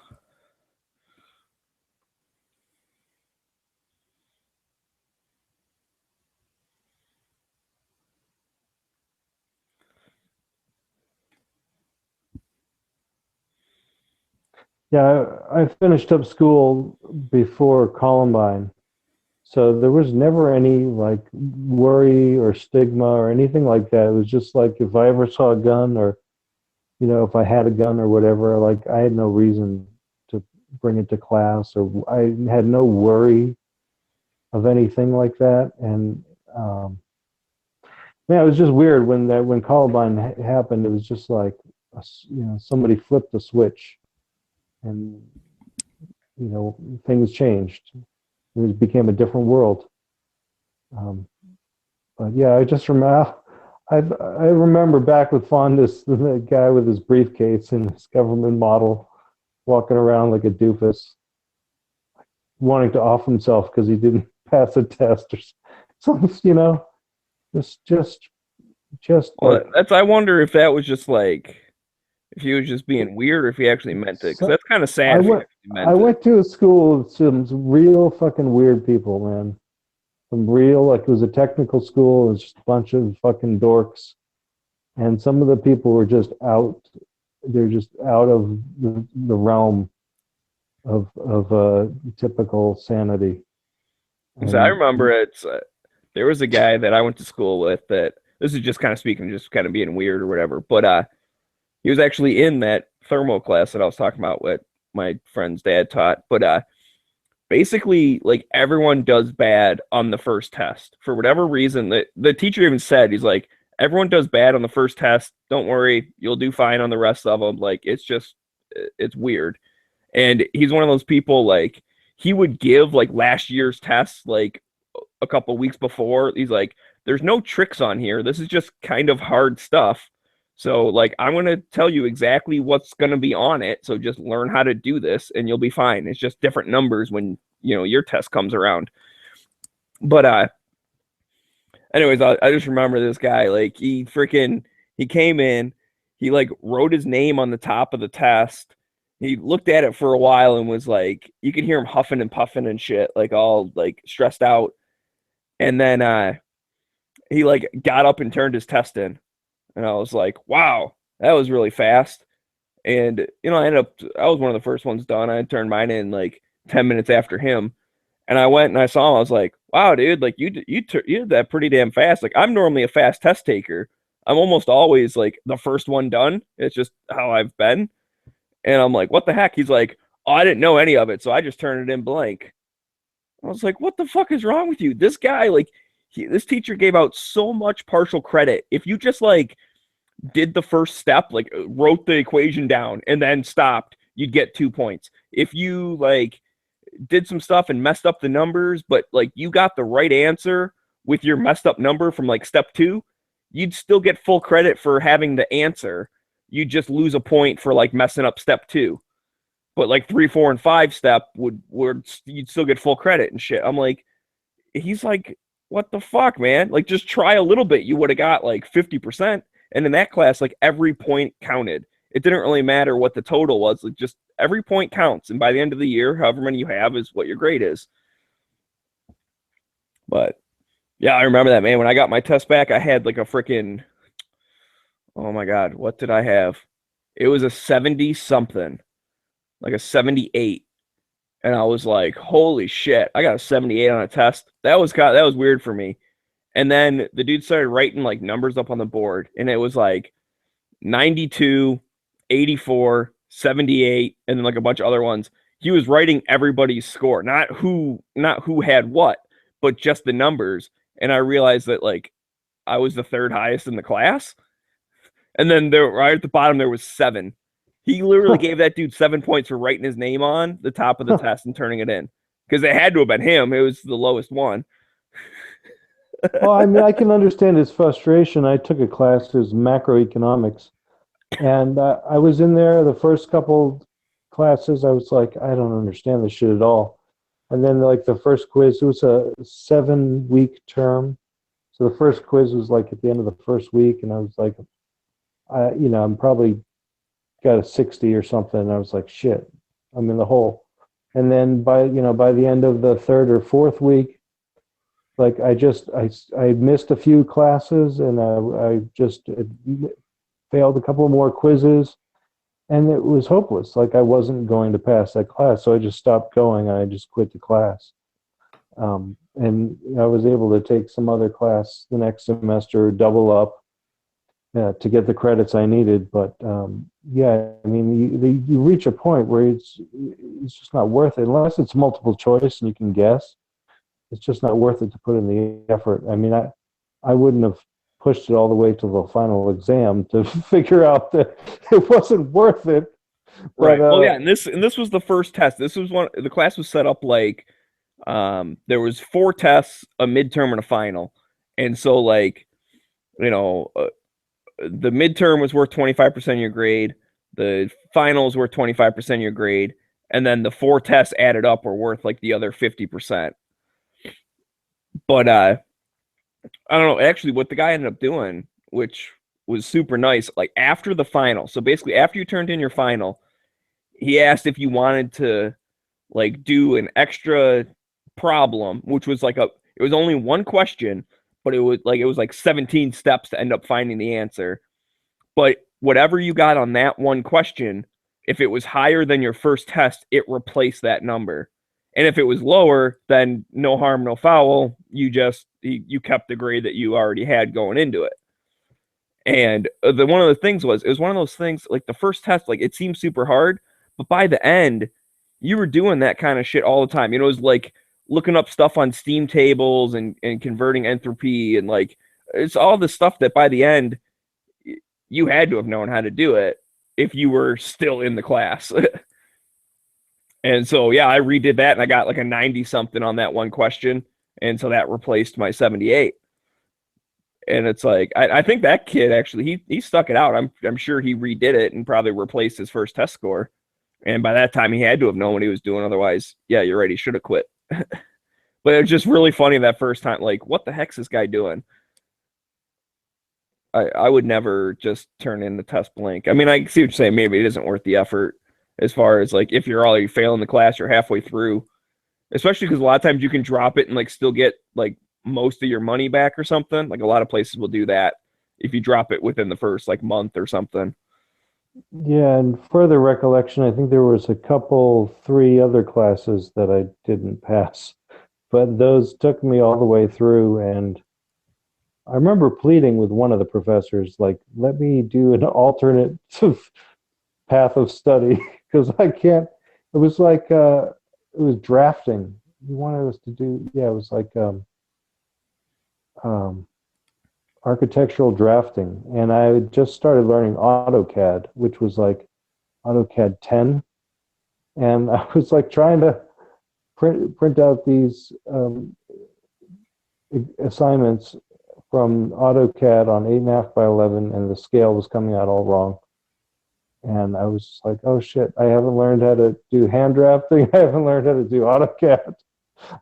Yeah, I finished up school before Columbine, so there was never any like worry or stigma or anything like that. It was just like if I ever saw a gun or, if I had a gun or whatever, like I had no reason to bring it to class, or I had no worry of anything like that. And man, it was just weird when Columbine happened. It was just like, somebody flipped the switch. And things changed. It became a different world. But yeah, I just remember. I remember back with fondness the guy with his briefcase and his government model, walking around like a doofus, wanting to off himself because he didn't pass a test or something. Just. Well, I wonder if that was just like. If he was just being weird or if he actually meant it. Because that's kind of sad. I went to a school with some real fucking weird people, man. Some real, like it was a technical school. It was just a bunch of fucking dorks. And some of the people were just out. They're just out of the realm of typical sanity. So I remember there was a guy that I went to school with that, this is just kind of speaking, just kind of being weird or whatever. But he was actually in that thermal class that I was talking about what my friend's dad taught. But basically, like everyone does bad on the first test for whatever reason. The teacher even said, he's like, everyone does bad on the first test. Don't worry, you'll do fine on the rest of them. Like it's weird. And he's one of those people, like he would give like last year's tests like a couple weeks before. He's like, there's no tricks on here. This is just kind of hard stuff. So, like, I'm going to tell you exactly what's going to be on it. So just learn how to do this and you'll be fine. It's just different numbers when, your test comes around. But anyways, I just remember this guy, like, he came in, he, like, wrote his name on the top of the test. He looked at it for a while and was like, you could hear him huffing and puffing and shit, like, all, like, stressed out. And then he, like, got up and turned his test in. And I was like, wow, that was really fast. And, I was one of the first ones done. I turned mine in like 10 minutes after him. And I went and I saw him. I was like, wow, dude, like you did that pretty damn fast. Like I'm normally a fast test taker. I'm almost always like the first one done. It's just how I've been. And I'm like, what the heck? He's like, oh, I didn't know any of it. So I just turned it in blank. I was like, what the fuck is wrong with you? This guy, like, this teacher gave out so much partial credit. If you just like did the first step, like wrote the equation down and then stopped, you'd get 2 points. If you like did some stuff and messed up the numbers, but like you got the right answer with your messed up number from like step 2, you'd still get full credit for having the answer. You'd just lose a point for like messing up step 2. But like 3, 4, and 5 step would you'd still get full credit and shit. I'm like, he's like, what the fuck, man? Like, just try a little bit. You would have got like 50%. And in that class, like every point counted. It didn't really matter what the total was. Like, just every point counts. And by the end of the year, however many you have is what your grade is. But yeah, I remember that, man. When I got my test back, I had like a freaking, oh my God, what did I have? It was a 70 something, like a 78. And I was like, holy shit, I got a 78 on a test. That was weird for me. And then the dude started writing like numbers up on the board, and it was like 92, 84, 78, and then like a bunch of other ones. He was writing everybody's score, not who had what, but just the numbers. And I realized that like I was the third highest in the class. And then there, right at the bottom, there was 7. He literally gave that dude 7 points for writing his name on the top of the test and turning it in, because it had to have been him. It was the lowest one. Well, I mean, I can understand his frustration. I took a class, it was macroeconomics, and I was in there the first couple classes. I was like, I don't understand this shit at all. And then like the first quiz, it was a 7-week term. So the first quiz was like at the end of the first week, and I was like, I'm probably got a 60 or something. And I was like, shit, I'm in the hole. And then by the end of the third or fourth week, like I missed a few classes, and I just failed a couple more quizzes, and it was hopeless. Like I wasn't going to pass that class, so I just stopped going. And I just quit the class. And I was able to take some other class the next semester, double up to get the credits I needed. But yeah, I mean, you reach a point where it's just not worth it unless it's multiple choice and you can guess. It's just not worth it to put in the effort. I mean, I wouldn't have pushed it all the way to the final exam to figure out that it wasn't worth it. But, right. Well, yeah, and this was the first test. This was the class was set up like there was 4 tests, a midterm, and a final. And so like, the midterm was worth 25% of your grade. The finals were 25% of your grade. And then the 4 tests added up were worth like the other 50%. But I don't know, actually what the guy ended up doing, which was super nice, like after the final. So basically after you turned in your final, he asked if you wanted to like do an extra problem, which was like it was only one question, but it was like 17 steps to end up finding the answer. But whatever you got on that one question, if it was higher than your first test, it replaced that number. And if it was lower, then no harm, no foul. You kept the grade that you already had going into it. And one of the things was, it was one of those things, like the first test, like it seemed super hard, but by the end, you were doing that kind of shit all the time. It was like looking up stuff on Steam tables and converting entropy, and like it's all the stuff that by the end you had to have known how to do it if you were still in the class. And so yeah, I redid that and I got like a 90 something on that one question, and so that replaced my 78. And it's like I think that kid actually he stuck it out. I'm sure he redid it and probably replaced his first test score. And by that time he had to have known what he was doing. Otherwise, yeah, you're right, he should have quit. But it was just really funny that first time, like, what the heck's this guy doing? I would never just turn in the test blank. I mean, I see what you're saying. Maybe it isn't worth the effort as far as like if you're already failing the class, you're halfway through, especially because a lot of times you can drop it and like still get like most of your money back or something. Like a lot of places will do that if you drop it within the first like month or something. Yeah, and further recollection, I think there was 3 other classes that I didn't pass, but those took me all the way through. And I remember pleading with one of the professors, like, let me do an alternate path of study, because I can't. It was like it was drafting. He wanted us to do, yeah, it was like architectural drafting, and I just started learning AutoCAD, which was like AutoCAD 10, and I was like trying to print out these assignments from AutoCAD on 8.5 by 11, and the scale was coming out all wrong. And I was like, oh shit, I haven't learned how to do hand drafting. I haven't learned how to do AutoCAD.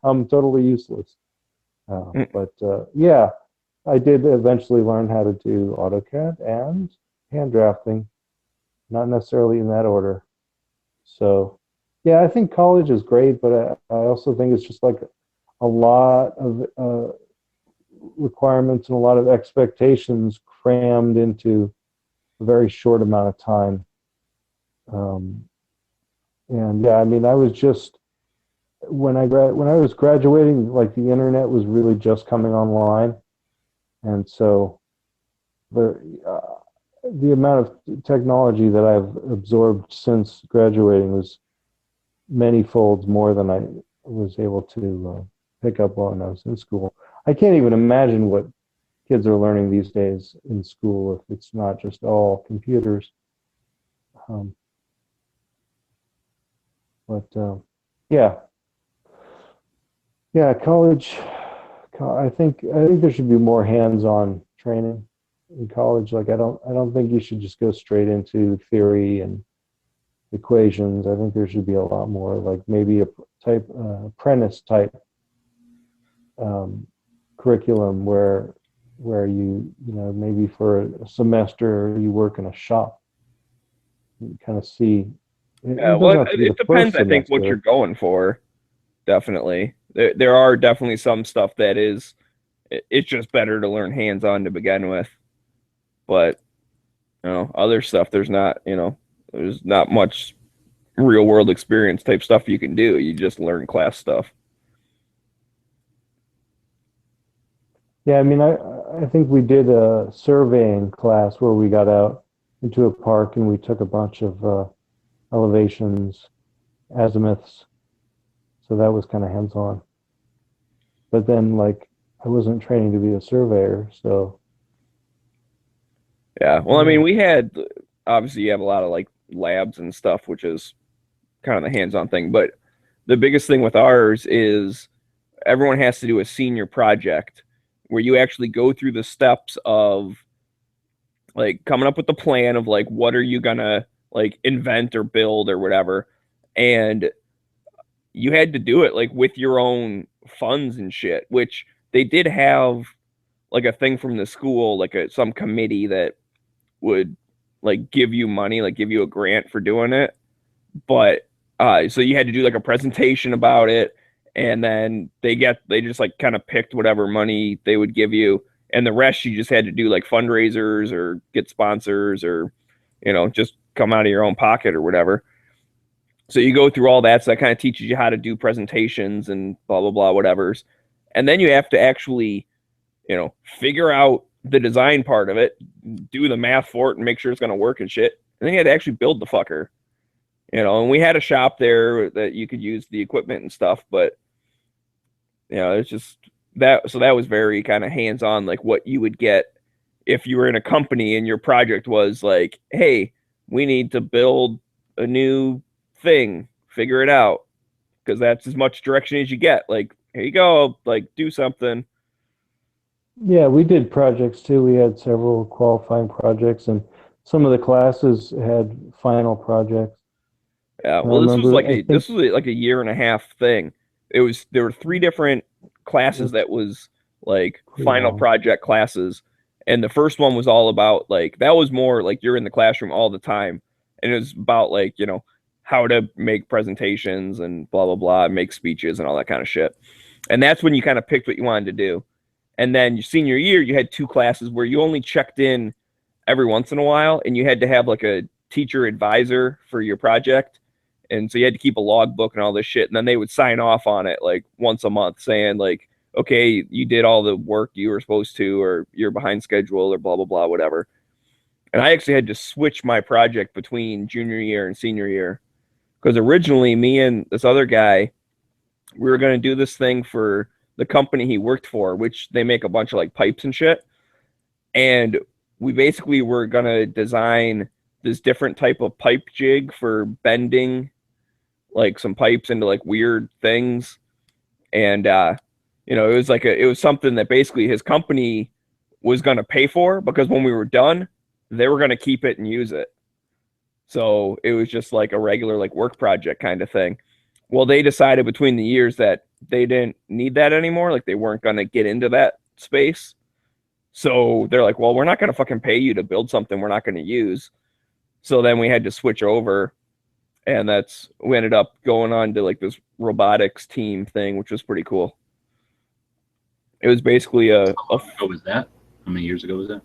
I'm totally useless. But yeah, I did eventually learn how to do AutoCAD and hand drafting, not necessarily in that order. So yeah, I think college is great, but I also think it's just like a lot of requirements and a lot of expectations crammed into a very short amount of time. And yeah, I mean, I was just, when I was graduating, like the internet was really just coming online. And so the amount of technology that I've absorbed since graduating was many folds more than I was able to pick up when I was in school. I can't even imagine what kids are learning these days in school if it's not just all computers. Yeah, college. I think there should be more hands-on training in college. Like I don't think you should just go straight into theory and equations. I think there should be a lot more, like maybe a type apprentice type curriculum where you know, maybe for a semester you work in a shop. You kind of see. Yeah, well, it depends. I think what you're going for. Definitely, there are definitely some stuff that is. It's just better to learn hands-on to begin with, but you know, other stuff there's not. You know, there's not much real-world experience type stuff you can do. You just learn class stuff. Yeah, I mean, I think we did a surveying class where we got out into a park and we took a bunch of elevations, azimuths. So that was kind of hands-on. But then, like, I wasn't training to be a surveyor, so. Yeah, well, I mean, we had, obviously you have a lot of like labs and stuff, which is kind of the hands-on thing. But the biggest thing with ours is everyone has to do a senior project where you actually go through the steps of like coming up with the plan of like what are you gonna like invent or build or whatever, and you had to do it like with your own funds and shit, which they did have like a thing from the school, like some committee that would like give you money, like give you a grant for doing it. But so you had to do like a presentation about it, and then they just like kind of picked whatever money they would give you, and the rest you just had to do like fundraisers or get sponsors or, you know, just come out of your own pocket or whatever. So you go through all that. So that kind of teaches you how to do presentations and blah, blah, blah, whatever's. And then you have to actually, you know, figure out the design part of it, do the math for it and make sure it's going to work and shit. And then you had to actually build the fucker, you know, and we had a shop there that you could use the equipment and stuff, but you know, it's just that. So that was very kind of hands-on, like what you would get if you were in a company and your project was like, hey, we need to build a new thing, figure it out, because that's as much direction as you get. Like, here you go, like do something. Yeah, we did projects too. We had several qualifying projects, and some of the classes had final projects. Yeah, well, this was like a year and a half thing. There were 3 different classes that was like final project classes, and the first one was all about like, that was more like you're in the classroom all the time, and it was about like, you know, how to make presentations and blah blah blah, make speeches and all that kind of shit. And that's when you kind of picked what you wanted to do. And then your senior year, you had 2 classes where you only checked in every once in a while, and you had to have like a teacher advisor for your project. And so you had to keep a logbook and all this shit. And then they would sign off on it like once a month saying like, okay, you did all the work you were supposed to, or you're behind schedule or blah, blah, blah, whatever. And I actually had to switch my project between junior year and senior year. Because originally me and this other guy, we were going to do this thing for the company he worked for, which they make a bunch of like pipes and shit. And we basically were going to design this different type of pipe jig for bending like some pipes into like weird things. And, you know, it was something that basically his company was going to pay for, because when we were done, they were going to keep it and use it. So it was just like a regular like work project kind of thing. Well, they decided between the years that they didn't need that anymore. Like they weren't going to get into that space. So they're like, well, we're not going to fucking pay you to build something we're not going to use. So then we had to switch over, and we ended up going on to like this robotics team thing, which was pretty cool. It was basically How long ago was that? How many years ago was that?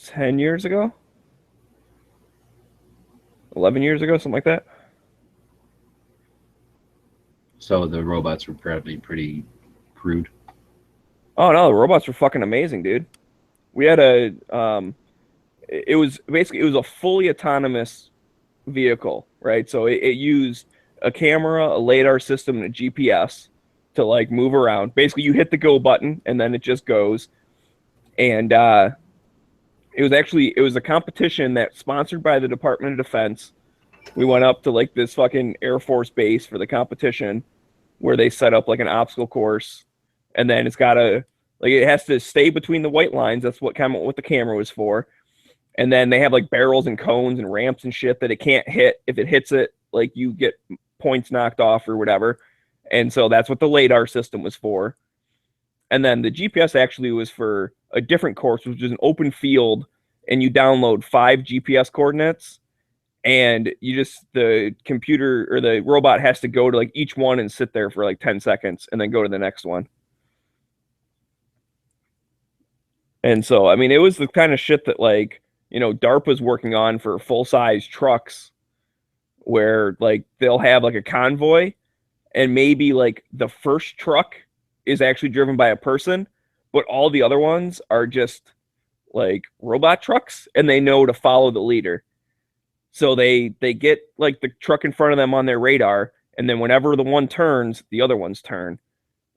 10 years ago, 11 years ago, something like that. So the robots were probably pretty crude. Oh no, the robots were fucking amazing, dude. We had it was a fully autonomous vehicle, right? So it used a camera, a LiDAR system, and a GPS to like move around. Basically, you hit the go button and then it just goes. And it was a competition that's sponsored by the Department of Defense. We went up to like this fucking Air Force base for the competition where they set up like an obstacle course, and then it's got to like it has to stay between the white lines. That's what the camera was for. And then they have like barrels and cones and ramps and shit that it can't hit. If it hits it, like you get points knocked off or whatever. And so that's what the LiDAR system was for. And then the GPS actually was for a different course, which is an open field, and you download 5 GPS coordinates, and the computer or the robot has to go to like each one and sit there for like 10 seconds and then go to the next one. And so, I mean, it was the kind of shit that like, DARPA's working on for full-size trucks where like they'll have like a convoy and maybe like the first truck is actually driven by a person, but all the other ones are just like robot trucks and they know to follow the leader. So they get like the truck in front of them on their radar, and then whenever the one turns, the other ones turn.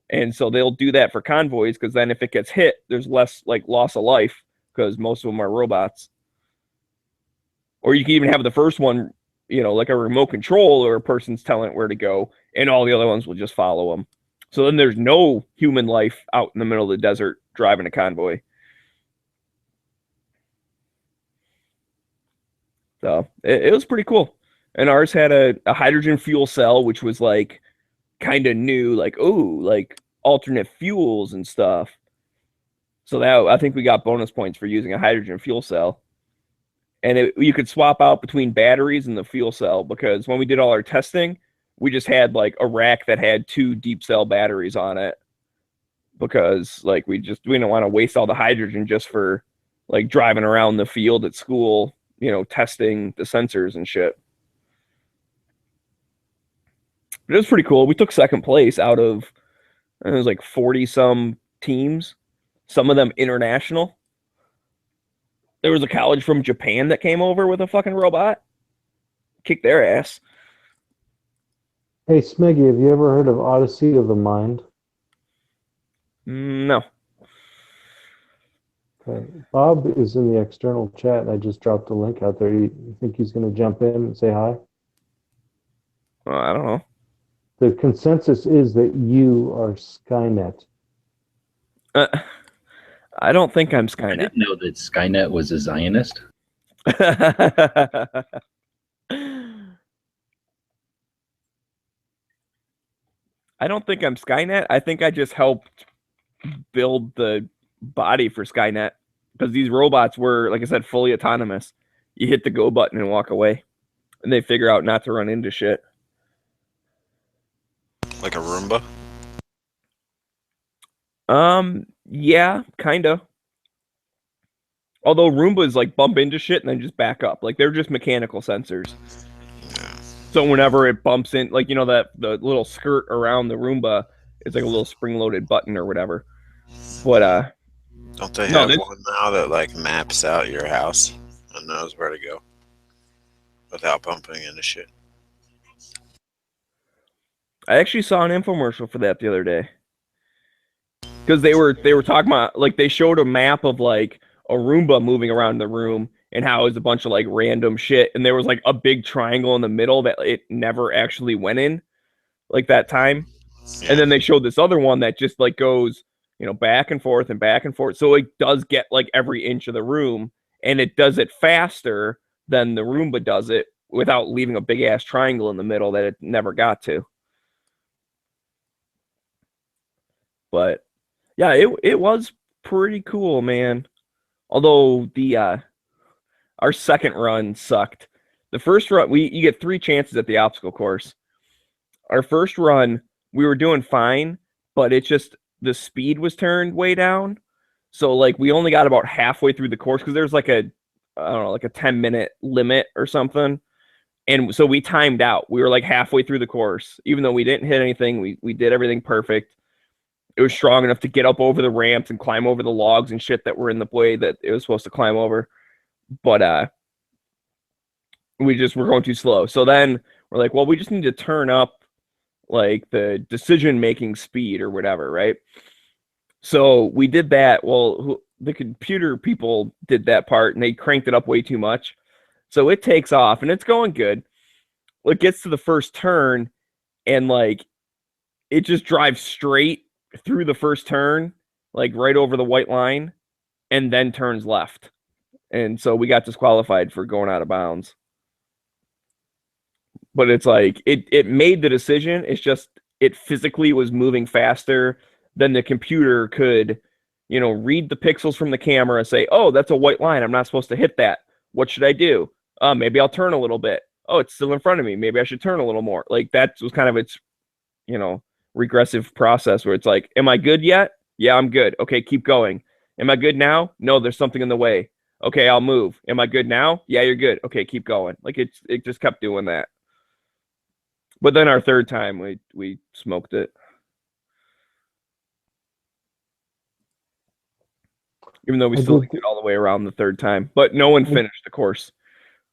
And so they'll do that for convoys because then if it gets hit, there's less like loss of life because most of them are robots. Or you can even have the first one, like a remote control or a person's telling it where to go, and all the other ones will just follow them. So then there's no human life out in the middle of the desert driving a convoy. So it was pretty cool. And ours had a hydrogen fuel cell, which was like kind of new, like, like alternate fuels and stuff. So that I think we got bonus points for using a hydrogen fuel cell. And you could swap out between batteries and the fuel cell, because when we did all our testing, we just had like a rack that had 2 deep cell batteries on it, because like we didn't want to waste all the hydrogen just for like driving around the field at school, testing the sensors and shit. But it was pretty cool. We took second place out of, it was like 40 some teams, some of them international. There was a college from Japan that came over with a fucking robot, kicked their ass. Hey, Smeggy, have you ever heard of Odyssey of the Mind? No. Okay. Bob is in the external chat, and I just dropped a link out there. You think he's going to jump in and say hi? I don't know. The consensus is that you are Skynet. I don't think I'm I Skynet. didn't know that Skynet was a Zionist. I don't think I'm Skynet. I think I just helped build the body for Skynet, because these robots were, like I said, fully autonomous. You hit the go button and walk away, and they figure out not to run into shit. Like a Roomba? Yeah, kinda. Although Roombas like bump into shit and then just back up. Like they're just mechanical sensors. Yeah. So whenever it bumps in, like that the little skirt around the Roomba is like a little spring-loaded button or whatever. But Don't they have one now that like maps out your house and knows where to go without bumping into shit? I actually saw an infomercial for that the other day. Because they were talking about, like, they showed a map of like a Roomba moving around the room and how it was a bunch of like random shit, and there was like a big triangle in the middle that it never actually went in, like that time. Yeah. And then they showed this other one that just like goes, back and forth and back and forth. So it does get like every inch of the room, and it does it faster than the Roomba does it without leaving a big ass triangle in the middle that it never got to. But yeah, it was pretty cool, man. Although our second run sucked. The first run, you get 3 chances at the obstacle course. Our first run, we were doing fine, but it just, the speed was turned way down. So like we only got about halfway through the course, because there's like a 10-minute limit or something. And so we timed out. We were like halfway through the course. Even though we didn't hit anything, we did everything perfect. It was strong enough to get up over the ramps and climb over the logs and shit that were in the way that it was supposed to climb over. But we just were going too slow. So then we're like, well, we just need to turn up like the decision-making speed or whatever, right? So we did that. Well, the computer people did that part and they cranked it up way too much. So it takes off and it's going good. Well, it gets to the first turn and like it just drives straight through the first turn, like right over the white line, and then turns left. And so we got disqualified for going out of bounds. But it's like it made the decision. It's just it physically was moving faster than the computer could, read the pixels from the camera and say, oh, that's a white line. I'm not supposed to hit that. What should I do? Maybe I'll turn a little bit. Oh, it's still in front of me. Maybe I should turn a little more. Like that was kind of its, regressive process where it's like, am I good yet? Yeah, I'm good. Okay, keep going. Am I good now? No, there's something in the way. Okay, I'll move. Am I good now? Yeah, you're good. Okay, keep going. Like it just kept doing that. But then our third time, we smoked it. Even though we still didn't get all the way around the third time. But no one finished the course.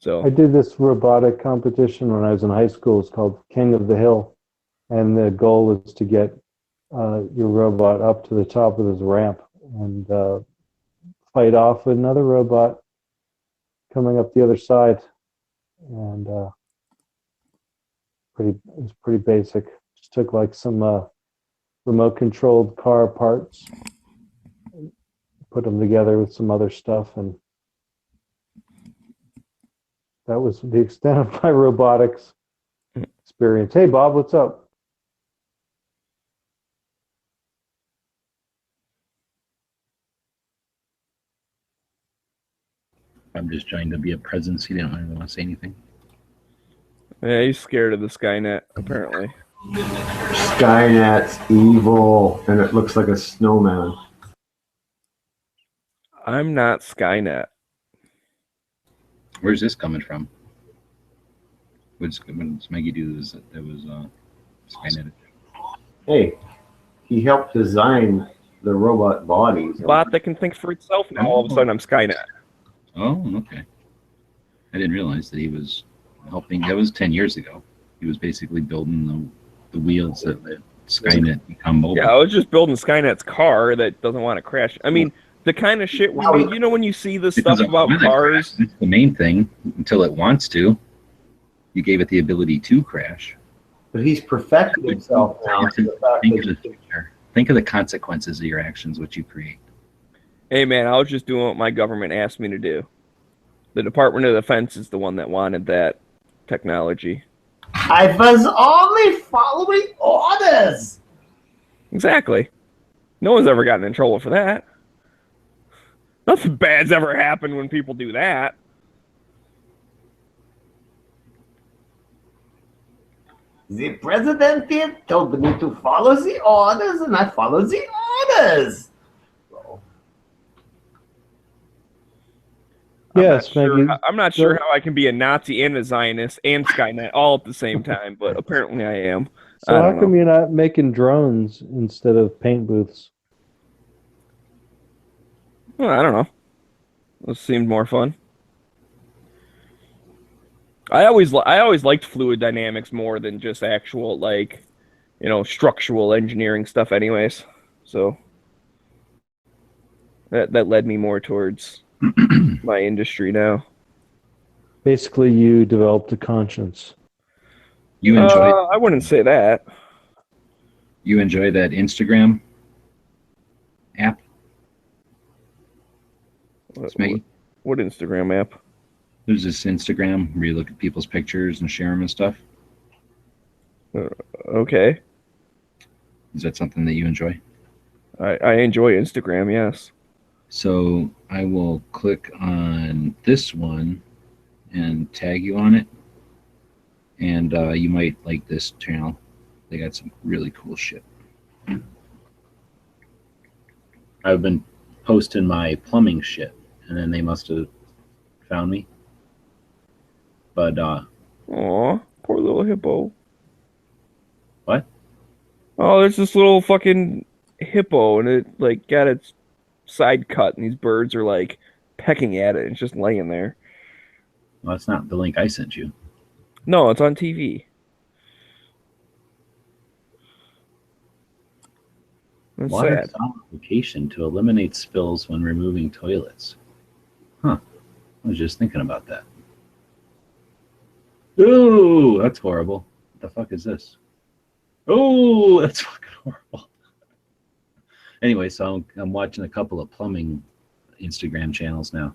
So I did this robotic competition when I was in high school. It's called King of the Hill. And the goal is to get your robot up to the top of this ramp and fight off another robot coming up the other side. And it was pretty basic. Just took like some remote controlled car parts, put them together with some other stuff, and that was the extent of my robotics experience. Hey, Bob, what's up? I'm just trying to be a presence. He didn't really want to say anything. yeah, he's scared of the Skynet, apparently. Skynet's evil, and it looks like a snowman. I'm not Skynet. Where's this coming from? When Smeggy do this, there was Skynet. Hey, he helped design the robot bodies. Bot that can think for itself now. All of a sudden, I'm Skynet. Oh, okay. I didn't realize that he was helping. That was 10 years ago. He was basically building the wheels that let Skynet become mobile. Yeah, I was just building Skynet's car that doesn't want to crash. I mean, the kind of shit when you see this stuff about cars. It's the main thing until it wants to. You gave it the ability to crash. But he's perfected himself now. Think of the consequences of your actions, what you create. Hey, man, I was just doing what my government asked me to do. The Department of Defense is the one that wanted that technology. I was only following orders. Exactly. No one's ever gotten in trouble for that. Nothing bad's ever happened when people do that. The president told me to follow the orders, and I follow the orders. Yes, I'm not sure how I can be a Nazi and a Zionist and Skynet all at the same time, but apparently I am. So how come you're not making drones instead of paint booths? Well, I don't know. This seemed more fun. I always liked fluid dynamics more than just actual structural engineering stuff anyways. So that led me more towards my industry now. Basically, you developed a conscience. You enjoy? I wouldn't say that. You enjoy that Instagram app? What Instagram app? There's this Instagram where you look at people's pictures and share them and stuff. Okay. Is that something that you enjoy? I enjoy Instagram, yes. So I will click on this one and tag you on it. And you might like this channel. They got some really cool shit. I've been posting my plumbing shit, and then they must have found me. But aw, poor little hippo. What? Oh, there's this little fucking hippo, and it got its side cut, and these birds are pecking at it, and it's just laying there. Well, that's not the link I sent you. No, it's on TV. That's Water sad. application to eliminate spills when removing toilets. Huh. I was just thinking about that. Ooh, that's horrible. What the fuck is this? Oh, that's fucking horrible. Anyway, so I'm watching a couple of plumbing Instagram channels now.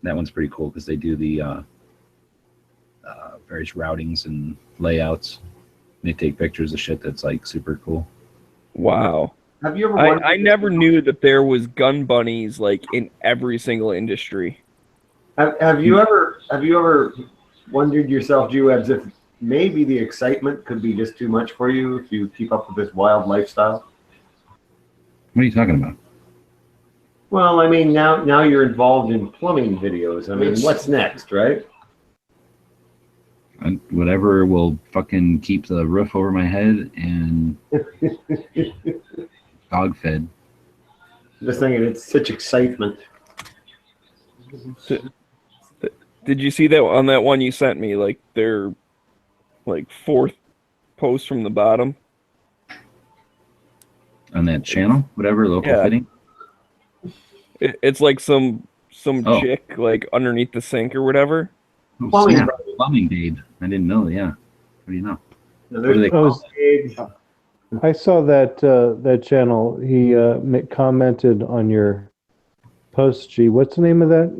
That one's pretty cool because they do the various routings and layouts. They take pictures of shit that's like super cool. Wow. Have you ever? I never knew that there was gun bunnies like in every single industry. Have you ever wondered yourself, G-Webs, if maybe the excitement could be just too much for you if you keep up with this wild lifestyle? What are you talking about? Well, I mean, now you're involved in plumbing videos. I mean, what's next, right? Whatever will fucking keep the roof over my head and dog fed. Just thinking, it's such excitement. Did you see that on that one you sent me? Like their like fourth post from the bottom On that channel, whatever, local Yeah. fitting. It's like some Oh. chick like underneath the sink or whatever. Oh, Plumbing, snap. brother. Plumbing babe. I didn't know. Yeah. What do you know? Now, What do they there's call it? I saw that channel. He commented on your post. G, what's the name of that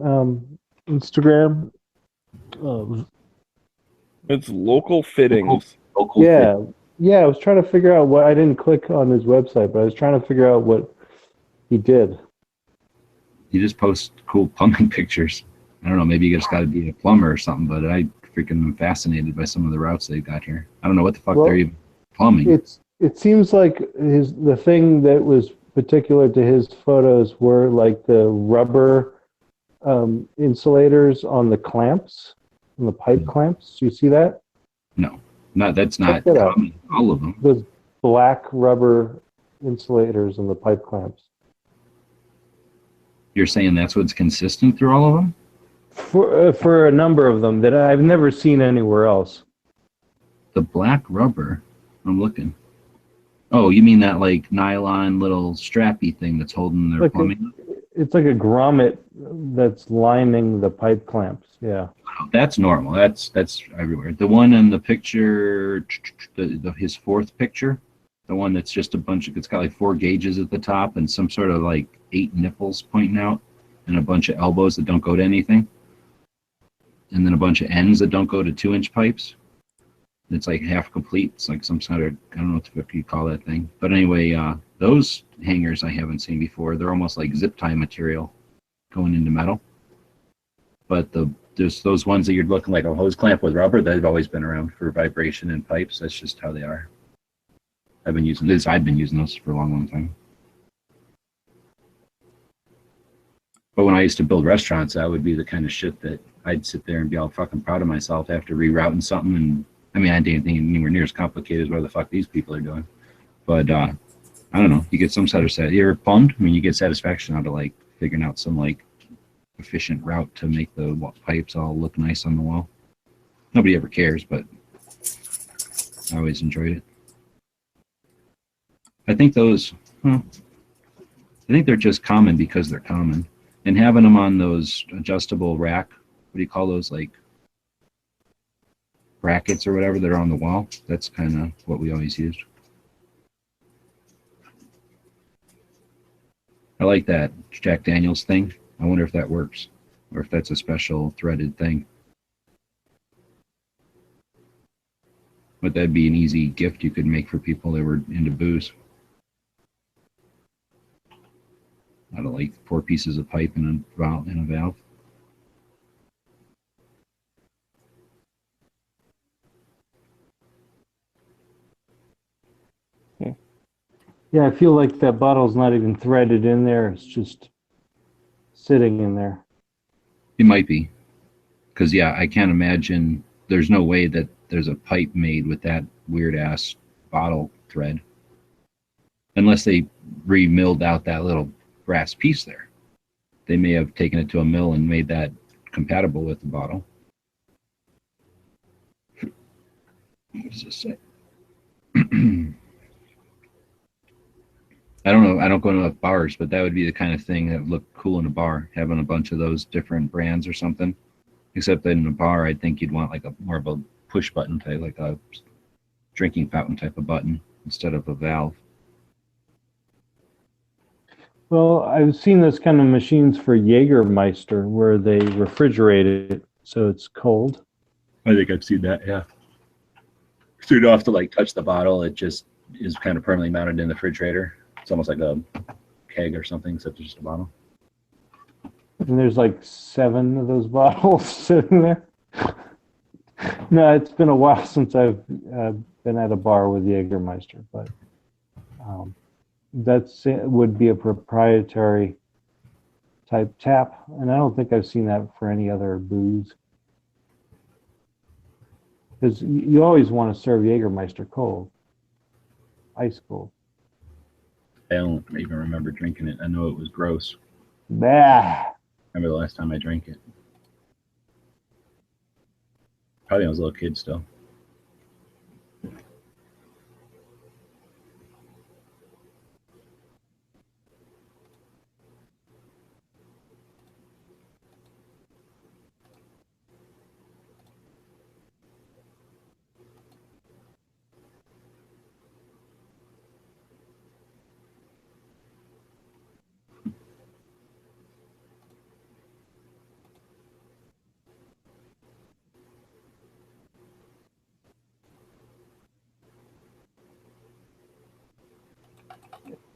Instagram? It's local fittings. Local Yeah, yeah. I was trying to figure out what. I didn't click on his website, but I was trying to figure out what he did. You just post cool plumbing pictures. I don't know. Maybe you just got to be a plumber or something. But I freaking am fascinated by some of the routes they've got here. I don't know what the fuck Well, they're even plumbing. It seems like the thing that was particular to his photos were like the rubber insulators on the clamps, on the pipe clamps. Do you see that? No, that's not Check that out. common. All of them. Those black rubber insulators on the pipe clamps. You're saying that's what's consistent through all of them? For a number of them that I've never seen anywhere else. The black rubber. I'm looking. Oh, you mean that like nylon little strappy thing that's holding their Like plumbing? It's like a grommet that's lining the pipe clamps. Yeah. That's normal. That's everywhere. The one in the picture, his fourth picture, the one that's just a bunch of, it's got like 4 gauges at the top and some sort of like 8 nipples pointing out and a bunch of elbows that don't go to anything. And then a bunch of ends that don't go to 2-inch pipes. It's like half complete. It's like some sort of, I don't know what the fuck you call that thing. But anyway, those hangers I haven't seen before. They're almost like zip tie material going into metal. But there's those ones that you're looking like a hose clamp with rubber. They've always been around for vibration and pipes. That's just how they are. I've been using those for a long, long time. But when I used to build restaurants, that would be the kind of shit that I'd sit there and be all fucking proud of myself after rerouting something. And I mean, I didn't think anywhere near as complicated as what the fuck these people are doing. But I don't know. You get some satisfaction. You're bummed. I mean, you get satisfaction out of like figuring out some like efficient route to make the pipes all look nice on the wall. Nobody ever cares, but I always enjoyed it. I think those, I think they're just common because they're common. And having them on those adjustable rack, what do you call those, like brackets or whatever that are on the wall, that's kind of what we always used. I like that Jack Daniels thing. I wonder if that works or if that's a special threaded thing. But that'd be an easy gift you could make for people that were into booze. Out of like 4 pieces of pipe and a valve. Yeah, I feel like that bottle's not even threaded in there. It's just sitting in there. It might be. Because, yeah, I can't imagine. There's no way that there's a pipe made with that weird-ass bottle thread. Unless they remilled out that little brass piece there. they may have taken it to a mill and made that compatible with the bottle. What does this say? I don't know. I don't go to enough bars, but that would be the kind of thing that would look cool in a bar, having a bunch of those different brands or something. Except that in a bar, I think you'd want like a more of a push button type, like a drinking fountain type of button instead of a valve. Well, I've seen this kind of machines for Jägermeister where they refrigerate it so it's cold. I think I've seen that, yeah. So you don't have to like touch the bottle. It just is kind of permanently mounted in the refrigerator. It's almost like a keg or something, except it's just a bottle. And there's like 7 of those bottles sitting there. No, it's been a while since I've been at a bar with Jägermeister, but that's would be a proprietary type tap, and I don't think I've seen that for any other booze. Because you always want to serve Jägermeister cold, ice cold. I don't even remember drinking it. I know it was gross. Bah. Remember the last time I drank it? Probably when I was a little kid still.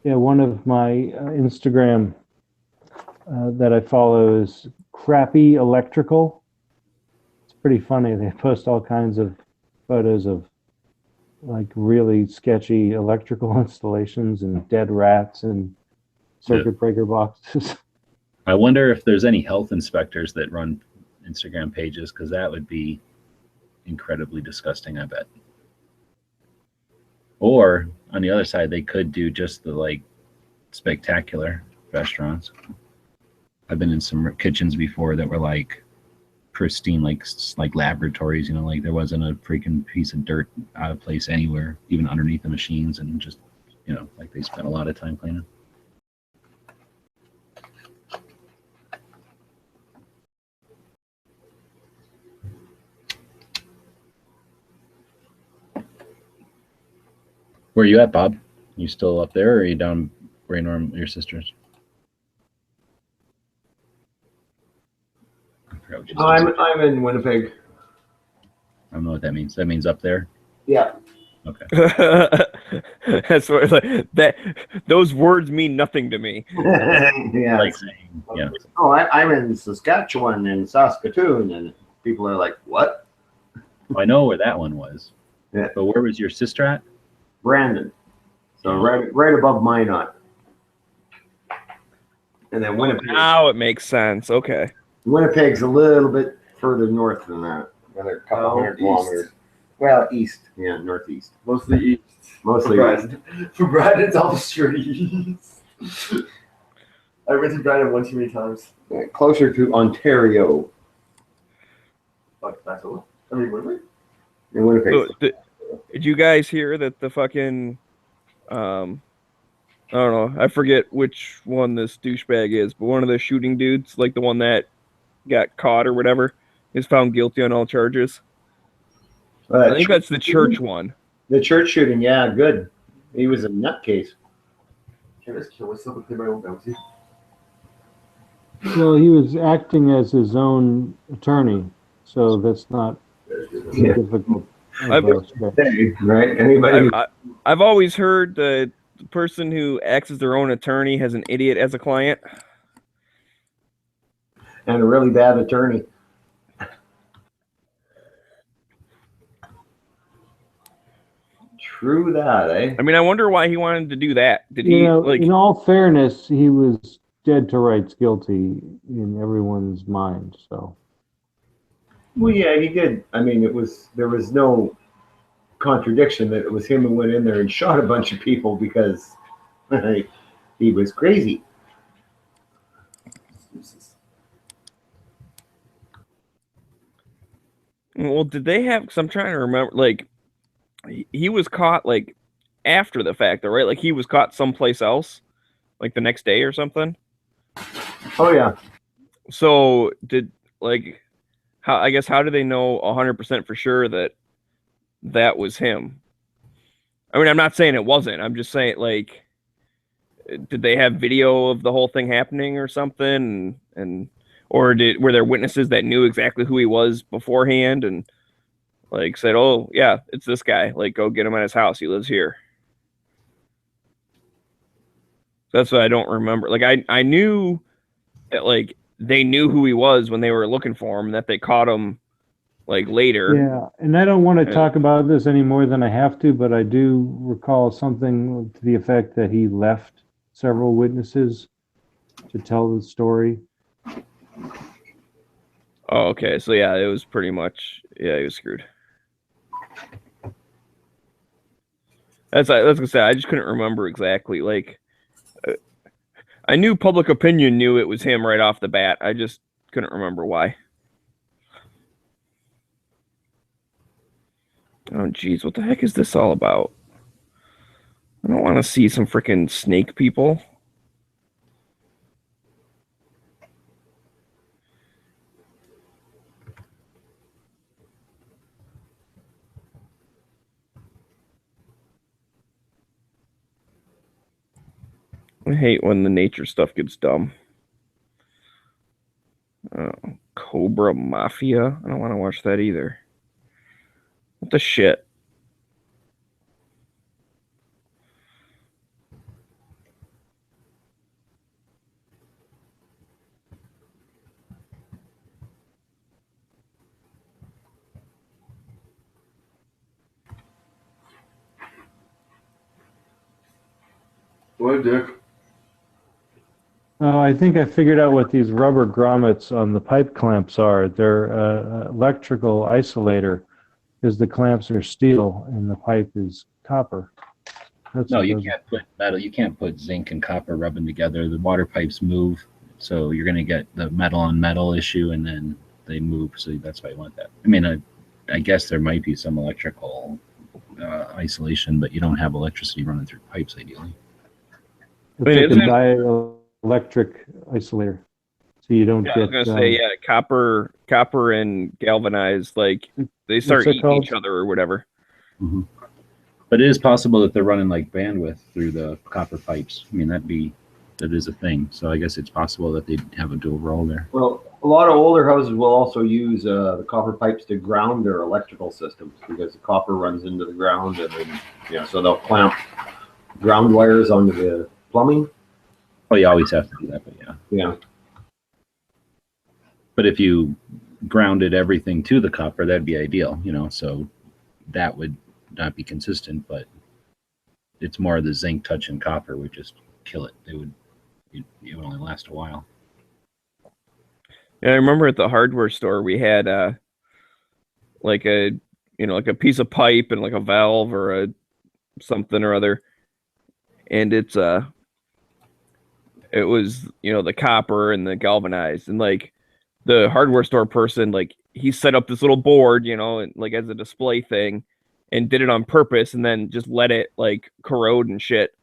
Yeah, one of my Instagram that I follow is Crappy Electrical. It's pretty funny. They post all kinds of photos of like really sketchy electrical installations and dead rats and circuit breaker boxes. I wonder if there's any health inspectors that run Instagram pages, because that would be incredibly disgusting, I bet. Or on the other side, they could do just the like spectacular restaurants. I've been in some kitchens before that were like pristine, like laboratories, you know, like there wasn't a freaking piece of dirt out of place anywhere, even underneath the machines, and just, you know, like they spent a lot of time cleaning. Where are you at, Bob? You still up there, or are you down where your sisters? I'm in Winnipeg. I don't know what that means. That means up there? Yeah. Okay. That's what, like, that. Those words mean nothing to me. Yeah. Like saying, yeah. Oh, I'm in Saskatchewan and Saskatoon, and people are like, "What?" I know where that one was. Yeah. But where was your sister at? Brandon. So right above Minot. And then Winnipeg. Now it makes sense. Okay. Winnipeg's a little bit further north than that. Another couple hundred kilometers. Well, east. Yeah, northeast. Mostly east. Mostly east. For Brandon, it's all the straight east. I went to Brandon one too many times. Yeah, closer to Ontario. Fuck, that's all. I mean, Winnipeg? In Winnipeg. So, did you guys hear that the fucking, I don't know, I forget which one this douchebag is, but one of the shooting dudes, like the one that got caught or whatever, is found guilty on all charges? I think that's the church one. The church shooting, yeah, good. He was a nutcase. Can I just kill myself and pay my own bounty? Well, he was acting as his own attorney, so that's not difficult. Right? Anybody? I've always heard that the person who acts as their own attorney has an idiot as a client. And a really bad attorney. True that, eh? I mean, I wonder why he wanted to do that. Did he, like... In all fairness, he was dead to rights guilty in everyone's mind, so... Well, yeah, he did. I mean, there was no contradiction that it was him who went in there and shot a bunch of people because he was crazy. excuses. Well, did they have? Because I'm trying to remember. Like, he was caught like after the fact, though, right? Like he was caught someplace else, like the next day or something. Oh yeah. So did like how? I guess how do they know 100% for sure that that was him? I mean, I'm not saying it wasn't. I'm just saying like, did they have video of the whole thing happening or something? And or were there witnesses that knew exactly who he was beforehand and like said, "Oh yeah, it's this guy. Like, go get him at his house. He lives here." That's what I don't remember. Like, I knew that like they knew who he was when they were looking for him, and that they caught him like later. Yeah, and I don't want to talk about this any more than I have to, but I do recall something to the effect that he left several witnesses to tell the story. Oh, okay. So yeah, it was pretty much he was screwed. That's gonna say. I just couldn't remember exactly. Like, I knew public opinion knew it was him right off the bat. I just couldn't remember why. Oh, geez, what the heck is this all about? I don't want to see some freaking snake people. I hate when the nature stuff gets dumb. Cobra Mafia? I don't want to watch that either. What the shit? What, Dick? Oh, I think I figured out what these rubber grommets on the pipe clamps are. They're electrical isolator, because the clamps are steel and the pipe is copper. No, you can't put metal. You can't put zinc and copper rubbing together. The water pipes move, so you're going to get the metal on metal issue, and then they move. So that's why you want that. I mean, I guess there might be some electrical isolation, but you don't have electricity running through pipes ideally. It's like a dielectric isolator, so you don't Yeah, get. I was gonna say copper and galvanized, like they start eating each other or whatever. Mm-hmm. But it is possible that they're running like bandwidth through the copper pipes. I mean, that is a thing. So I guess it's possible that they have a dual role there. Well, a lot of older houses will also use the copper pipes to ground their electrical systems because the copper runs into the ground, and then so they'll clamp ground wires onto the plumbing. Oh, you always have to do that, but yeah. But if you grounded everything to the copper, that'd be ideal, So that would not be consistent, but it's more the zinc touching copper would just kill it. It would only last a while. Yeah, I remember at the hardware store we had like a piece of pipe and like a valve or a something or other, and it was the copper and the galvanized, and like the hardware store person, like he set up this little board, and like as a display thing, and did it on purpose, and then just let it like corrode and shit,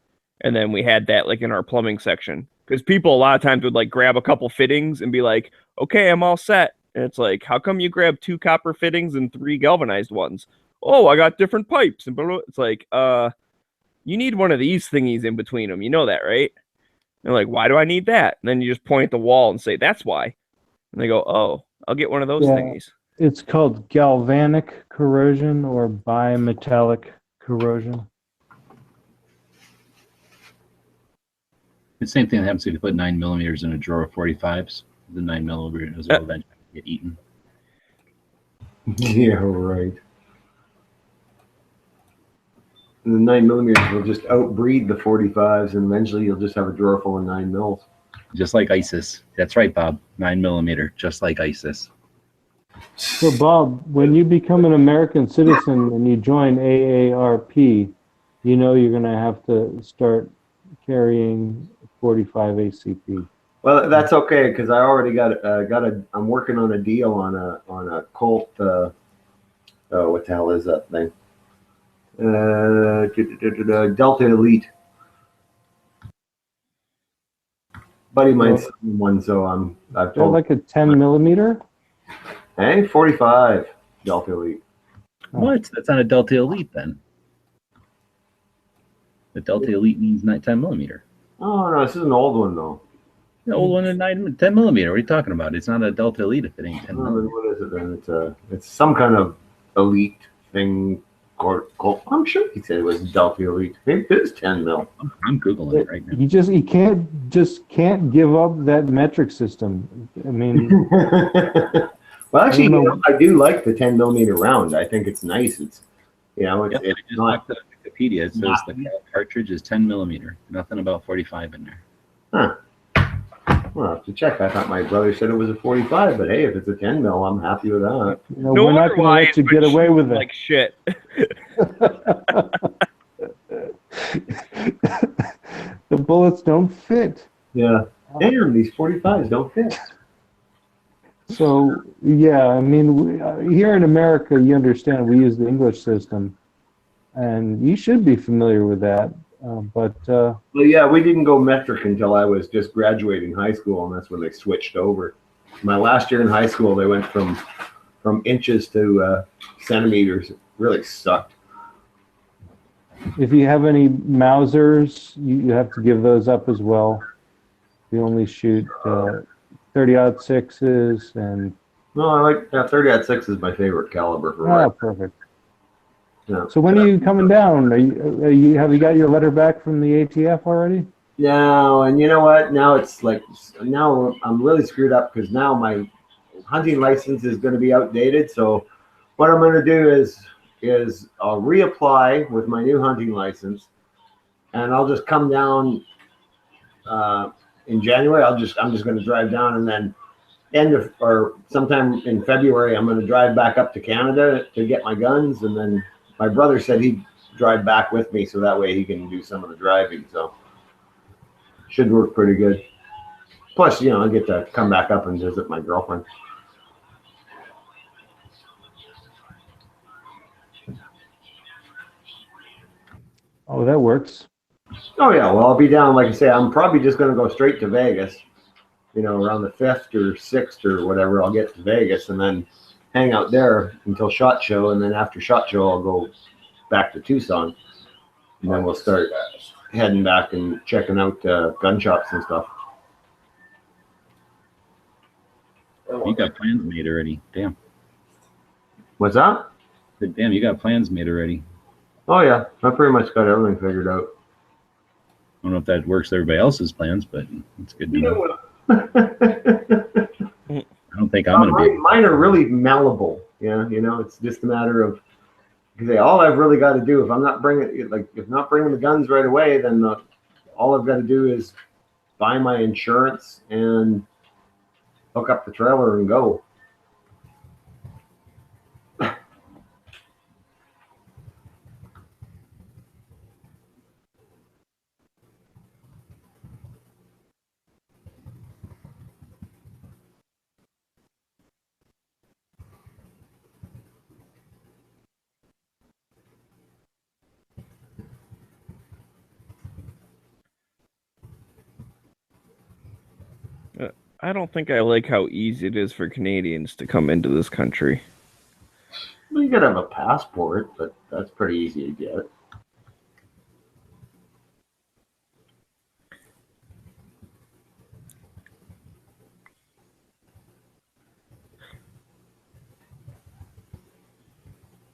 and then we had that like in our plumbing section, because people a lot of times would like grab a couple fittings and be like, okay, I'm all set, and it's like, how come you grab 2 copper fittings and 3 galvanized ones? Oh, I got different pipes and blah, blah. It's like, you need one of these thingies in between them, that, right? And like, why do I need that? And then you just point at the wall and say, that's why. And they go, oh, I'll get one of those thingies. It's called galvanic corrosion or bimetallic corrosion. The same thing that happens if you put 9 millimeters in a drawer of 45s. The 9 millimeters will eventually get eaten. Yeah, right. And the 9 millimeters will just outbreed the 45s, and eventually you'll just have a drawer full of 9 mils. Just like ISIS. That's right, Bob. 9 millimeter, just like ISIS. So, Bob, when you become an American citizen and you join AARP, you're going to have to start carrying 45 ACP. Well, that's okay because I already I'm working on a deal on a Colt. What the hell is that thing? Delta Elite. Buddy mine's selling one, so I've They're told. like a 10 millimeter. Hey, 45 Delta Elite. What? That's not a Delta Elite then. The Delta Elite means 10 millimeter. Oh no, this is an old one though. The old one is 10 millimeter. What are you talking about? It's not a Delta Elite if it ain't 10 Oh, then millimeter. what is it then? It's some kind of Elite thing. I'm sure he said it was Delta Elite. Maybe it is 10 mil. I'm googling it right now. He can't give up that metric system. I mean, Well, actually, I don't know. I do like the 10 millimeter round. I think it's nice. It's Yep, I it's just not. looked at Wikipedia. It says the cartridge is 10 millimeter. Nothing about 45 in there. Huh. Well, I'll have to check. I thought my brother said it was a 45, but hey, if it's a 10 mil, I'm happy with that. no, we're not going to let you get away with it. Like shit. The bullets don't fit. Yeah. Damn, these 45s don't fit. So, yeah, I mean, here in America, you understand we use the English system, and you should be familiar with that. But Well, yeah, we didn't go metric until I was just graduating high school, and that's when they switched over. My last year in high school, they went from inches to centimeters. It really sucked. if you have any Mausers, you have to give those up as well. You only shoot 30-06s and... No, I like 30-06 is my favorite caliber for Ah, rifle. perfect. Yeah. So when are you coming down? Have you got your letter back from the ATF already? No, and you know what? Now it's like, now I'm really screwed up because now my hunting license is going to be outdated. So what I'm going to do is I'll reapply with my new hunting license, and I'll just come down in January. I'm just going to drive down, and then sometime in February, I'm going to drive back up to Canada to get my guns, and then my brother said he'd drive back with me, so that way he can do some of the driving. So should work pretty good. Plus, I get to come back up and visit my girlfriend. Oh, that works. Oh yeah, well I'll be down. Like I say, I'm probably just going to go straight to Vegas. Around the 5th or 6th or whatever, I'll get to Vegas and then hang out there until SHOT Show, and then after SHOT Show, I'll go back to Tucson, and then we'll start heading back and checking out gun shops and stuff. You got plans made already. Damn. What's that? Damn, you got plans made already. Oh yeah, I pretty much got everything figured out. I don't know if that works with everybody else's plans, but it's good to know. I don't think I'm going to be. Mine are really malleable. Yeah, it's just a matter of, all I've really got to do, if I'm not bringing the guns right away, then all I've got to do is buy my insurance and hook up the trailer and go. I don't think I like how easy it is for Canadians to come into this country. Well, you got to have a passport, but that's pretty easy to get.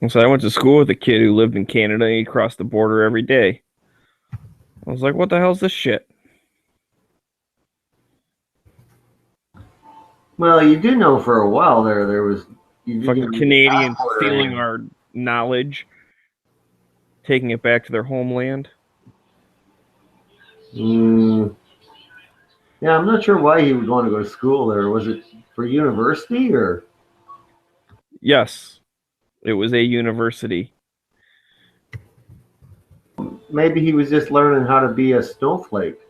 So I went to school with a kid who lived in Canada, and he crossed the border every day. I was like, what the hell's this shit? Well, you do know for a while there was fucking Canadians stealing our knowledge, taking it back to their homeland. Yeah, I'm not sure why he would want to go to school there. Was it for university or? Yes, it was a university. Maybe he was just learning how to be a snowflake.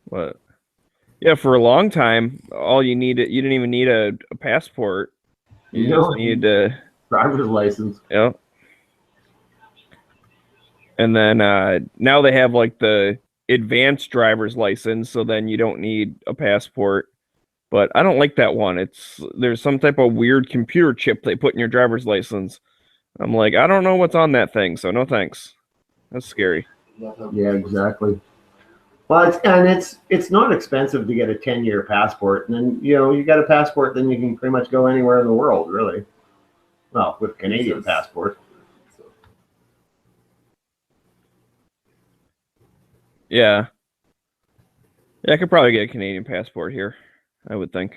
What? Yeah, for a long time, all you needed, you didn't even need a passport. You No, just needed to, driver's license. yeah. And then now they have like the advanced driver's license, so then you don't need a passport. But I don't like that one. There's some type of weird computer chip they put in your driver's license. I'm like, I don't know what's on that thing, so no thanks. That's scary. Yeah, exactly. Well, it's not expensive to get a 10-year passport, and then you got a passport, then you can pretty much go anywhere in the world, really. Well, with a Canadian passport. Yeah. Yeah, I could probably get a Canadian passport here, I would think.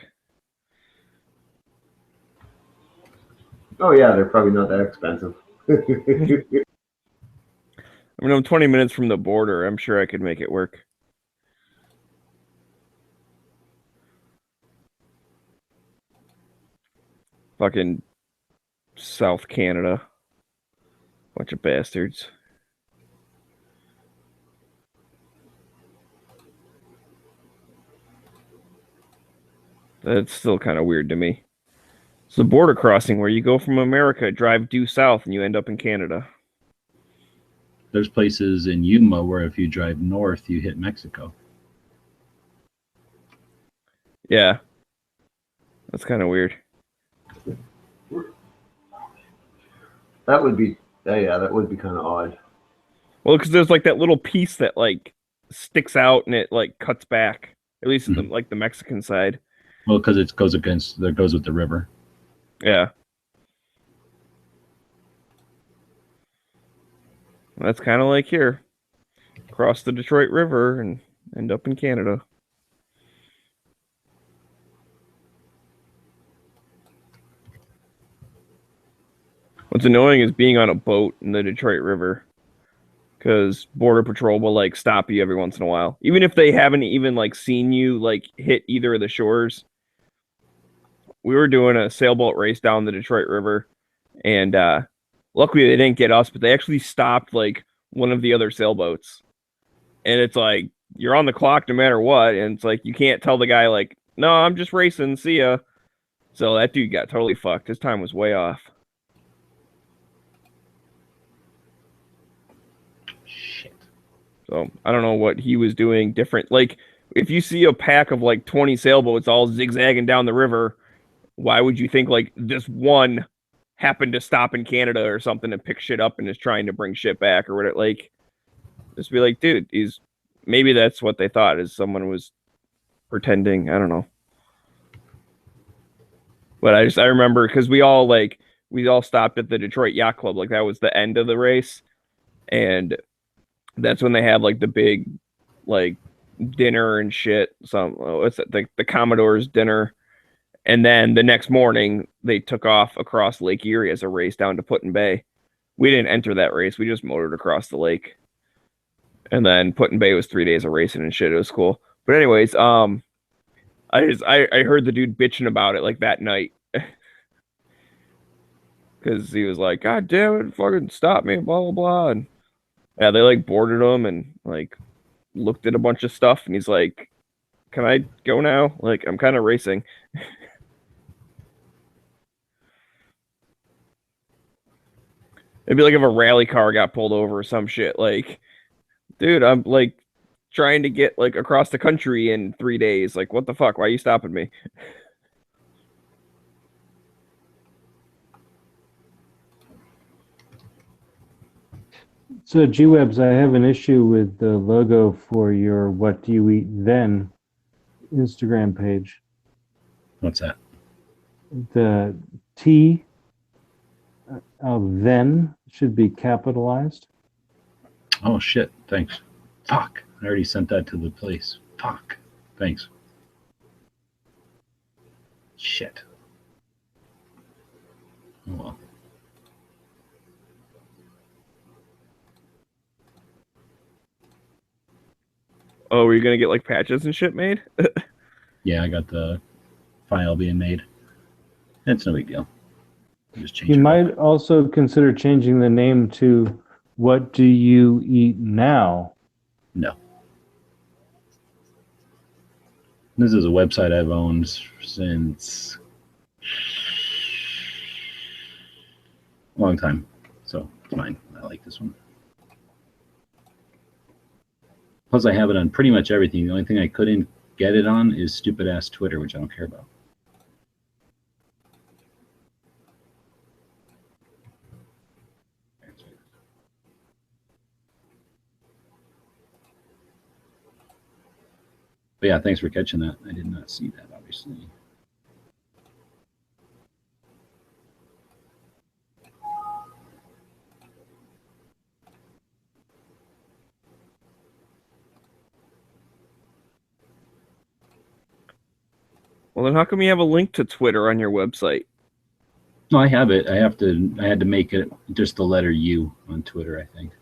Oh yeah, they're probably not that expensive. I mean, I'm 20 minutes from the border. I'm sure I could make it work. Fucking South Canada. Bunch of bastards. That's still kind of weird to me. It's the border crossing where you go from America, drive due south, and you end up in Canada. There's places in Yuma where if you drive north, you hit Mexico. Yeah. That's kind of weird. That would be kind of odd. Well, because there's like that little piece that like sticks out and it like cuts back. At least in the Mexican side. Well, because it goes with the river. Yeah. That's kind of like here. Cross the Detroit River and end up in Canada. What's annoying is being on a boat in the Detroit River, because Border Patrol will like stop you every once in a while, even if they haven't even like seen you like hit either of the shores. We were doing a sailboat race down the Detroit River, and luckily they didn't get us, but they actually stopped like one of the other sailboats, and it's like you're on the clock no matter what, and it's like you can't tell the guy like, no, I'm just racing, see ya. So that dude got totally fucked. His time was way off. So I don't know what he was doing different. Like, if you see a pack of like 20 sailboats all zigzagging down the river, why would you think like this one happened to stop in Canada or something and pick shit up and is trying to bring shit back or whatever? Like, just be like, dude, maybe that's what they thought, is someone was pretending. I don't know. But I remember because we all stopped at the Detroit Yacht Club. Like, that was the end of the race. And that's when they have like the big like dinner and shit. The Commodore's dinner. And then the next morning they took off across Lake Erie as a race down to Put-in-Bay. We didn't enter that race. We just motored across the lake. And then Put-in-Bay was 3 days of racing and shit. It was cool. But anyways, I heard the dude bitching about it like that night. Because he was like, God damn it, fucking stop me, blah, blah, blah. And yeah, they like boarded him and like looked at a bunch of stuff. And he's like, can I go now? Like, I'm kind of racing. It'd be like if a rally car got pulled over or some shit. Like, dude, I'm like trying to get like across the country in 3 days. Like, what the fuck? Why are you stopping me? So, G-Webs, I have an issue with the logo for your What Do You Eat Then Instagram page. What's that? The T of then should be capitalized. Oh, shit. Thanks. Fuck. I already sent that to the place. Fuck. Thanks. Shit. Oh, well. Oh, were you going to get like patches and shit made? Yeah, I got the file being made. It's no big deal. Just change You it might up. also consider changing the name to What Do You Eat Now? No. This is a website I've owned since a long time, so it's mine. I like this one. Plus, I have it on pretty much everything. The only thing I couldn't get it on is stupid-ass Twitter, which I don't care about. But yeah, thanks for catching that. I did not see that, obviously. Well, then how come you have a link to Twitter on your website? No, I have it. I had to make it just the letter U on Twitter, I think.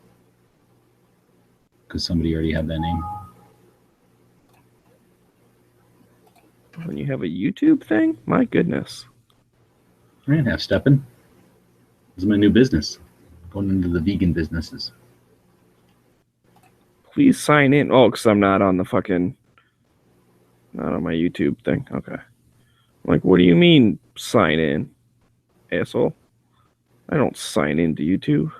Because somebody already had that name. When you have a YouTube thing? My goodness. I ain't half stepping. This is my new business. Going into the vegan businesses. Please sign in. Oh, because I'm not on the fucking... Not on my YouTube thing. Okay. Like, what do you mean, sign in? Asshole. I don't sign into YouTube.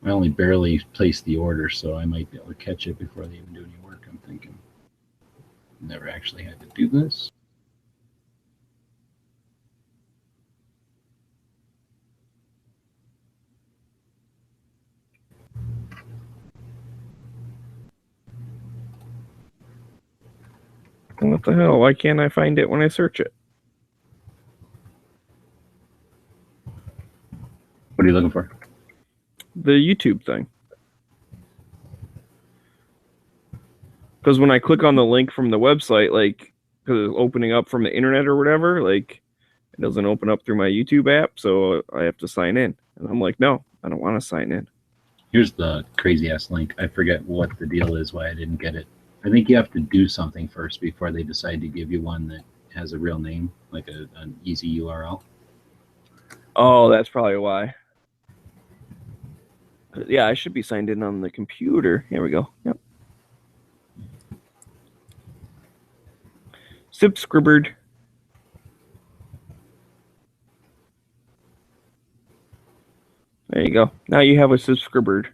I only barely placed the order, so I might be able to catch it before they even do any work, I'm thinking. Never actually had to do this. What the hell? Why can't I find it when I search it? What are you looking for? The YouTube thing. Because when I click on the link from the website, like, because it's opening up from the internet or whatever, like, it doesn't open up through my YouTube app, so I have to sign in. And I'm like, no, I don't want to sign in. Here's the crazy-ass link. I forget what the deal is, why I didn't get it. I think you have to do something first before they decide to give you one that has a real name, like an easy URL. Oh, that's probably why. Yeah, I should be signed in on the computer. Here we go. Yep. Subscribed. There you go. Now you have a subscribed.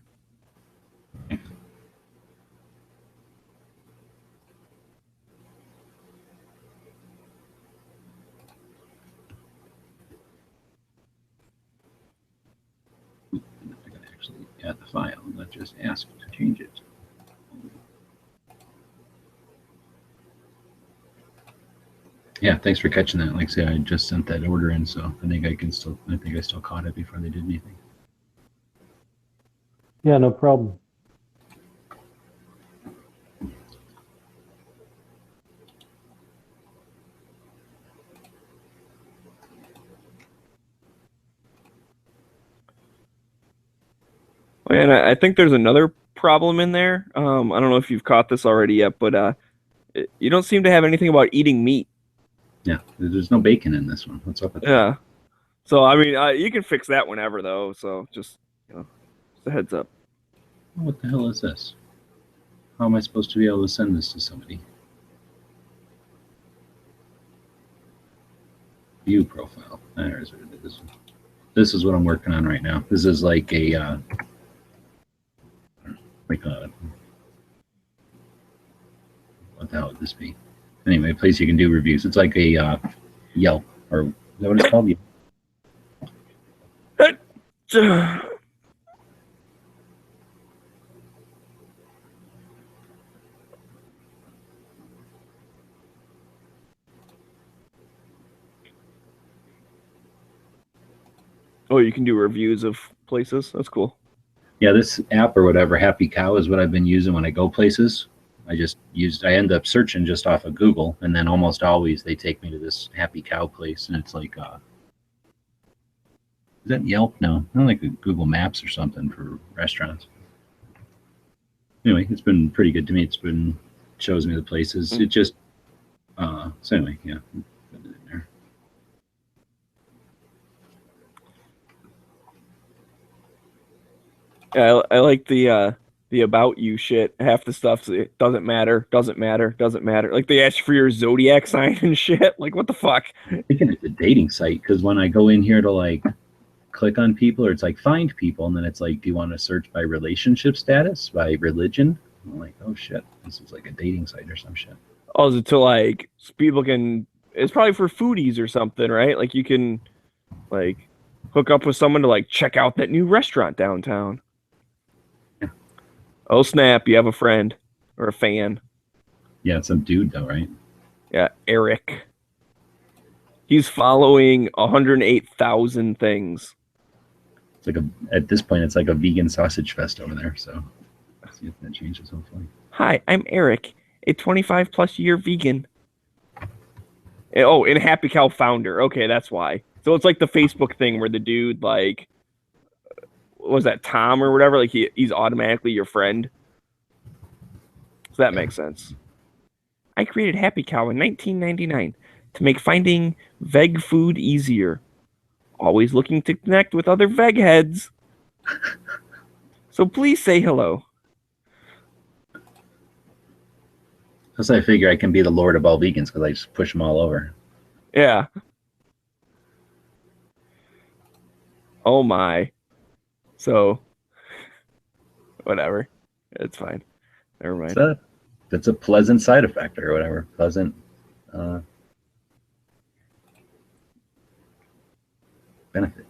I gotta actually add the file, not just ask to change it. Yeah, thanks for catching that. Like I say, I just sent that order in, so I think I still caught it before they did anything. Yeah, no problem. And I think there's another problem in there. I don't know if you've caught this already yet, but you don't seem to have anything about eating meat. Yeah, there's no bacon in this one. What's up with that? Yeah. So, I mean, you can fix that whenever, though. So, just, just a heads up. What the hell is this? How am I supposed to be able to send this to somebody? View profile. There's what it is. This is what I'm working on right now. This is like a what the hell would this be? Anyway, a place you can do reviews. It's like a Yelp, or is that what it's called? Oh, you can do reviews of places? That's cool. Yeah, this app or whatever, Happy Cow, is what I've been using when I go places. I end up searching just off of Google, and then almost always they take me to this Happy Cow place, and it's like, is that Yelp? No, not like a Google Maps or something for restaurants. Anyway, it's been pretty good to me. Shows me the places. It just, so anyway, yeah. Put it in there. I like the about you shit. Half the stuff doesn't matter. Like they ask for your zodiac sign and shit. Like what the fuck? I'm thinking it's a dating site because when I go in here to like click on people, or it's like find people, and then it's like, do you want to search by relationship status, by religion? I'm like, oh shit, this is like a dating site or some shit. Oh, is it to like so people can? It's probably for foodies or something, right? Like you can like hook up with someone to like check out that new restaurant downtown. Oh snap! You have a friend or a fan. Yeah, it's some dude though, right? Yeah, Eric. He's following 108,000 things. It's like at this point, it's like a vegan sausage fest over there. So let's see if that changes. Hopefully. Hi, I'm Eric, a 25+ year vegan. Oh, and Happy Cow founder. Okay, that's why. So it's like the Facebook thing where the dude like, what was that Tom or whatever? Like he's automatically your friend. So that makes sense. I created Happy Cow in 1999 to make finding veg food easier. Always looking to connect with other veg heads. So please say hello. Plus, I figure I can be the lord of all vegans because I just push them all over. Yeah. Oh my. So, whatever. It's fine. Never mind. That's a pleasant side effect or whatever. Pleasant benefit.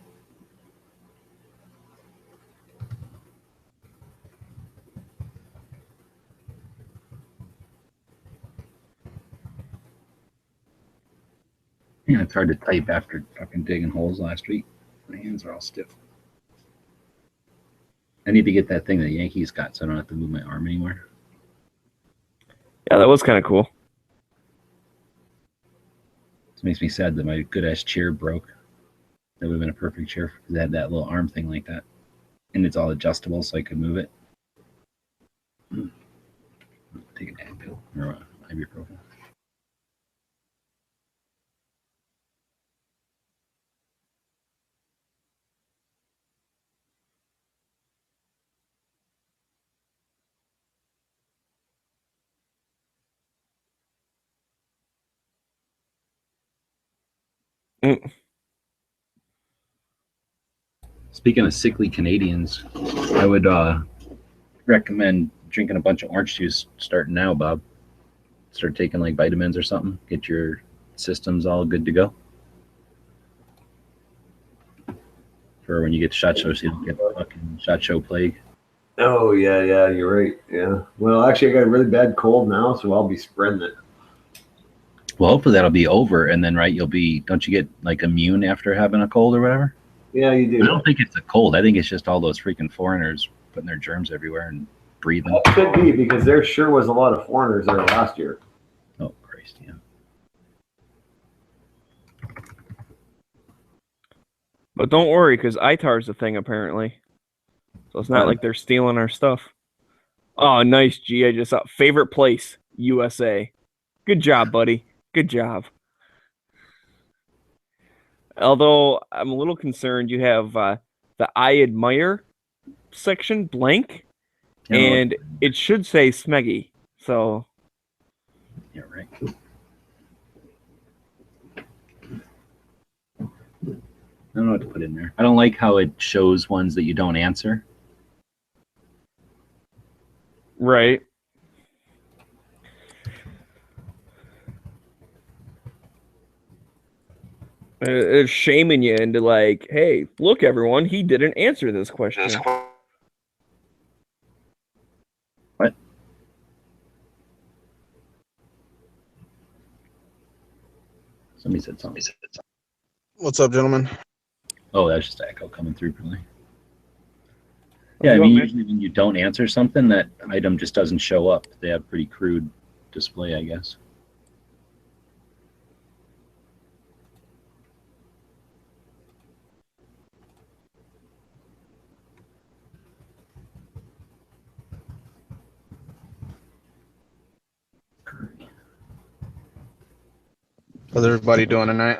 Yeah, it's hard to type after fucking digging holes last week. My hands are all stiff. I need to get that thing that Yankees got so I don't have to move my arm anymore. Yeah, that was kind of cool. It makes me sad that my good ass chair broke. That would have been a perfect chair because it had that little arm thing like that. And it's all adjustable so I could move it. Take an Advil or ibuprofen. Speaking of sickly Canadians, I would recommend drinking a bunch of orange juice starting now, Bob. Start taking like vitamins or something. Get your systems all good to go. For when you get SHOT Show, so you don't get fucking SHOT Show plague. Oh yeah, you're right. Yeah. Well, actually, I got a really bad cold now, so I'll be spreading it. Well, hopefully that'll be over, and then right, don't you get like immune after having a cold or whatever? Yeah, you do. I don't think it's a cold. I think it's just all those freaking foreigners putting their germs everywhere and breathing. That could be because there sure was a lot of foreigners there last year. Oh Christ, yeah. But don't worry, because ITAR's a thing apparently. So it's not like they're stealing our stuff. Oh, nice, G. I just saw favorite place, USA. Good job, buddy. Good job. Although I'm a little concerned, you have the I admire section blank, and it should say Smeggy. So, yeah, right. I don't know what to put in there. I don't like how it shows ones that you don't answer. Right. It's shaming you into like, hey, look, everyone, he didn't answer this question. What? Somebody said something. What's up, gentlemen? Oh, that's just echo coming through, probably. Yeah, I mean, usually when you don't answer something, that item just doesn't show up. They have pretty crude display, I guess. How's everybody doing tonight?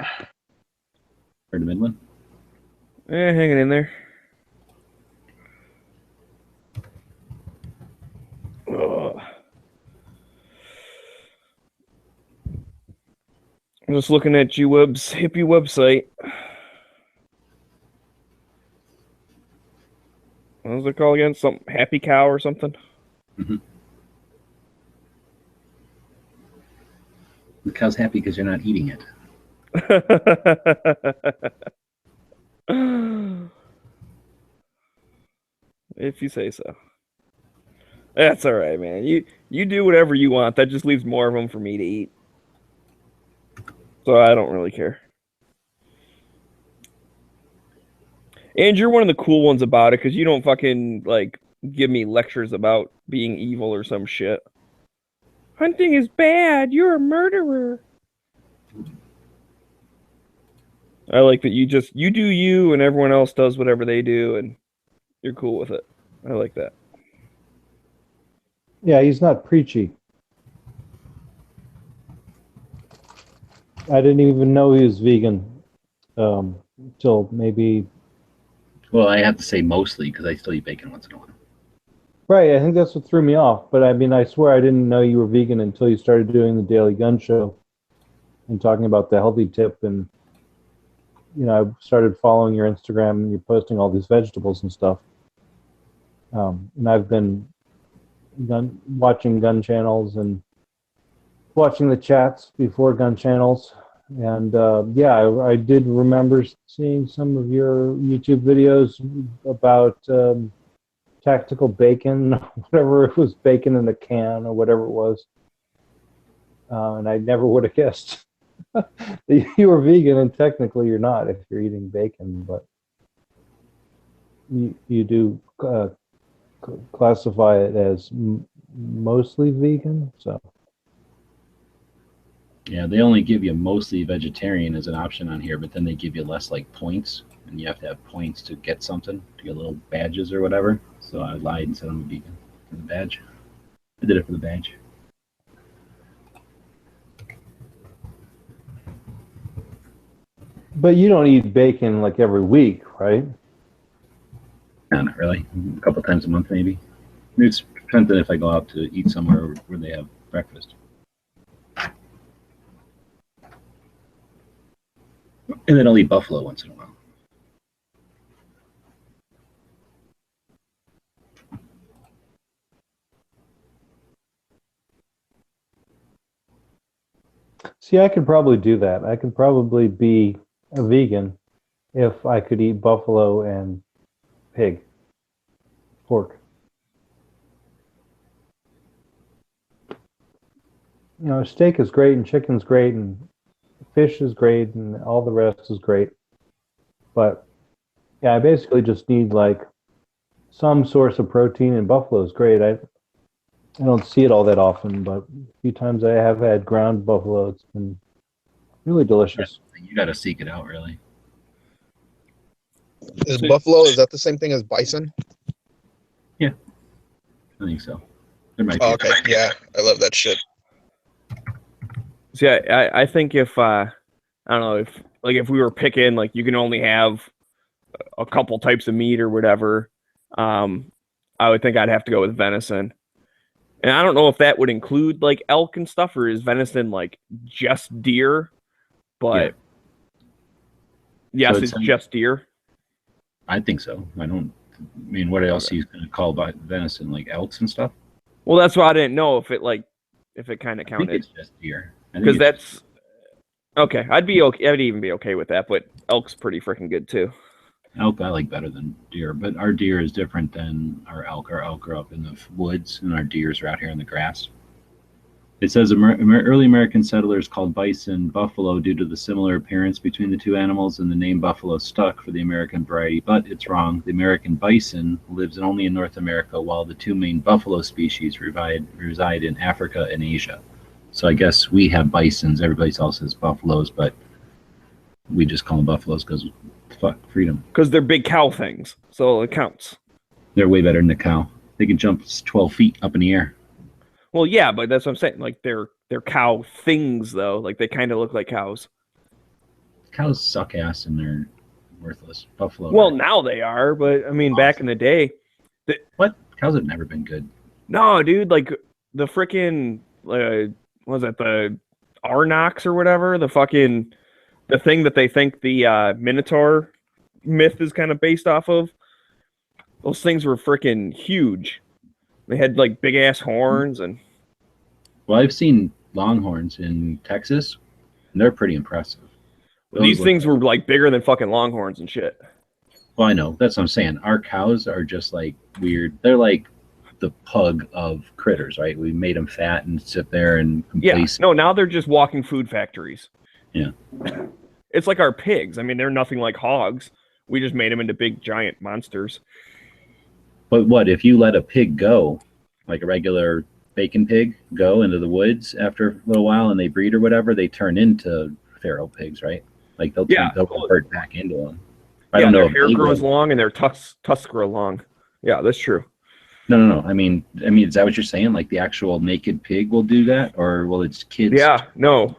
Heard the Midland? Hanging in there. I'm just looking at G-Web's hippie website. What was it called again? Something Happy Cow or something? Mm-hmm. The cow's happy because you're not eating it. If you say so. That's all right, man. You do whatever you want. That just leaves more of them for me to eat. So I don't really care. And you're one of the cool ones about it because you don't fucking like give me lectures about being evil or some shit. Hunting is bad. You're a murderer. I like that you do you and everyone else does whatever they do and you're cool with it. I like that. Yeah, he's not preachy. I didn't even know he was vegan until maybe. Well, I have to say mostly because I still eat bacon once in a while. Right, I think that's what threw me off. But I mean, I swear I didn't know you were vegan until you started doing the Daily Gun Show and talking about the healthy tip. And, you know, I started following your Instagram and you're posting all these vegetables and stuff. And I've been watching gun channels and watching the chats before gun channels. And yeah, I did remember seeing some of your YouTube videos about tactical bacon, whatever it was, bacon in a can or whatever it was. And I never would have guessed that you were vegan, and technically you're not if you're eating bacon, but you do classify it as mostly vegan, so. Yeah, they only give you mostly vegetarian as an option on here, but then they give you less like points, and you have to have points to get something, to get little badges or whatever. So I lied and said I'm a vegan for the badge. I did it for the badge. But you don't eat bacon like every week, right? No, not really. A couple times a month, maybe. It's depends on if I go out to eat somewhere where they have breakfast. And then I'll eat buffalo once in a while. See, I could probably do that. I could probably be a vegan if I could eat buffalo and pork. You know, steak is great and chicken's great and fish is great and all the rest is great. But yeah, I basically just need like some source of protein, and buffalo is great. I don't see it all that often, but a few times I have had ground buffalo. It's been really delicious. You got to seek it out, really. Is buffalo, is that the same thing as bison? Yeah, I think so. There might be. Oh, okay, yeah, I love that shit. See, I think if I don't know, if we were picking, like, you can only have a couple types of meat or whatever, I would think I'd have to go with venison. And I don't know if that would include like elk and stuff, or is venison like just deer? But yes, So it's just deer. I think so. I mean, what else are you going to call by venison, like elks and stuff? Well, that's why I didn't know if it kind of I think counted. it's just deer. Because that's okay. I'd even be okay with that. But elk's pretty freaking good too. Elk I like better than deer, but our deer is different than our elk. Our elk are up in the woods, and our deers are out here in the grass. It says early American settlers called bison buffalo due to the similar appearance between the two animals, and the name buffalo stuck for the American variety, but it's wrong. The American bison lives only in North America, while the two main buffalo species reside in Africa and Asia. So I guess we have bisons, everybody else has buffaloes, but we just call them buffaloes because fuck freedom. Because they're big cow things, so it counts. They're way better than a cow. They can jump 12 feet up in the air. Well, yeah, but that's what I'm saying. Like they're cow things, though. Like they kind of look like cows. Cows suck ass and they're worthless. Buffalo. Well, now they are, but I mean, back in the day, what? Cows have never been good. No, dude. Like the freaking what was that, the Arnox or whatever, the thing that they think the Minotaur myth is kind of based off of. Those things were freaking huge. They had like big ass horns and. Well, I've seen longhorns in Texas, and they're pretty impressive. These things were like bigger than fucking longhorns and shit. Well, I know. That's what I'm saying. Our cows are just like weird. They're like the pug of critters, right? We made them fat and sit there and complacent. Yeah. No, now they're just walking food factories. Yeah. It's like our pigs. I mean, they're nothing like hogs. We just made them into big giant monsters. But what if you let a pig go, like a regular bacon pig, go into the woods after a little while and they breed or whatever, they turn into feral pigs, right? Like they'll convert back into them. I don't know. Their hair grows long and their tusks grow long. Yeah, that's true. No. I mean, is that what you're saying? Like the actual naked pig will do that, or will its kids? Yeah, no.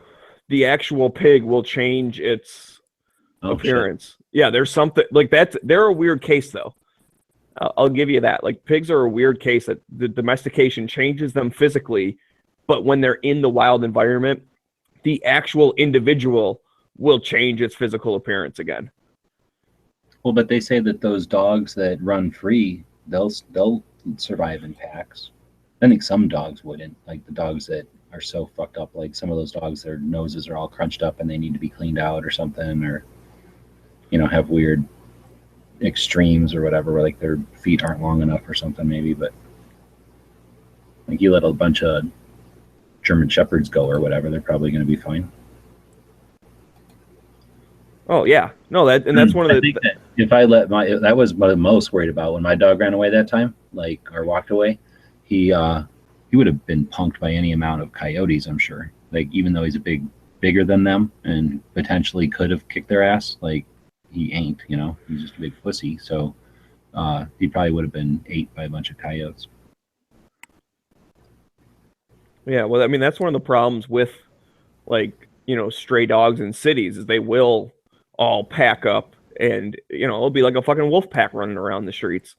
The actual pig will change its appearance. Shit. Yeah, there's something like that. They're a weird case, though. I'll give you that. Like pigs are a weird case that the domestication changes them physically, but when they're in the wild environment, the actual individual will change its physical appearance again. Well, but they say that those dogs that run free, they'll survive in packs. I think some dogs wouldn't, like the dogs that are so fucked up, like some of those dogs, their noses are all crunched up and they need to be cleaned out or something, or have weird extremes or whatever, where like their feet aren't long enough or something maybe. But like you let a bunch of German Shepherds go or whatever, they're probably going to be fine. Oh yeah, no, that's one of the. That if I let that was what I'm most worried about when my dog ran away that time, or walked away. He would have been punked by any amount of coyotes, I'm sure. Like even though he's bigger than them and potentially could have kicked their ass, like he ain't. He's just a big pussy. So he probably would have been ate by a bunch of coyotes. Yeah, well, I mean that's one of the problems with stray dogs in cities is they will all pack up and it'll be like a fucking wolf pack running around the streets.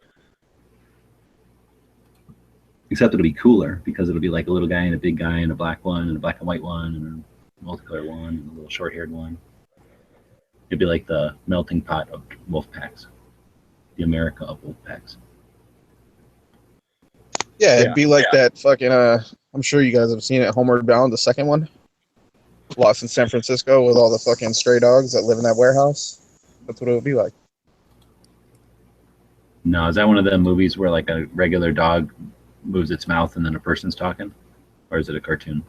Except it'll be cooler because it'll be like a little guy and a big guy and a black one and a black and white one and a multicolor one and a little short-haired one. It'd be like the melting pot of wolf packs, the America of wolf packs. Yeah, it'd be like that fucking. I'm sure you guys have seen it, Homeward Bound, the second one. Lost in San Francisco with all the fucking stray dogs that live in that warehouse. That's what it would be like. No, is that one of the movies where like a regular dog moves its mouth and then a person's talking? Or is it a cartoon?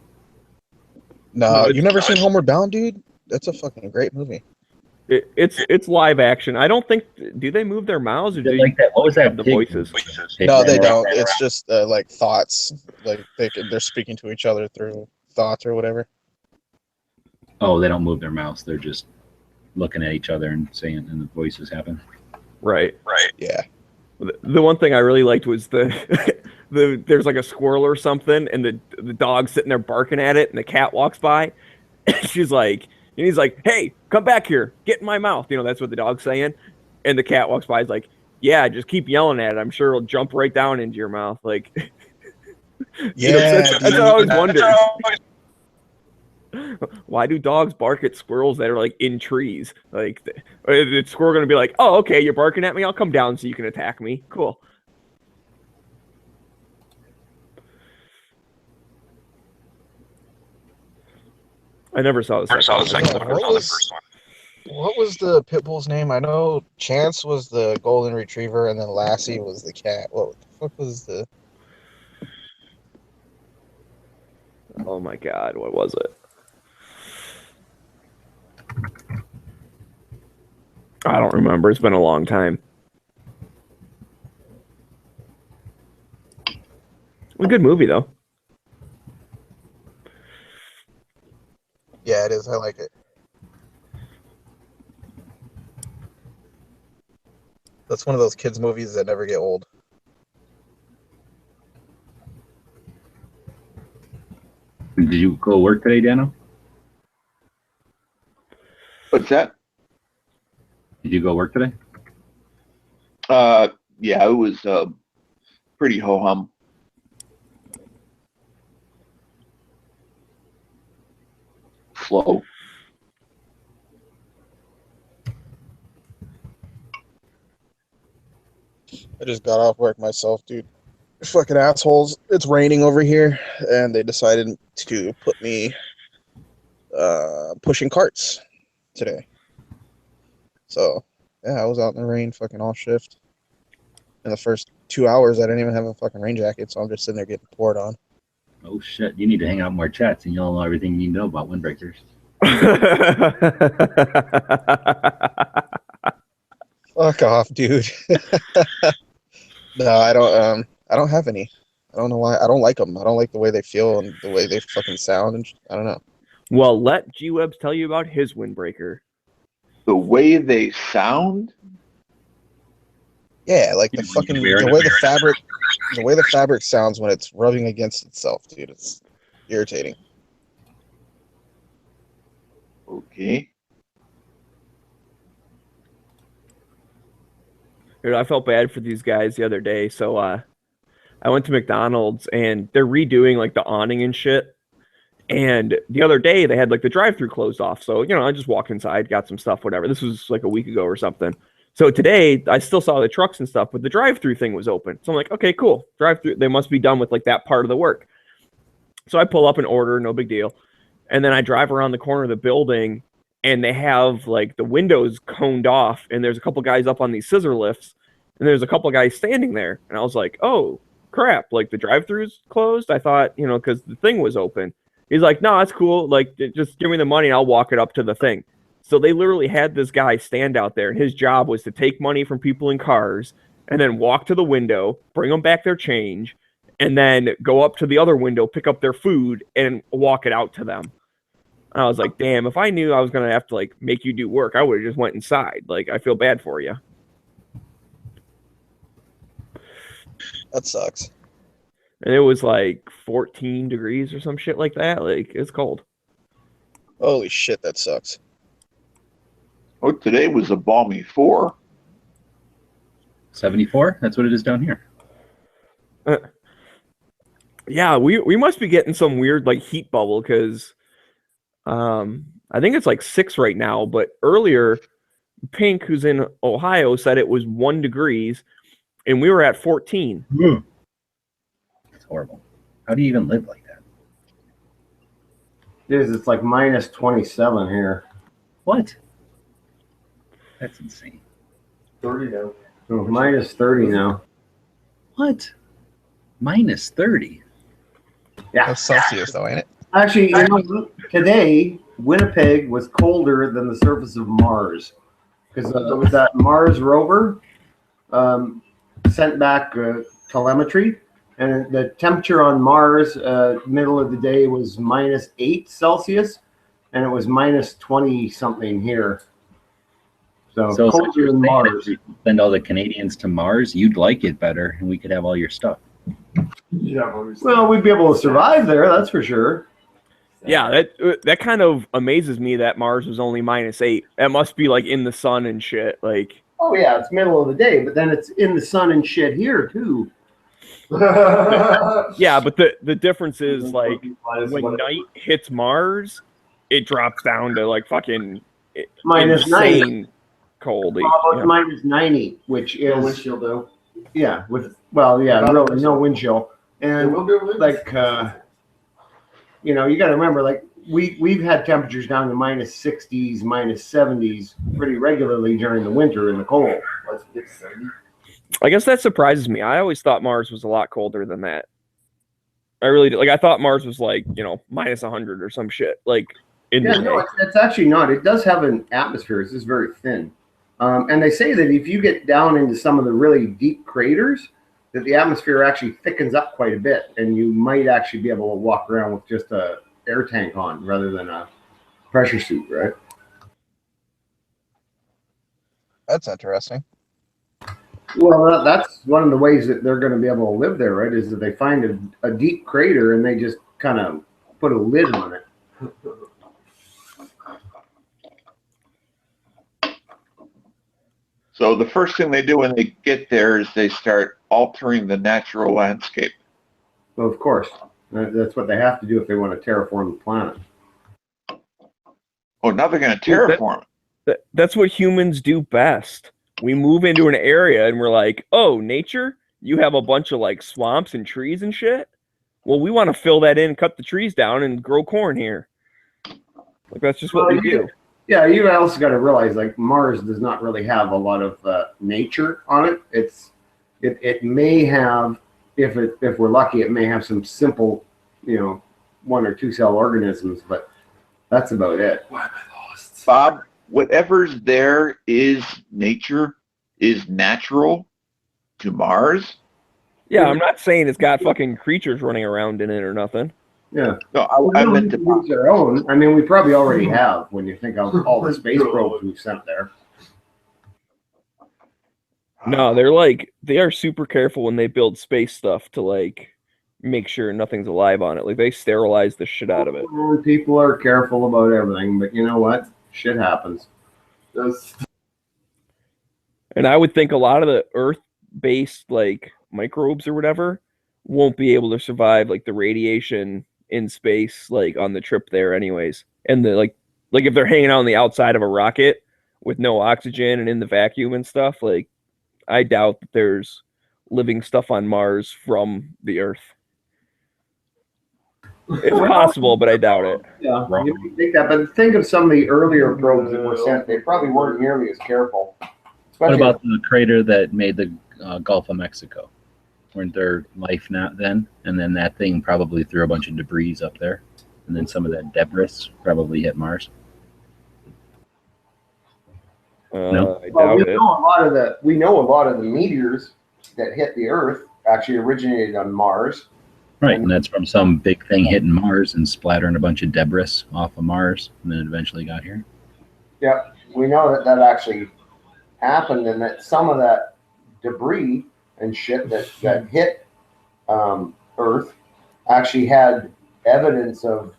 No, you never seen Homeward Bound, dude? That's a fucking great movie. It's live action. I don't think. Do they move their mouths or do like that? What was that? The voices. No, they don't. It's just like thoughts. Like they're speaking to each other through thoughts or whatever. Oh, they don't move their mouths. They're just looking at each other and saying, and the voices happen. Right. Yeah. The one thing I really liked was there's like a squirrel or something, and the dog's sitting there barking at it, and the cat walks by, and he's like, "Hey, come back here, get in my mouth." That's what the dog's saying, and the cat walks by, is like, "Yeah, just keep yelling at it. I'm sure it'll jump right down into your mouth." Like, yeah, that's what I always wondered. Why do dogs bark at squirrels that are like in trees? Like, the squirrel going to be like, "Oh, okay, you're barking at me. I'll come down so you can attack me." Cool. I never saw the second one. What was the pit bull's name? I know Chance was the golden retriever, and then Lassie was the cat. What the fuck was the? Oh my god, what was it? I don't remember. It's been a long time. A good movie, though. Yeah, it is. I like it. That's one of those kids' movies that never get old. Did you go work today, Dano? What's that? Did you go work today? Yeah, it was pretty ho-hum. slow. I just got off work myself, dude. Fucking assholes. It's raining over here, and they decided to put me pushing carts today. So, yeah, I was out in the rain fucking all shift. In the first 2 hours, I didn't even have a fucking rain jacket, so I'm just sitting there getting poured on. Oh shit! You need to hang out more chats, and you'll know everything you need to know about windbreakers. Fuck off, dude. No, I don't. I don't have any. I don't know why. I don't like them. I don't like the way they feel and the way they fucking sound. And I don't know. Well, let G-Webs tell you about his windbreaker. The way they sound. Yeah, like the fucking the way the fabric sounds when it's rubbing against itself, dude. It's irritating. Okay. Dude, I felt bad for these guys the other day. So I went to McDonald's and they're redoing like the awning and shit. And the other day they had like the drive-thru closed off. So, you know, I just walked inside, got some stuff, whatever. This was like a week ago or something. So today I still saw the trucks and stuff, but the drive-thru thing was open. So I'm like, okay, cool. Drive-thru, they must be done with like that part of the work. So I pull up an order, no big deal. And then I drive around the corner of the building and they have like the windows coned off and there's a couple guys up on these scissor lifts and there's a couple guys standing there. And I was like, oh crap, like the drive-thru's closed? I thought, you know, because the thing was open. He's like, no, that's cool. Like, just give me the money and I'll walk it up to the thing. So they literally had this guy stand out there and his job was to take money from people in cars and then walk to the window, bring them back their change, and then go up to the other window, pick up their food and walk it out to them. And I was like, damn, if I knew I was going to have to like make you do work, I would have just went inside. Like, I feel bad for you. That sucks. And it was like 14 degrees or some shit like that. Like, it's cold. Holy shit, that sucks. Oh, today was a balmy 4. 74? That's what it is down here. Yeah, we must be getting some weird like heat bubble because I think it's like 6 right now, but earlier Pink, who's in Ohio, said it was 1 degrees and we were at 14. It's horrible. How do you even live like that? It is. It's like minus 27 here. What? That's insane. 30 now. Oh, minus 30 now. What? Minus 30? Yeah. That's Celsius, though, ain't it? Actually, you know, today, Winnipeg was colder than the surface of Mars. Because there was that Mars rover sent back telemetry. And the temperature on Mars, middle of the day, was minus 8 Celsius. And it was minus 20 something here. So colder than Mars. If we send all the Canadians to Mars, you'd like it better, and we could have all your stuff. Yeah. Well, we'd be able to survive there, that's for sure. Yeah, that kind of amazes me that Mars was only minus 8. That must be like in the sun and shit. Like, oh yeah, it's middle of the day, but then it's in the sun and shit here too. yeah, but the difference is like when night hits Mars, it drops down to like fucking minus 90 cold. About minus 90, which is no wind chill though. Yeah, really no wind chill, and like you know, you got to remember, like we've had temperatures down to minus 60s, minus 70s pretty regularly during the winter in the cold. I guess that surprises me. I always thought Mars was a lot colder than that. I really did. Like, I thought Mars was like, you know, minus 100 or some shit. Like, it's actually not. It does have an atmosphere. It's just very thin. And they say that if you get down into some of the really deep craters, that the atmosphere actually thickens up quite a bit, and you might actually be able to walk around with just a air tank on rather than a pressure suit, right? That's interesting. Well, that's one of the ways that they're going to be able to live there, right? Is that they find a deep crater and they just kind of put a lid on it. So the first thing they do when they get there is they start altering the natural landscape. Well, of course. That's what they have to do if they want to terraform the planet. Oh, now they're going to terraform it. That's what humans do best. We move into an area and we're like, oh, nature, you have a bunch of like swamps and trees and shit. Well, we want to fill that in, cut the trees down, and grow corn here. Like that's just what we do. Yeah, you also got to realize like Mars does not really have a lot of nature on it. It may have, if we're lucky, it may have some simple, 1 or 2 cell organisms, but that's about it. Why am I lost? Bob, whatever's there is nature, is natural to Mars. Yeah, I'm not saying it's got fucking creatures running around in it or nothing. Yeah. No, I meant to use our own. I mean, we probably already have when you think of all the space probes we've sent there. No, they are super careful when they build space stuff to like make sure nothing's alive on it. Like they sterilize the shit out of it. People are careful about everything, but you know what? Shit happens. And I would think a lot of the Earth-based like microbes or whatever won't be able to survive like the radiation in space, like on the trip there, anyways. And the like if they're hanging out on the outside of a rocket with no oxygen and in the vacuum and stuff, like I doubt that there's living stuff on Mars from the Earth. It's possible, but I doubt it. Yeah, you can think that, but think of some of the earlier probes that were sent. They probably weren't nearly as careful. What about the crater that made the Gulf of Mexico? Weren't there life not then? And then that thing probably threw a bunch of debris up there. And then some of that debris probably hit Mars. No? I doubt it. We know a lot of the meteors that hit the Earth actually originated on Mars. Right, and that's from some big thing hitting Mars and splattering a bunch of debris off of Mars, and then eventually got here. Yeah, we know that actually happened, and that some of that debris and shit that hit Earth actually had evidence of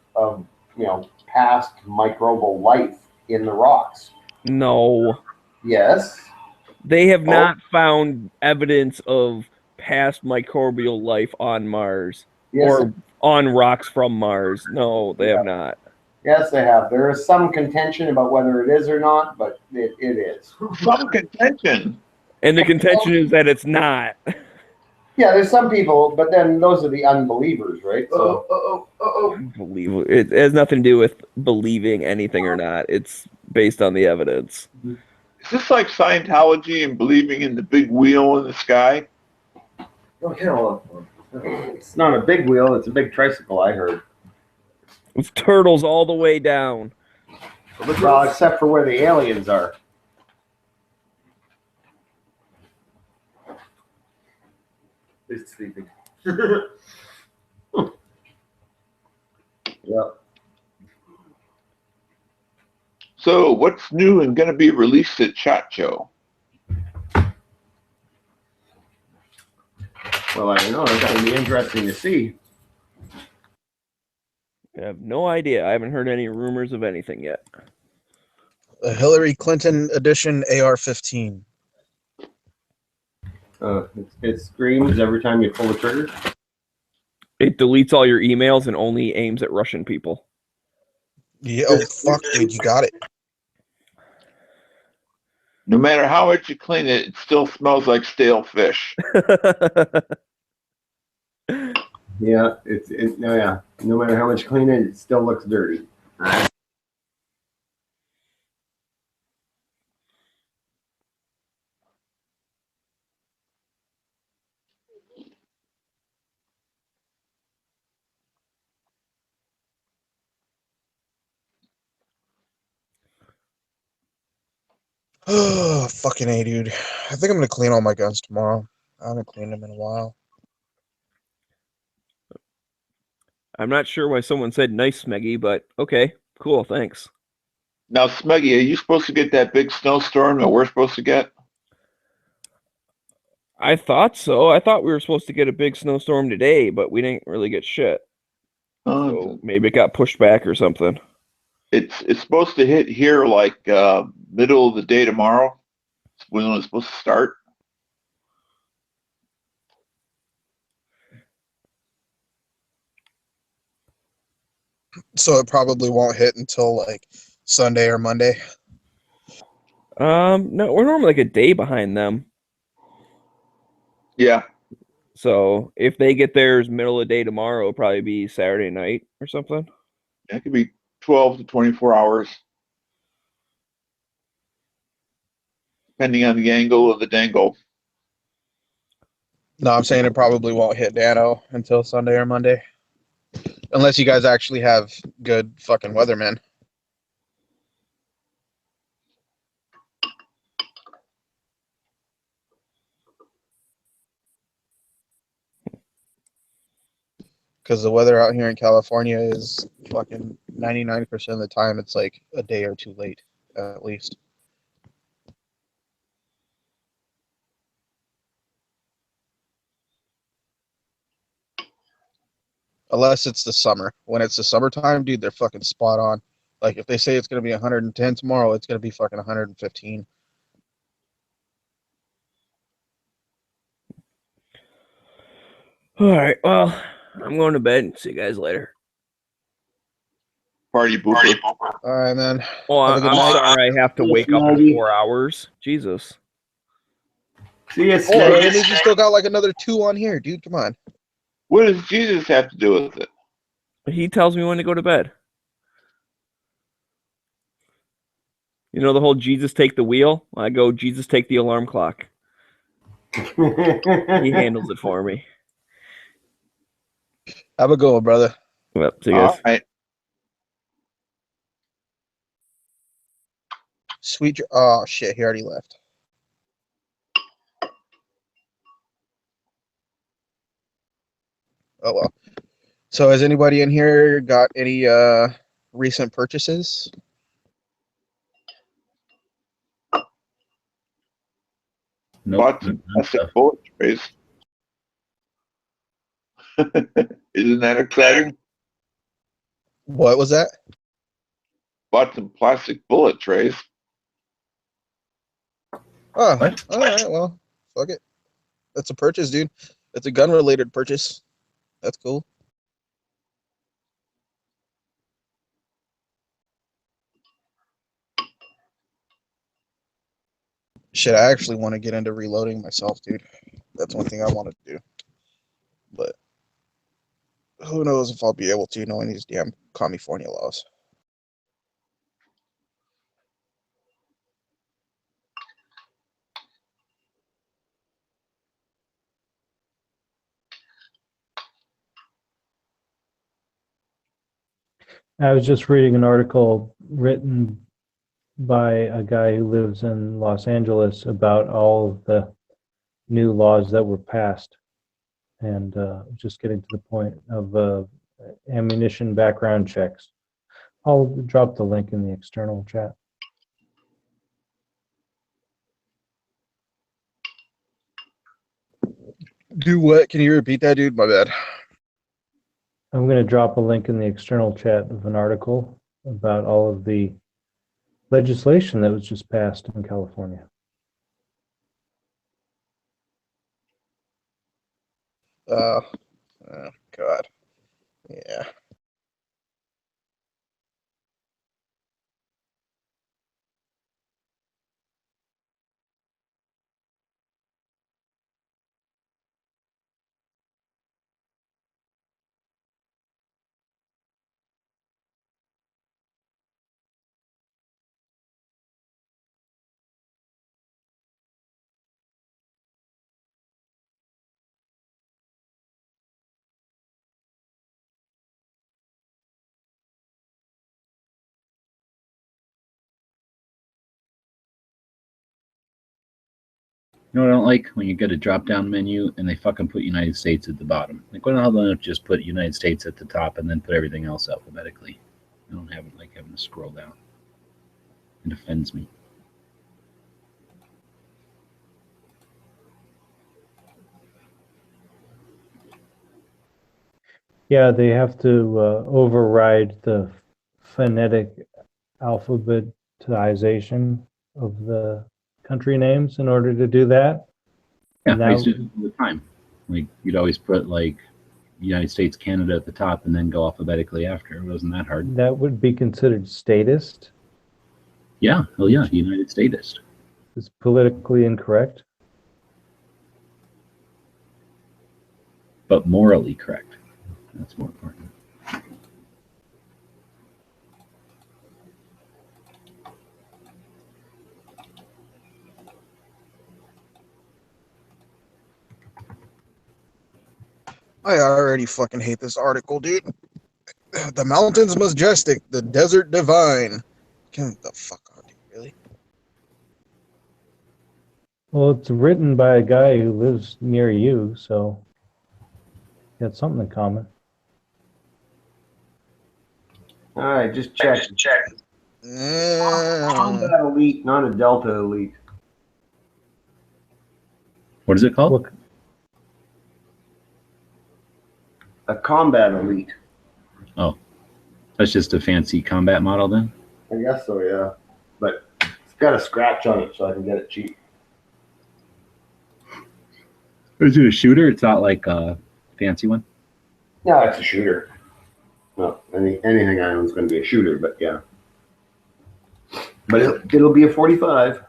past microbial life in the rocks. No. Yes. They have not found evidence of past microbial life on Mars or on rocks from Mars. No, they have not. Yes, they have. There is some contention about whether it is or not, but it is. Some contention. And the contention is that it's not. Yeah, there's some people, but then those are the unbelievers, right? So, Unbelievable. It has nothing to do with believing anything or not. It's based on the evidence. Is this like Scientology and believing in the big wheel in the sky? It's not a big wheel, it's a big tricycle, I heard. With turtles all the way down. Well, except for where the aliens are. He's sleeping. Yeah. So what's new and going to be released at SHOT Show? Well, I don't know. It's going to be interesting to see. I have no idea. I haven't heard any rumors of anything yet. The Hillary Clinton edition AR-15. It screams every time you pull the trigger. It deletes all your emails and only aims at Russian people. Yeah, oh, fuck, dude, you got it. No matter how much you clean it, it still smells like stale fish. Yeah, yeah. No matter how much you clean it, it still looks dirty. Oh, fucking A, dude. I think I'm gonna clean all my guns tomorrow. I haven't cleaned them in a while. I'm not sure why someone said nice, Smeggy, but okay, cool, thanks. Now, Smeggy, are you supposed to get that big snowstorm that we're supposed to get? I thought so. I thought we were supposed to get a big snowstorm today, but we didn't really get shit. So maybe it got pushed back or something. It's supposed to hit here like middle of the day tomorrow. When it's supposed to start. So it probably won't hit until like Sunday or Monday? No, we're normally like a day behind them. Yeah. So if they get theirs middle of the day tomorrow, it'll probably be Saturday night or something. It could be 12 to 24 hours, depending on the angle of the dangle. No, I'm saying it probably won't hit Dano until Sunday or Monday. Unless you guys actually have good fucking weathermen. Because the weather out here in California is fucking 99% of the time it's like a day or two late, at least. Unless it's the summer. When it's the summertime, dude, they're fucking spot on. Like if they say it's gonna be 110 tomorrow, it's gonna be fucking 115. All right. Well, I'm going to bed. See you guys later. Party booper. All right, man. Well, Have a I'm good night. sorry I have to wake up in 4 hours. Jesus. See you, Oh, Snake. that means you still got like another 2 on here, dude. Come on. What does Jesus have to do with it? He tells me when to go to bed. You know the whole Jesus take the wheel? I go, Jesus take the alarm clock. He handles it for me. Have a good one, brother. Well, see you guys. All right. Sweet. Oh shit, he already left. Oh well. So has anybody in here got any recent purchases? Nope. Bought some plastic bullet trays. Isn't that exciting? What was that? Bought some plastic bullet trays. Oh, What? all right. Well, fuck it. That's a purchase, dude. It's a gun-related purchase. That's cool. Shit, I actually want to get into reloading myself, dude. That's one thing I want to do. But who knows if I'll be able to, knowing these damn California laws. I was just reading an article written by a guy who lives in Los Angeles about all of the new laws that were passed, and just getting to the point of ammunition background checks. I'll drop the link in the external chat. Do what? Can you repeat that, dude? My bad. I'm going to drop a link in the external chat of an article about all of the legislation that was just passed in California. Oh, God. Yeah. You know what I don't like? When you get a drop-down menu and they fucking put United States at the bottom. Like, why the hell don't they just put United States at the top and then put everything else alphabetically? I don't have it like having to scroll down. It offends me. Yeah, they have to override the phonetic alphabetization of the country names in order to do that. Yeah, And I used that- to do it all the time. Like, you'd always put, like, United States, Canada at the top and then go alphabetically after. It wasn't that hard. That would be considered statist, Yeah, hell yeah, United Statist. It's politically incorrect. But morally correct. That's more important. I already fucking hate this article, dude. The mountains majestic, the desert divine. Get the fuck out, dude. Really? Well, it's written by a guy who lives near you, so you got something in common. All right, just check. Combat elite, not a Delta elite. What is it called? Look, A combat elite. Oh, that's just a fancy combat model then? I guess so, yeah. But it's got a scratch on it, so I can get it cheap. Is it a shooter? It's not like a fancy one? No, it's a shooter. No, anything I own is going to be a shooter, but yeah. But it'll be a 45.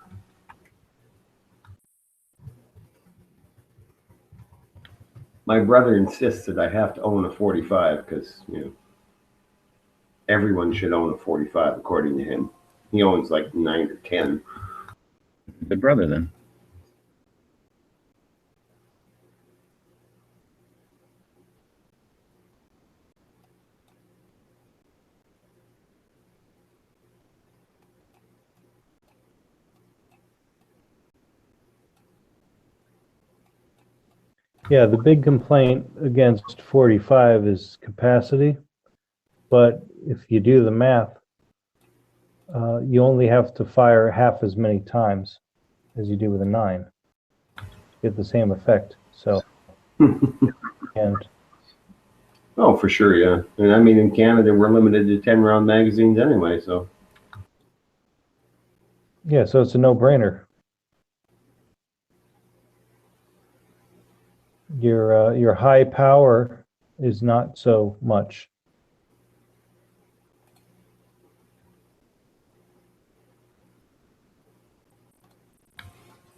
My brother insists that I have to own a 45 because, everyone should own a 45 according to him. He owns like 9 or 10. Good brother then. yeah, the big complaint against 45 is capacity, but if you do the math, you only have to fire half as many times as you do with a 9 to get the same effect. So, and Oh, for sure, yeah. And I mean, in Canada, we're limited to 10-round magazines anyway, so. yeah, so it's a no-brainer. Your high power is not so much.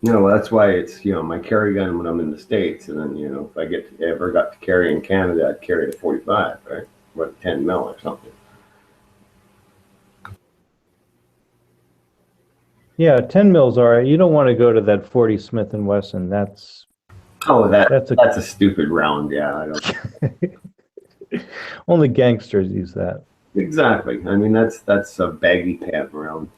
That's why it's, my carry gun when I'm in the States. And then, if I ever got to carry in Canada, I'd carry the 45, right? What, 10 mil or something. Yeah, 10 mil's all right. You don't want to go to that 40 Smith & Wesson. That's a stupid round. Yeah, I don't. Only gangsters use that. Exactly. I mean, that's a baggy pant round.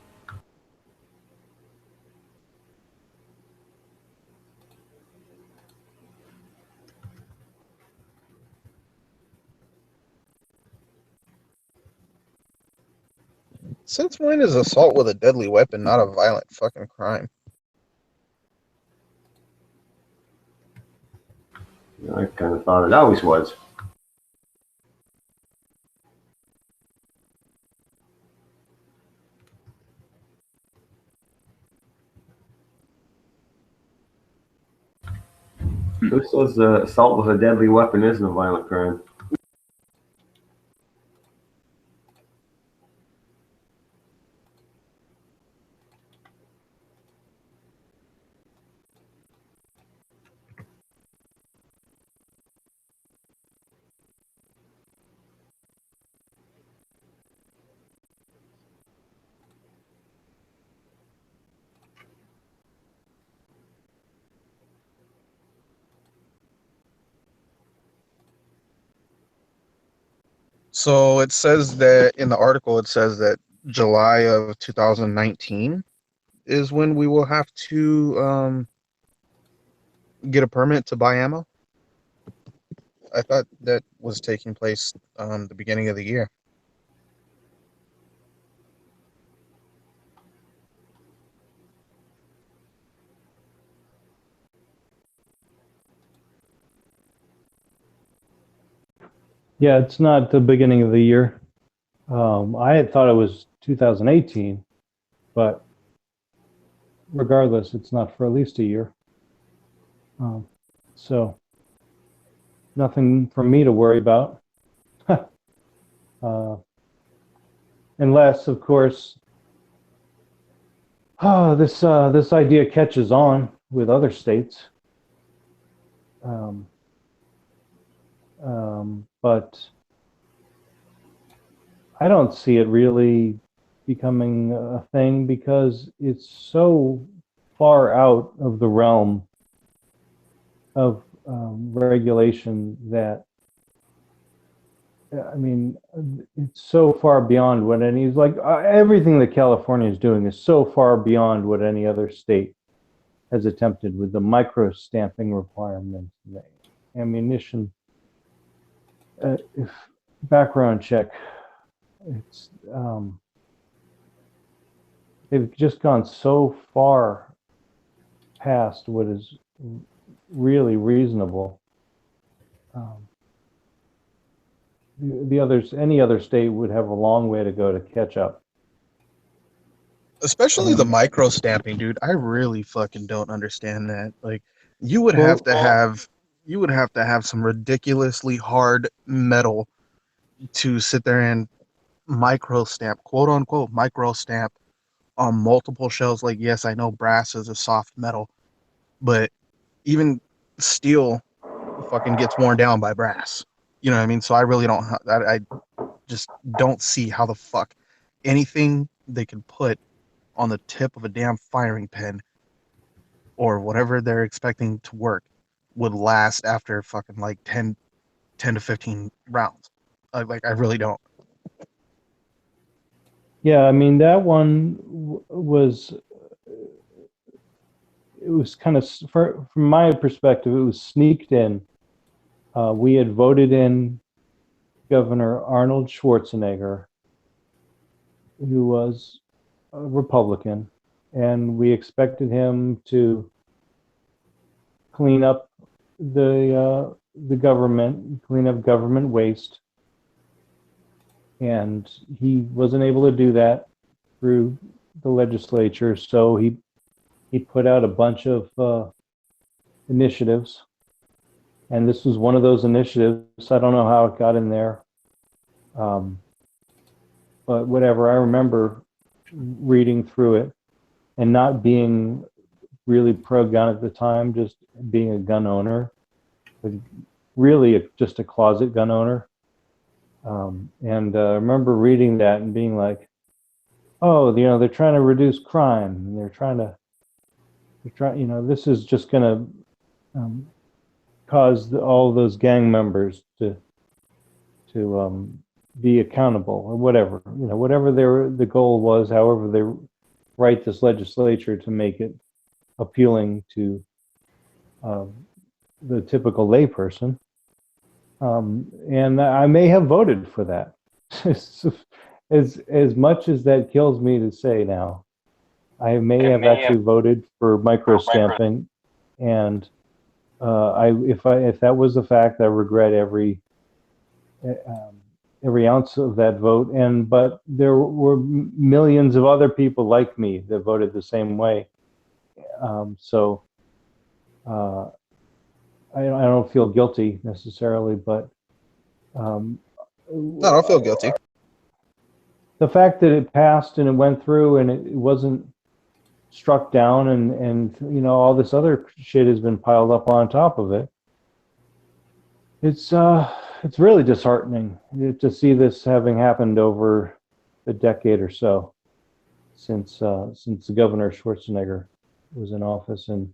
Since when is assault with a deadly weapon not a violent fucking crime? I kind of thought it always was. Who says assault with a deadly weapon isn't a violent crime? So it says that in the article, it says that July of 2019 is when we will have to get a permit to buy ammo. I thought that was taking place the beginning of the year. Yeah, it's not the beginning of the year. I had thought it was 2018, but regardless, it's not for at least a year. So nothing for me to worry about. Unless, of course, this idea catches on with other states. But I don't see it really becoming a thing because it's so far out of the realm of regulation that, I mean, it's so far beyond what everything that California is doing is so far beyond what any other state has attempted with the micro stamping requirements, the ammunition, if background check. It's they've just gone so far past what is really reasonable. Any other state would have a long way to go to catch up. Especially the micro stamping, dude. I really fucking don't understand that. Like, you would have to have some ridiculously hard metal to sit there and micro stamp, quote unquote, micro stamp on multiple shells. Like, yes, I know brass is a soft metal, but even steel fucking gets worn down by brass. You know what I mean? So I really don't. I just don't see how the fuck anything they can put on the tip of a damn firing pin or whatever they're expecting to work would last after fucking like 10 to 15 rounds. I really don't. Yeah, I mean, that one was kind of, from my perspective, it was sneaked in. We had voted in Governor Arnold Schwarzenegger, who was a Republican, and we expected him to clean up the government, clean up government waste, and he wasn't able to do that through the legislature. So he put out a bunch of initiatives, and this was one of those initiatives. I don't know how it got in there, but whatever. I remember reading through it and not being really pro-gun at the time, just being a gun owner, but really just a closet gun owner. And I remember reading that and being like, oh, they're trying to reduce crime, and they're trying, this is just going to cause all those gang members to be accountable or whatever, whatever the goal was, however they write this legislature to make it appealing to the typical layperson. And I may have voted for that. As much as that kills me to say now, I may have actually voted for micro stamping, and if that was the fact, I regret every ounce of that vote. But there were millions of other people like me that voted the same way. So I don't feel guilty necessarily, but no, I don't feel guilty. The fact that it passed and it went through and it wasn't struck down, and all this other shit has been piled up on top of it. It's really disheartening to see this having happened over a decade or so since Governor Schwarzenegger was in office. And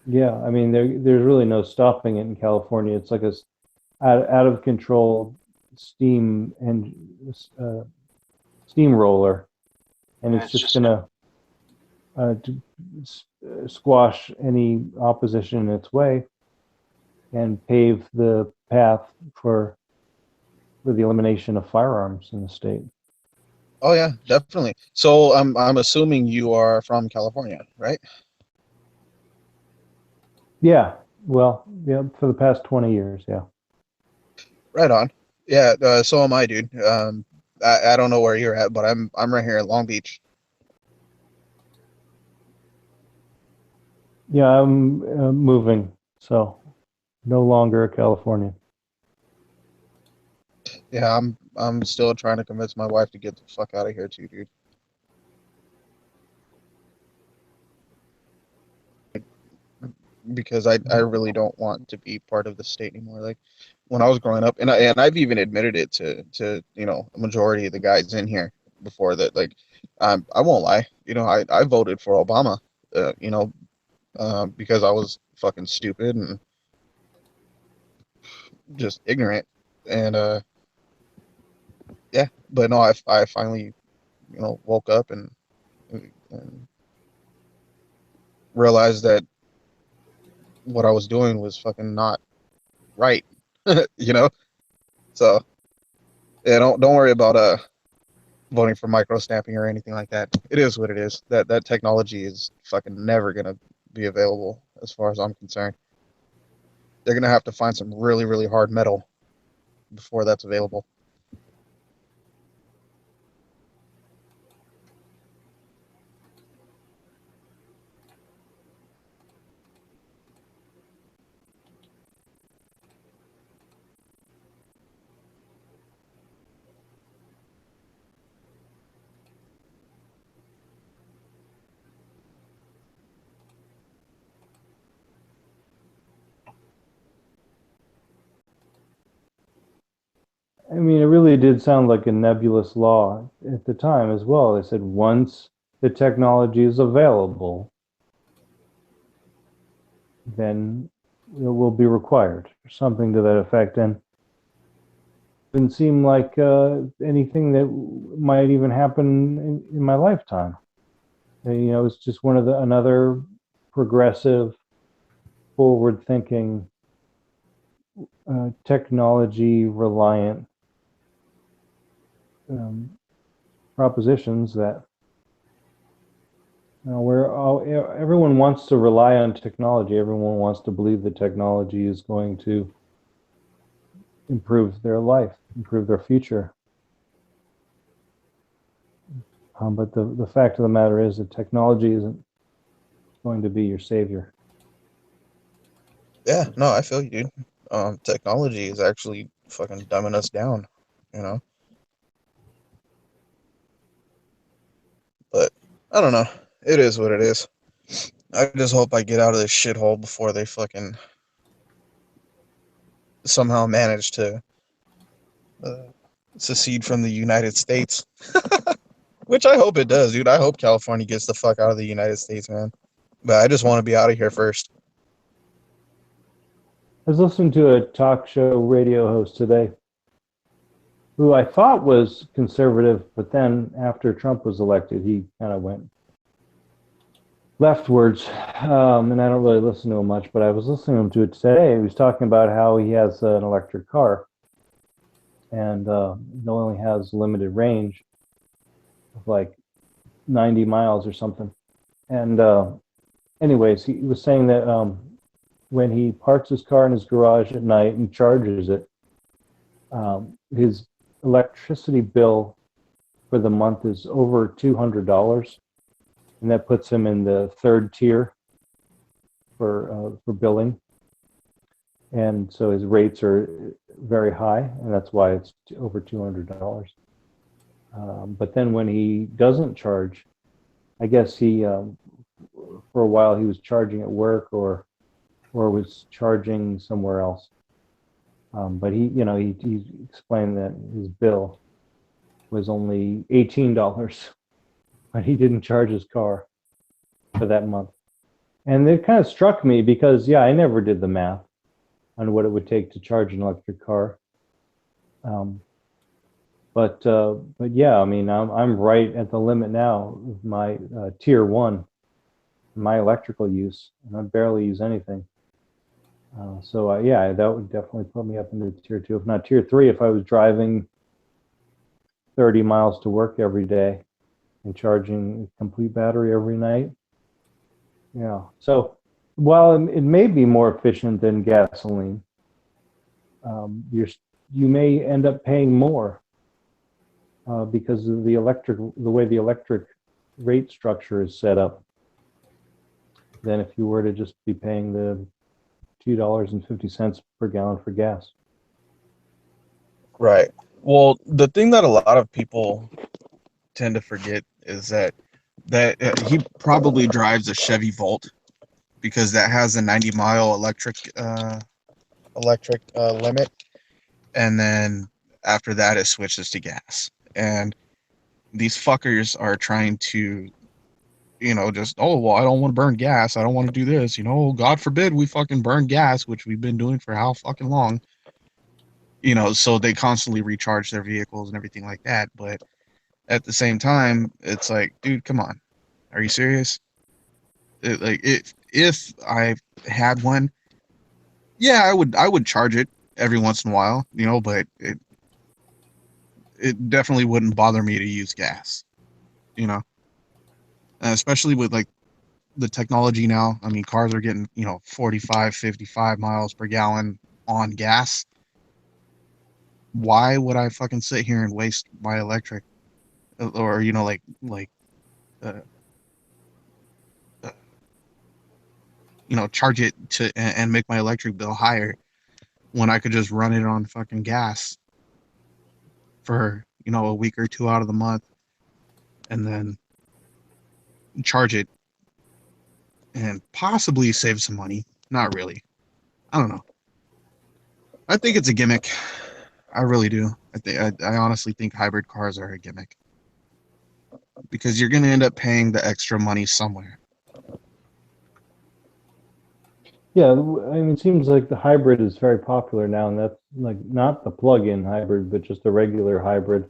yeah, I mean, there's really no stopping it in California. It's like a out of control steamroller, and it's just gonna squash any opposition in its way and pave the path for the elimination of firearms in the state. Oh yeah, definitely. So I'm assuming you are from California, right? Yeah. Well, yeah, for the past 20 years, yeah. Right on. Yeah, so am I, dude. I don't know where you're at, but I'm right here in Long Beach. Yeah, I'm moving, so no longer a Californian. Yeah, I'm still trying to convince my wife to get the fuck out of here too, dude. because I really don't want to be part of the state anymore. Like when I was growing up, and I've even admitted it to a majority of the guys in here before that. Like I won't lie, I voted for Obama, because I was fucking stupid and just ignorant, and yeah. But no, I finally woke up and realized that what I was doing was fucking not right. So yeah, don't worry about voting for micro stamping or anything like that. It is what it is. That technology is fucking never gonna be available as far as I'm concerned. They're gonna have to find some really, really hard metal before that's available. I mean, it really did sound like a nebulous law at the time as well. They said once the technology is available, then it will be required, or something to that effect. And it didn't seem like anything that might even happen in my lifetime. It's just another progressive, forward-thinking, technology-reliant propositions that everyone wants to rely on technology. Everyone wants to believe that technology is going to improve their life, improve their future. But the fact of the matter is that technology isn't going to be your savior. Yeah, no, I feel you, dude. Technology is actually fucking dumbing us down, But I don't know. It is what it is. I just hope I get out of this shithole before they fucking somehow manage to secede from the United States. Which I hope it does, dude. I hope California gets the fuck out of the United States, man. But I just want to be out of here first. I was listening to a talk show radio host today who I thought was conservative, but then after Trump was elected, he kind of went leftwards, and I don't really listen to him much, but I was listening to it today. He was talking about how he has an electric car, and it only has limited range of like 90 miles or something. And anyways, he was saying that when he parks his car in his garage at night and charges it, his electricity bill for the month is over $200, and that puts him in the third tier for billing. And so his rates are very high, and that's why it's over $200. But then when he doesn't charge, I guess he for a while he was charging at work or was charging somewhere else. But he explained that his bill was only $18, but he didn't charge his car for that month. And it kind of struck me because, yeah, I never did the math on what it would take to charge an electric car. But yeah, I mean, I'm right at the limit now of my tier 1, my electrical use, and I barely use anything. So yeah, that would definitely put me up into tier 2, if not tier 3, if I was driving 30 miles to work every day and charging a complete battery every night. Yeah. So while it may be more efficient than gasoline, you may end up paying more because of the way the electric rate structure is set up than if you were to just be paying the $2.50 per gallon for gas. Right. Well, the thing that a lot of people tend to forget is that he probably drives a Chevy Volt, because that has a 90-mile electric limit, and then after that it switches to gas. And these fuckers are trying to, just, oh, well, I don't want to burn gas, I don't want to do this, God forbid we fucking burn gas, which we've been doing for how fucking long. So they constantly recharge their vehicles and everything like that. But at the same time, it's like, dude, come on, are you serious? If I had one, yeah, I would charge it every once in a while, but it definitely wouldn't bother me to use gas, especially with like the technology now. I mean, cars are getting 45, 55 miles per gallon on gas. Why would I fucking sit here and waste my electric, or charge it to and make my electric bill higher when I could just run it on fucking gas for a week or two out of the month and then charge it and possibly save some money? Not really. I don't know. I think it's a gimmick. I really do. I honestly think hybrid cars are a gimmick, because you're going to end up paying the extra money somewhere. Yeah, I mean, it seems like the hybrid is very popular now, and that's like not the plug-in hybrid, but just the regular hybrid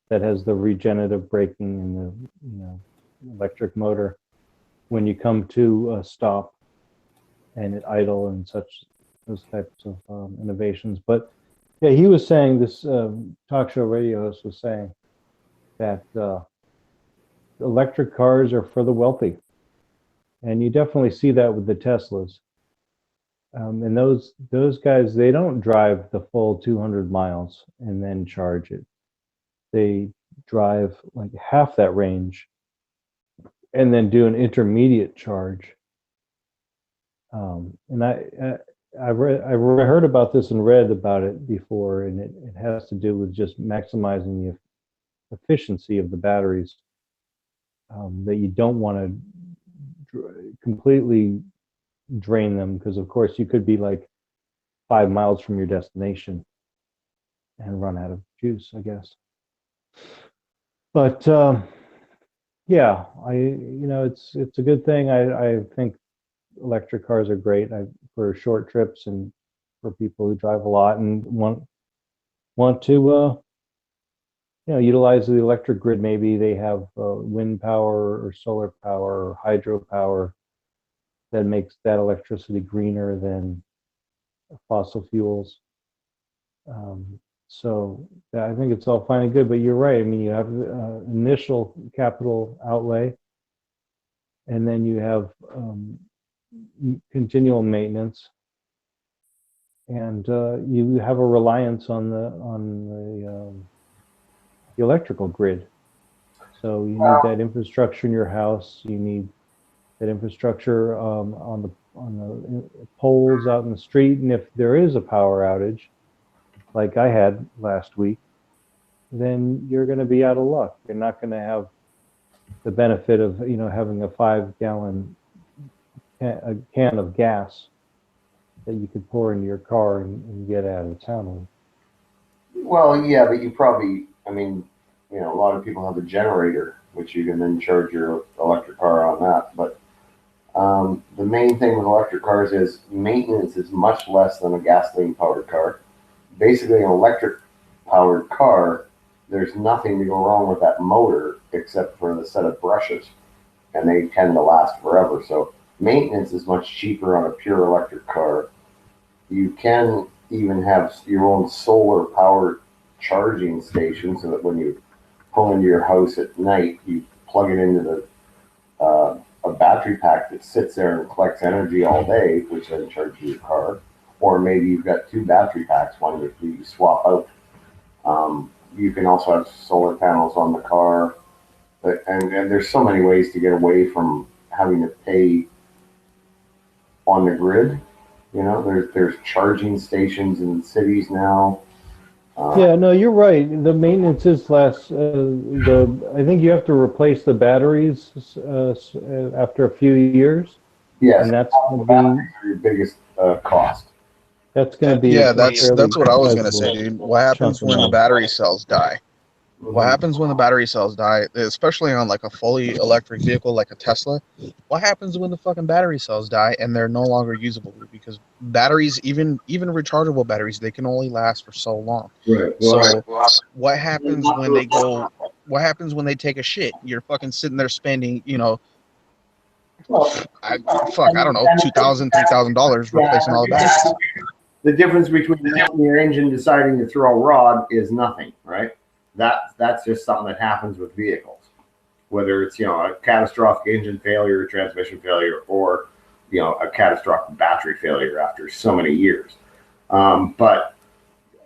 that has the regenerative braking and the electric motor when you come to a stop and it idle and those types of innovations. But yeah, he was saying, this talk show radio host was saying that electric cars are for the wealthy, and you definitely see that with the Teslas. And those guys, they don't drive the full 200 miles and then charge it. They drive like half that range and then do an intermediate charge. And I've heard about this and read about it before, and it has to do with just maximizing the efficiency of the batteries. That you don't want to completely drain them, because of course you could be like 5 miles from your destination and run out of juice, I guess. But yeah, it's a good thing. I think electric cars are great for short trips and for people who drive a lot and want to utilize the electric grid. Maybe they have wind power or solar power or hydropower that makes that electricity greener than fossil fuels. So I think it's all fine and good, but you're right. I mean, you have initial capital outlay, and then you have continual maintenance, and you have a reliance on the electrical grid. So you need that infrastructure in your house. You need that infrastructure on the poles out in the street, and if there is a power outage, like I had last week, then you're going to be out of luck. You're not going to have the benefit of having a 5-gallon can of gas that you could pour into your car and get out of town with. Well, yeah, but you probably, a lot of people have a generator, which you can then charge your electric car on that. But the main thing with electric cars is maintenance is much less than a gasoline-powered car. Basically, an electric-powered car, there's nothing to go wrong with that motor except for the set of brushes, and they tend to last forever. So maintenance is much cheaper on a pure electric car. You can even have your own solar-powered charging station, so that when you pull into your house at night, you plug it into a battery pack that sits there and collects energy all day, which then charges your car. Or maybe you've got 2 battery packs, one that you swap out. You can also have solar panels on the car. And there's so many ways to get away from having to pay on the grid. There's charging stations in cities now. Yeah, no, you're right. The maintenance is less. I think you have to replace the batteries after a few years. Yes, and that's going to batteries are your biggest cost. that's going to be Yeah, a that's fairly what I was gonna say, sizable dude. What happens chunk of when the money. battery cells die? What happens when the battery cells die, especially on like a fully electric vehicle like a Tesla? What happens when the fucking battery cells die and they're no longer usable? Because batteries, even rechargeable batteries, they can only last for so long. Right. So what happens when they go? What happens when they take a shit? You're fucking sitting there spending, you know, I don't know, $2,000, $3,000 replacing all the batteries. The difference between your engine deciding to throw a rod is nothing, right? That's just something that happens with vehicles, whether it's a catastrophic engine failure, transmission failure, or a catastrophic battery failure after so many years. But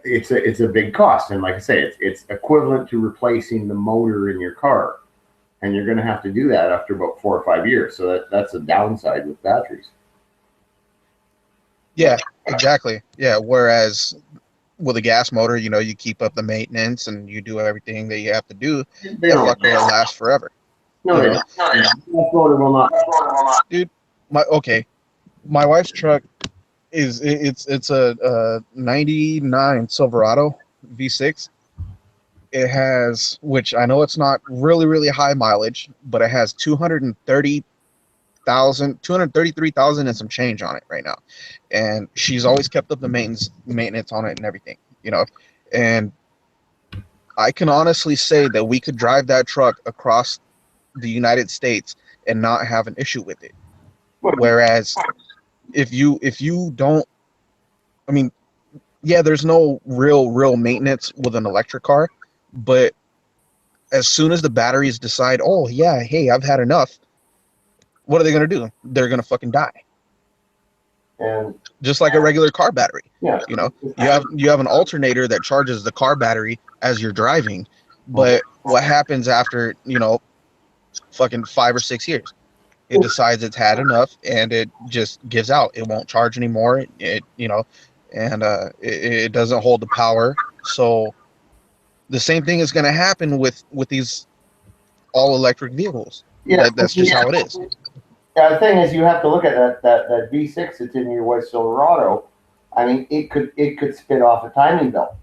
it's a big cost, and like I say, it's equivalent to replacing the motor in your car, and you're going to have to do that after about 4 or 5 years. So that's a downside with batteries. Yeah, exactly. Yeah, whereas with a gas motor, you keep up the maintenance and you do everything that you have to do. They That don't fucker will last forever. No, they don't. Gas motor will not. Dude, my wife's truck it's a 99 Silverado V6. It has, which I know it's not really high mileage, but it has 233,000 and some change on it right now, and she's always kept up the maintenance on it and everything, and I can honestly say that we could drive that truck across the United States and not have an issue with it. Whereas if you don't, I mean, yeah, there's no real maintenance with an electric car, but as soon as the batteries decide, oh yeah, hey, I've had enough, what are they gonna do? They're gonna fucking die. And just like a regular car battery. Yeah. You have an alternator that charges the car battery as you're driving, but what happens after, fucking 5 or 6 years? It decides it's had enough and it just gives out. It won't charge anymore. It doesn't hold the power. So the same thing is going to happen with these all electric vehicles. Yeah, That's just how it is. Yeah, the thing is, you have to look at that V6 that's in your white Silverado. I mean, it could spit off a timing belt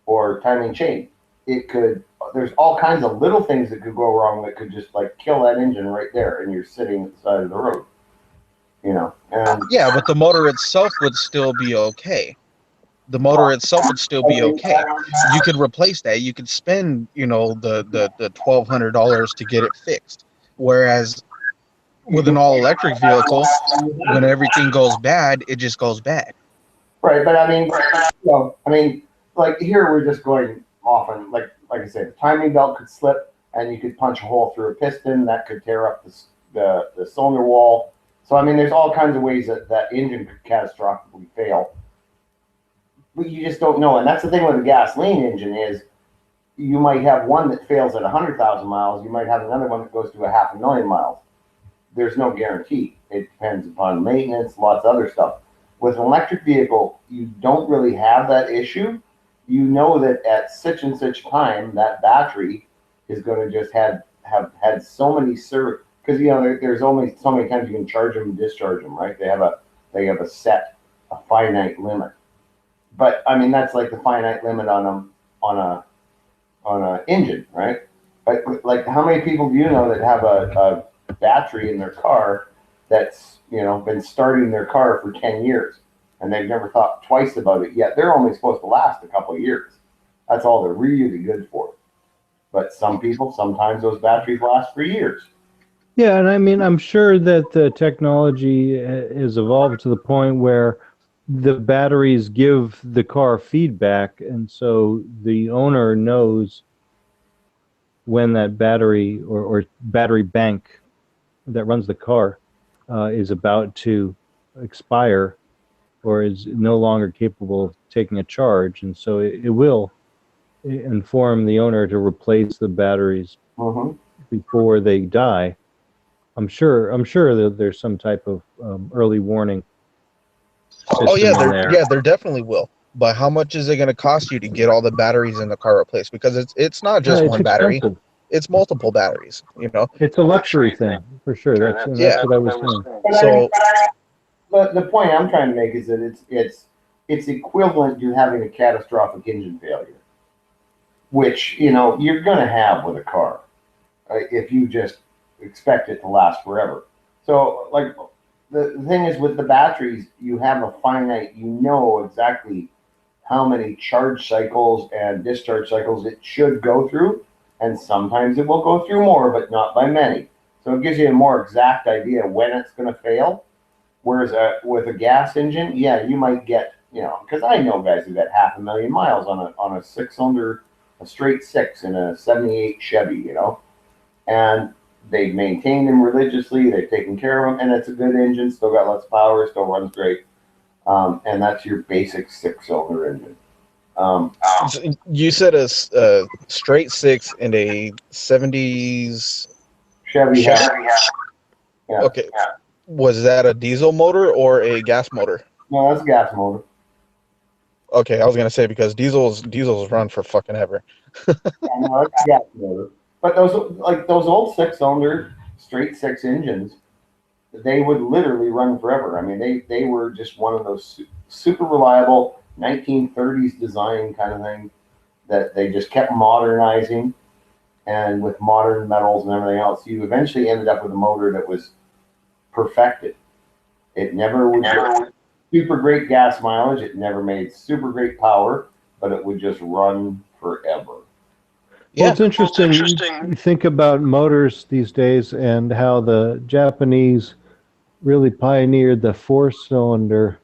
or timing chain. It could. There's all kinds of little things that could go wrong that could just like kill that engine right there, and you're sitting at the side of the road. And yeah, but the motor itself would still be okay. The motor itself would still be okay. You could replace that. You could spend, the $1,200 to get it fixed. Whereas with an all-electric vehicle, when everything goes bad, it just goes bad. Right, but I mean, like here we're just going off on like I said, the timing belt could slip, and you could punch a hole through a piston that could tear up the cylinder wall. So I mean, there's all kinds of ways that engine could catastrophically fail. But you just don't know, and that's the thing with a gasoline engine is you might have one that fails at 100,000 miles. You might have another one that goes to 500,000 miles. There's no guarantee. It depends upon maintenance, lots of other stuff. With an electric vehicle, you don't really have that issue. You know that at such and such time, that battery is going to just have had so many service, because there's only so many times you can charge them and discharge them, right? They have a finite limit. But I mean, that's like the finite limit on a engine, right? Like how many people do you know that have a battery in their car that's been starting their car for 10 years and they've never thought twice about it yet? They're only supposed to last a couple of years. That's all they're really good for. But some people, sometimes those batteries last for years. Yeah, and I mean, I'm sure that the technology has evolved to the point where the batteries give the car feedback, and so the owner knows when that battery or battery bank that runs the car is about to expire or is no longer capable of taking a charge, and so it will inform the owner to replace the batteries before they die. I'm sure that there's some type of early warning. Oh yeah, there definitely will. But how much is it going to cost you to get all the batteries in the car replaced? Because it's not just one battery. it's multiple batteries. You know, It's a luxury thing for sure. That's Yeah. what I was saying. So But the point I'm trying to make is that it's equivalent to having a catastrophic engine failure, which you're going to have with a car if you just expect it to last forever. So like the thing is with the batteries, you have a finite, exactly how many charge cycles and discharge cycles it should go through, and sometimes it will go through more, but not by many. So it gives you a more exact idea when it's going to fail. Whereas with a gas engine, yeah, you might get, because I know guys who got 500,000 miles on a six-cylinder, a straight six in a '78 Chevy, and they've maintained them religiously. They've taken care of them, and it's a good engine. Still got lots of power. Still runs great. And that's your basic six-cylinder engine. So you said a straight six and a '70s Chevy. Yeah. Okay. Was that a diesel motor or a gas motor? No, that's a gas motor. Okay, I was gonna say because diesels run for fucking ever. No, that's a gas motor. But those old six-cylinder straight six engines, they would literally run forever. I mean, they were just one of those super reliable 1930s design kind of thing that they just kept modernizing, and with modern metals and everything else, you eventually ended up with a motor that was perfected. It never would get super great gas mileage. It never made super great power, but it would just run forever. Well, it's interesting. You think about motors these days and how the Japanese really pioneered the four-cylinder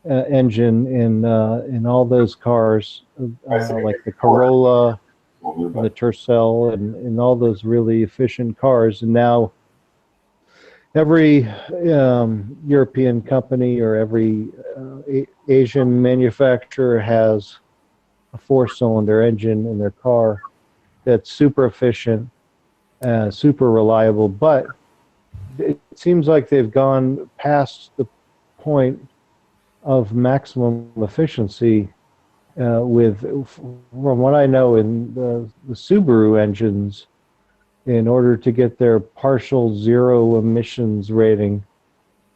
engine in all those cars, like the Corolla, the Tercel, and all those really efficient cars. And now every European company or every Asian manufacturer has a four-cylinder engine in their car that's super efficient, super reliable, but it seems like they've gone past the point of maximum efficiency from what I know in the Subaru engines, in order to get their partial zero emissions rating,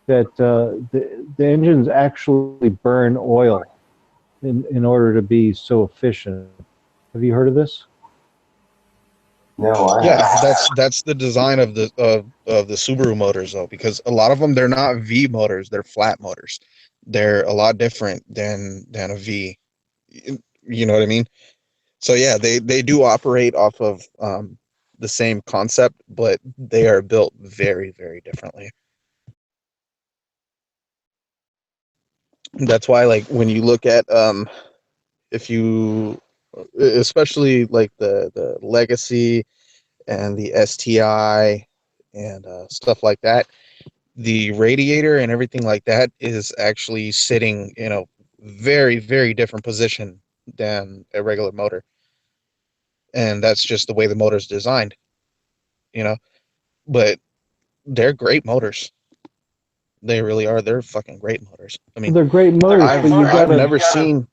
that the engines actually burn oil in order to be so efficient. Have you heard of this? No, that's the design of the Subaru motors though, because a lot of them, they're not V motors, they're flat motors. They're a lot different than a V. You know what I mean? So yeah, they do operate off of the same concept, but they are built very, very differently. That's why, like, when you look at if you, especially like the Legacy and the STI and stuff like that, the radiator and everything like that is actually sitting in a very, very different position than a regular motor. And that's just the way the motor's designed, but they're great motors. They really are. They're fucking great motors. I mean, they're great motors, but you gotta.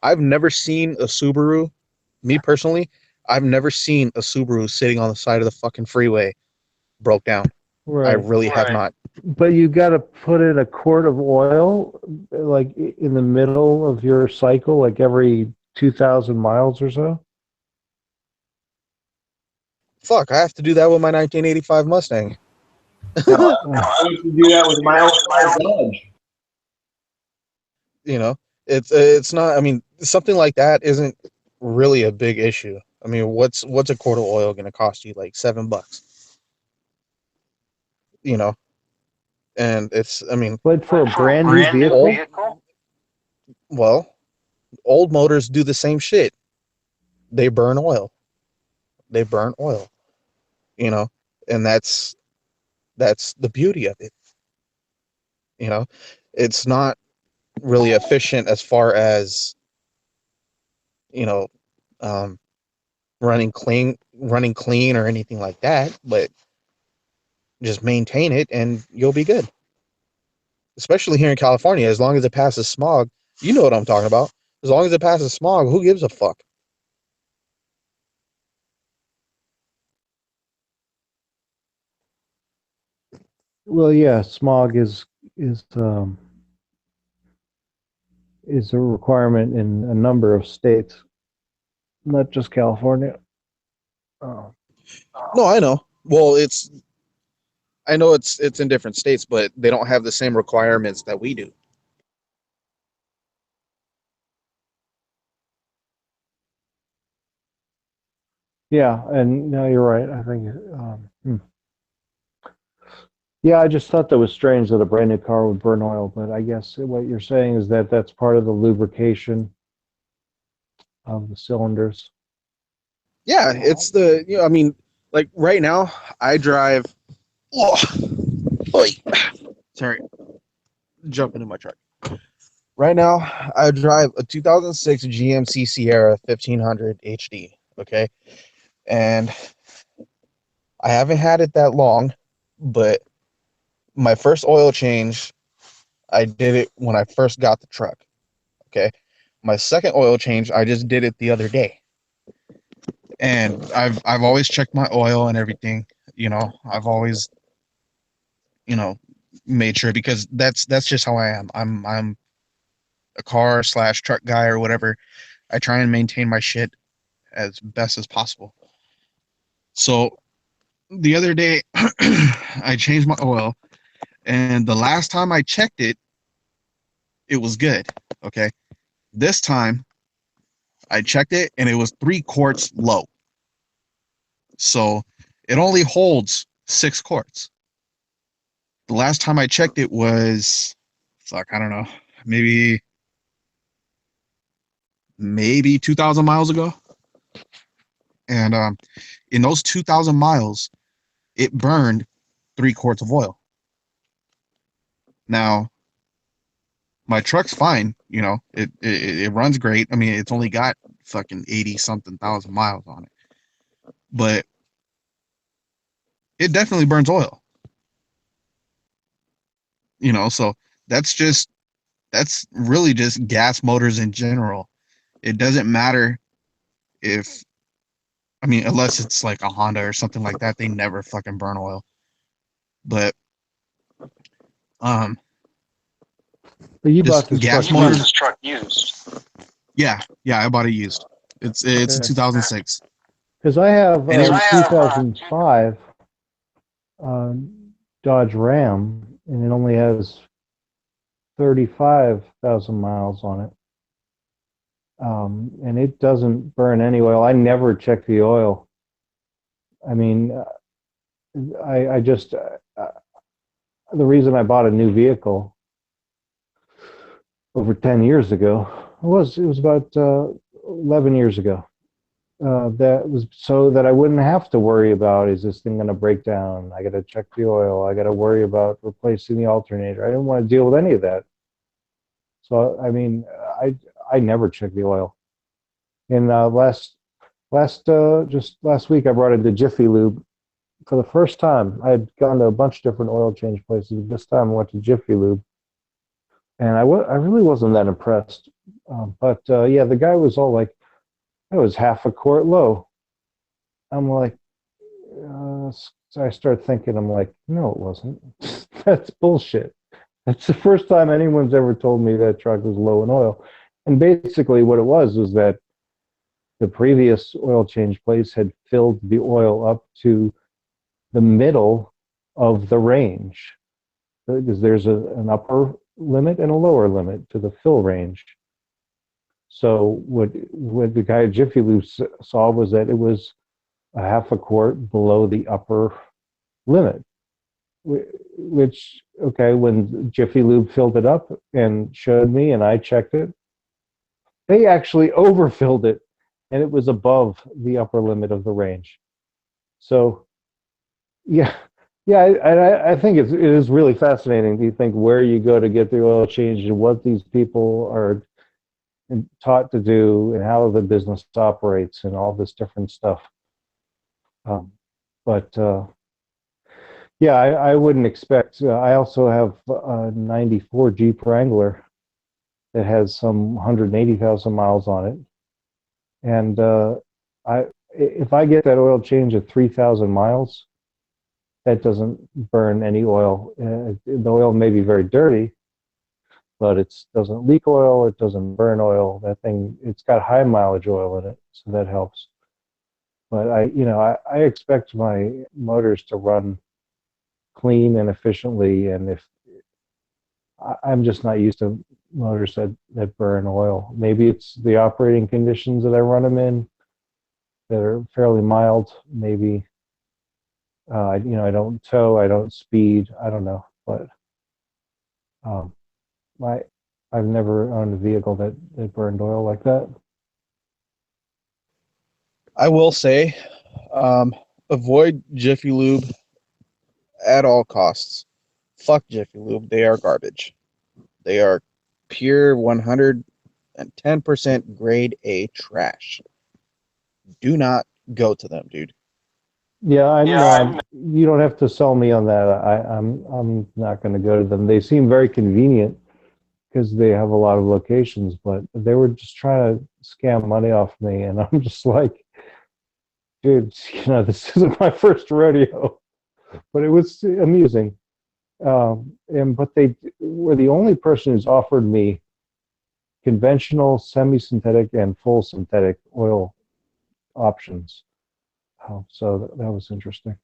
I've never seen a Subaru. Me personally, I've never seen a Subaru sitting on the side of the fucking freeway broke down. Right. I really have not. But you got to put in a quart of oil, like in the middle of your cycle, like every 2,000 miles or so. Fuck, I have to do that with my 1985 Mustang. I used to do that with my old Dodge. It's not. I mean, something like that isn't really a big issue. I mean, what's a quart of oil going to cost you? Like $7. And it's. I mean, but for a brand new vehicle. Well, old motors do the same shit. They burn oil. And that's the beauty of it. It's not really efficient as far as running clean or anything like that, but just maintain it and you'll be good. Especially here in California, as long as it passes smog, you know what I'm talking about. As long as it passes smog, who gives a fuck? Well, yeah, smog is a requirement in a number of states, not just California. Oh. No, I know. Well, I know it's in different states, but they don't have the same requirements that we do. Yeah, and no, you're right. I think, yeah, I just thought that was strange that a brand new car would burn oil, but I guess what you're saying is that that's part of the lubrication of the cylinders. Yeah, it's I mean, like right now, I drive. Oh, sorry, jumping in my truck. Right now, I drive a 2006 GMC Sierra 1500 HD. Okay, and I haven't had it that long, but my first oil change, I did it when I first got the truck. Okay, my second oil change, I just did it the other day, and I've always checked my oil and everything. I've always made sure, because that's just how I am. I'm a car / truck guy or whatever. I try and maintain my shit as best as possible. So the other day, I changed my oil, and the last time I checked it, it was good. Okay. This time I checked it and it was 3 quarts low. So it only holds 6 quarts. The last time I checked it was, I don't know, maybe 2,000 miles ago. And in those 2,000 miles, it burned 3 quarts of oil. Now, my truck's fine, it runs great. I mean, it's only got fucking 80 something thousand miles on it, but it definitely burns oil. So that's really just gas motors in general. It doesn't matter unless it's like a Honda or something like that, they never fucking burn oil. But you bought this gas truck used. Yeah, I bought it used. It's a 2006. Because I have a 2005 Dodge Ram, and it only has 35,000 miles on it. And it doesn't burn any oil. I never check the oil. I mean, I just, the reason I bought a new vehicle over 10 years ago, it was about 11 years ago. That was so that I wouldn't have to worry about, is this thing going to break down? I got to check the oil. I got to worry about replacing the alternator. I didn't want to deal with any of that. So, I mean, I never check the oil. And just last week, I brought it to Jiffy Lube for the first time. I had gone to a bunch of different oil change places, but this time I went to Jiffy Lube, and I really wasn't that impressed. But yeah, the guy was all like, "It was half a quart low." I'm like, so I start thinking, I'm like, no, it wasn't. That's bullshit. That's the first time anyone's ever told me that truck was low in oil. And basically what it was that the previous oil change place had filled the oil up to the middle of the range, because there's an upper limit and a lower limit to the fill range. So what the guy at Jiffy Lube saw was that it was a half a quart below the upper limit, which, okay, when Jiffy Lube filled it up and showed me and I checked it, they actually overfilled it, and it was above the upper limit of the range. So, yeah, I think it is really fascinating to think where you go to get the oil changed and what these people are taught to do and how the business operates and all this different stuff. Yeah, I wouldn't expect. I also have a '94 Jeep Wrangler that has some 180,000 miles on it, and if I get that oil change at 3,000 miles, that doesn't burn any oil. The oil may be very dirty, but it doesn't leak oil. It doesn't burn oil. That thing, it's got high mileage oil in it, so that helps. But I expect my motors to run clean and efficiently, and if I'm just not used to motors that burn oil. Maybe it's the operating conditions that I run them in that are fairly mild. Maybe I don't tow, I don't speed, I don't know, but I've never owned a vehicle that burned oil like that. I will say, avoid Jiffy Lube at all costs. Fuck Jiffy Lube. They are garbage. They are pure 110% grade A trash. Do not go to them, dude. Yeah, you don't have to sell me on that. I'm not going to go to them. They seem very convenient because they have a lot of locations, but they were just trying to scam money off me, and I'm just like, dude, this isn't my first rodeo, but it was amusing. But they were the only person who's offered me conventional, semi-synthetic, and full synthetic oil options. So that was interesting.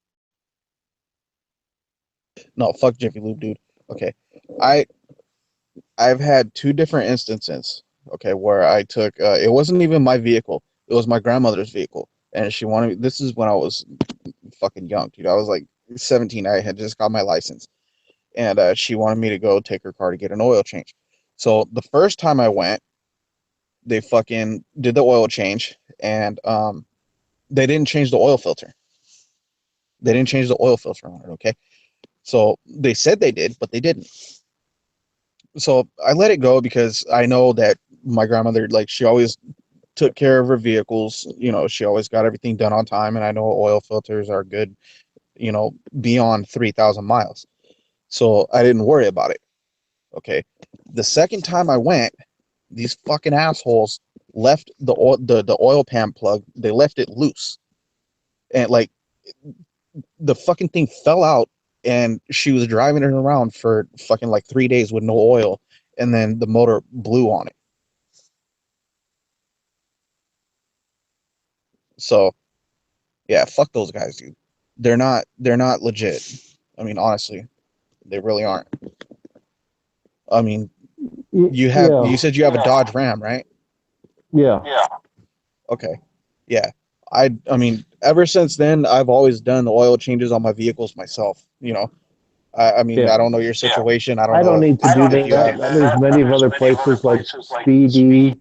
No, fuck Jiffy Lube, dude. Okay, I've had two different instances. Okay, where I took it wasn't even my vehicle; it was my grandmother's vehicle, and she wanted me. This is when I was fucking young, dude. I was like 17. I had just got my license, and she wanted me to go take her car to get an oil change. So the first time I went, they fucking did the oil change, and they didn't change the oil filter. They didn't change the oil filter on it, okay? So they said they did, but they didn't. So I let it go because I know that my grandmother, like, she always took care of her vehicles. She always got everything done on time, and I know oil filters are good, beyond 3,000 miles. So I didn't worry about it, okay? The second time I went, these fucking assholes left the oil pan plug. They left it loose, and like the fucking thing fell out, and she was driving it around for fucking like 3 days with no oil, and then the motor blew on it. So yeah, fuck those guys, dude. They're not legit. I mean, honestly, they really aren't. I mean, you said you have a Dodge Ram, right? Yeah. Okay. Yeah. I mean, ever since then, I've always done the oil changes on my vehicles myself. I mean, Yeah. I don't know your situation. I don't need to do that. There's many other places like Speedy,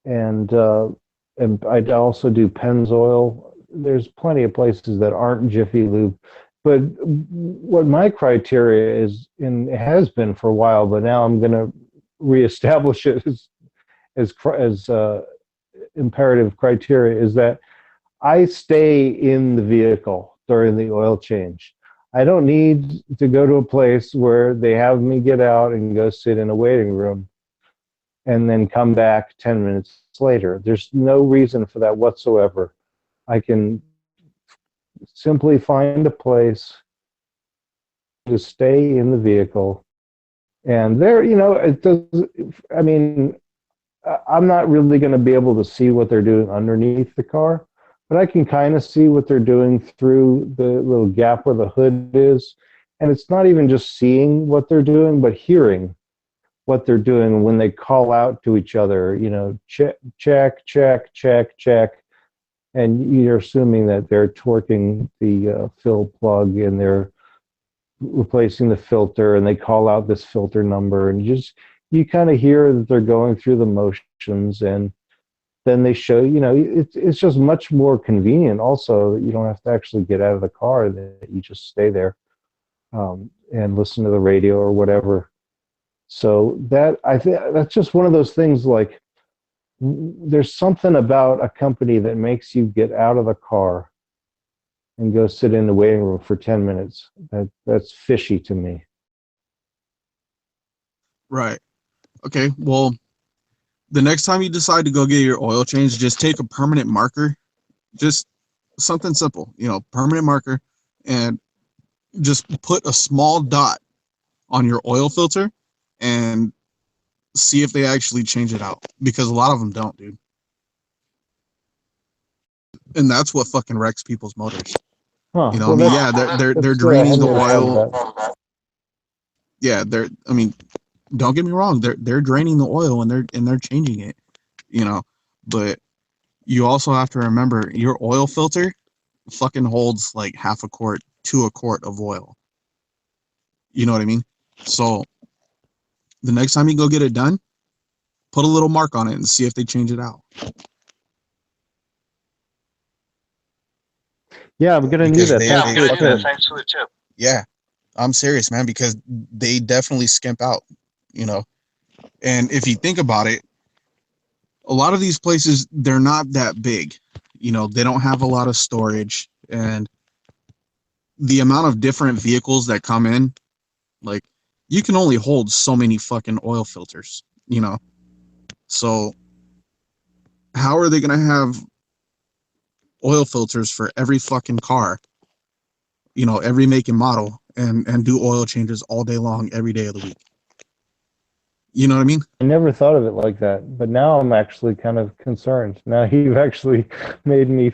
and I also do Pennzoil. There's plenty of places that aren't Jiffy Lube. But what my criteria is, and it has been for a while, but now I'm going to reestablish it as imperative criteria, is that I stay in the vehicle during the oil change. I don't need to go to a place where they have me get out and go sit in a waiting room and then come back 10 minutes later. There's no reason for that whatsoever. I can simply find a place to stay in the vehicle, and there, it does. I mean, I'm not really going to be able to see what they're doing underneath the car, but I can kind of see what they're doing through the little gap where the hood is. And it's not even just seeing what they're doing, but hearing what they're doing when they call out to each other, check, check, check, check, check. And you're assuming that they're torquing the fill plug, and they're replacing the filter, and they call out this filter number, and you kind of hear that they're going through the motions, and then they show, it's just much more convenient also that you don't have to actually get out of the car, that you just stay there and listen to the radio or whatever. So I think that's just one of those things, like, there's something about a company that makes you get out of the car and go sit in the waiting room for 10 minutes. That's fishy to me. Right. Okay. Well, the next time you decide to go get your oil change, just take a permanent marker, just something simple, permanent marker, and just put a small dot on your oil filter and see if they actually change it out, because a lot of them don't, dude. And that's what fucking wrecks people's motors. Huh. You know, Well, I mean, that's- yeah, they're that's, draining the I hadn't thought of oil. that. Yeah, I mean, don't get me wrong, they're draining the oil and they're changing it, you know, but you also have to remember your oil filter fucking holds like half a quart to a quart of oil. You know what I mean? So the next time you go get it done, put a little mark on it and see if they change it out. Yeah, I'm gonna need Because that. Thanks for the tip. Yeah, I'm serious, man, because they definitely skimp out, you know. And if you think about it, a lot of these places, they're not that big. You know, they don't have a lot of storage, and the amount of different vehicles that come in, like, you can only hold so many fucking oil filters, you know. So how are they going to have oil filters for every fucking car, you know, every make and model, and do oil changes all day long, every day of the week? You know what I mean? I never thought of it like that, but now I'm actually kind of concerned. Now you've actually made me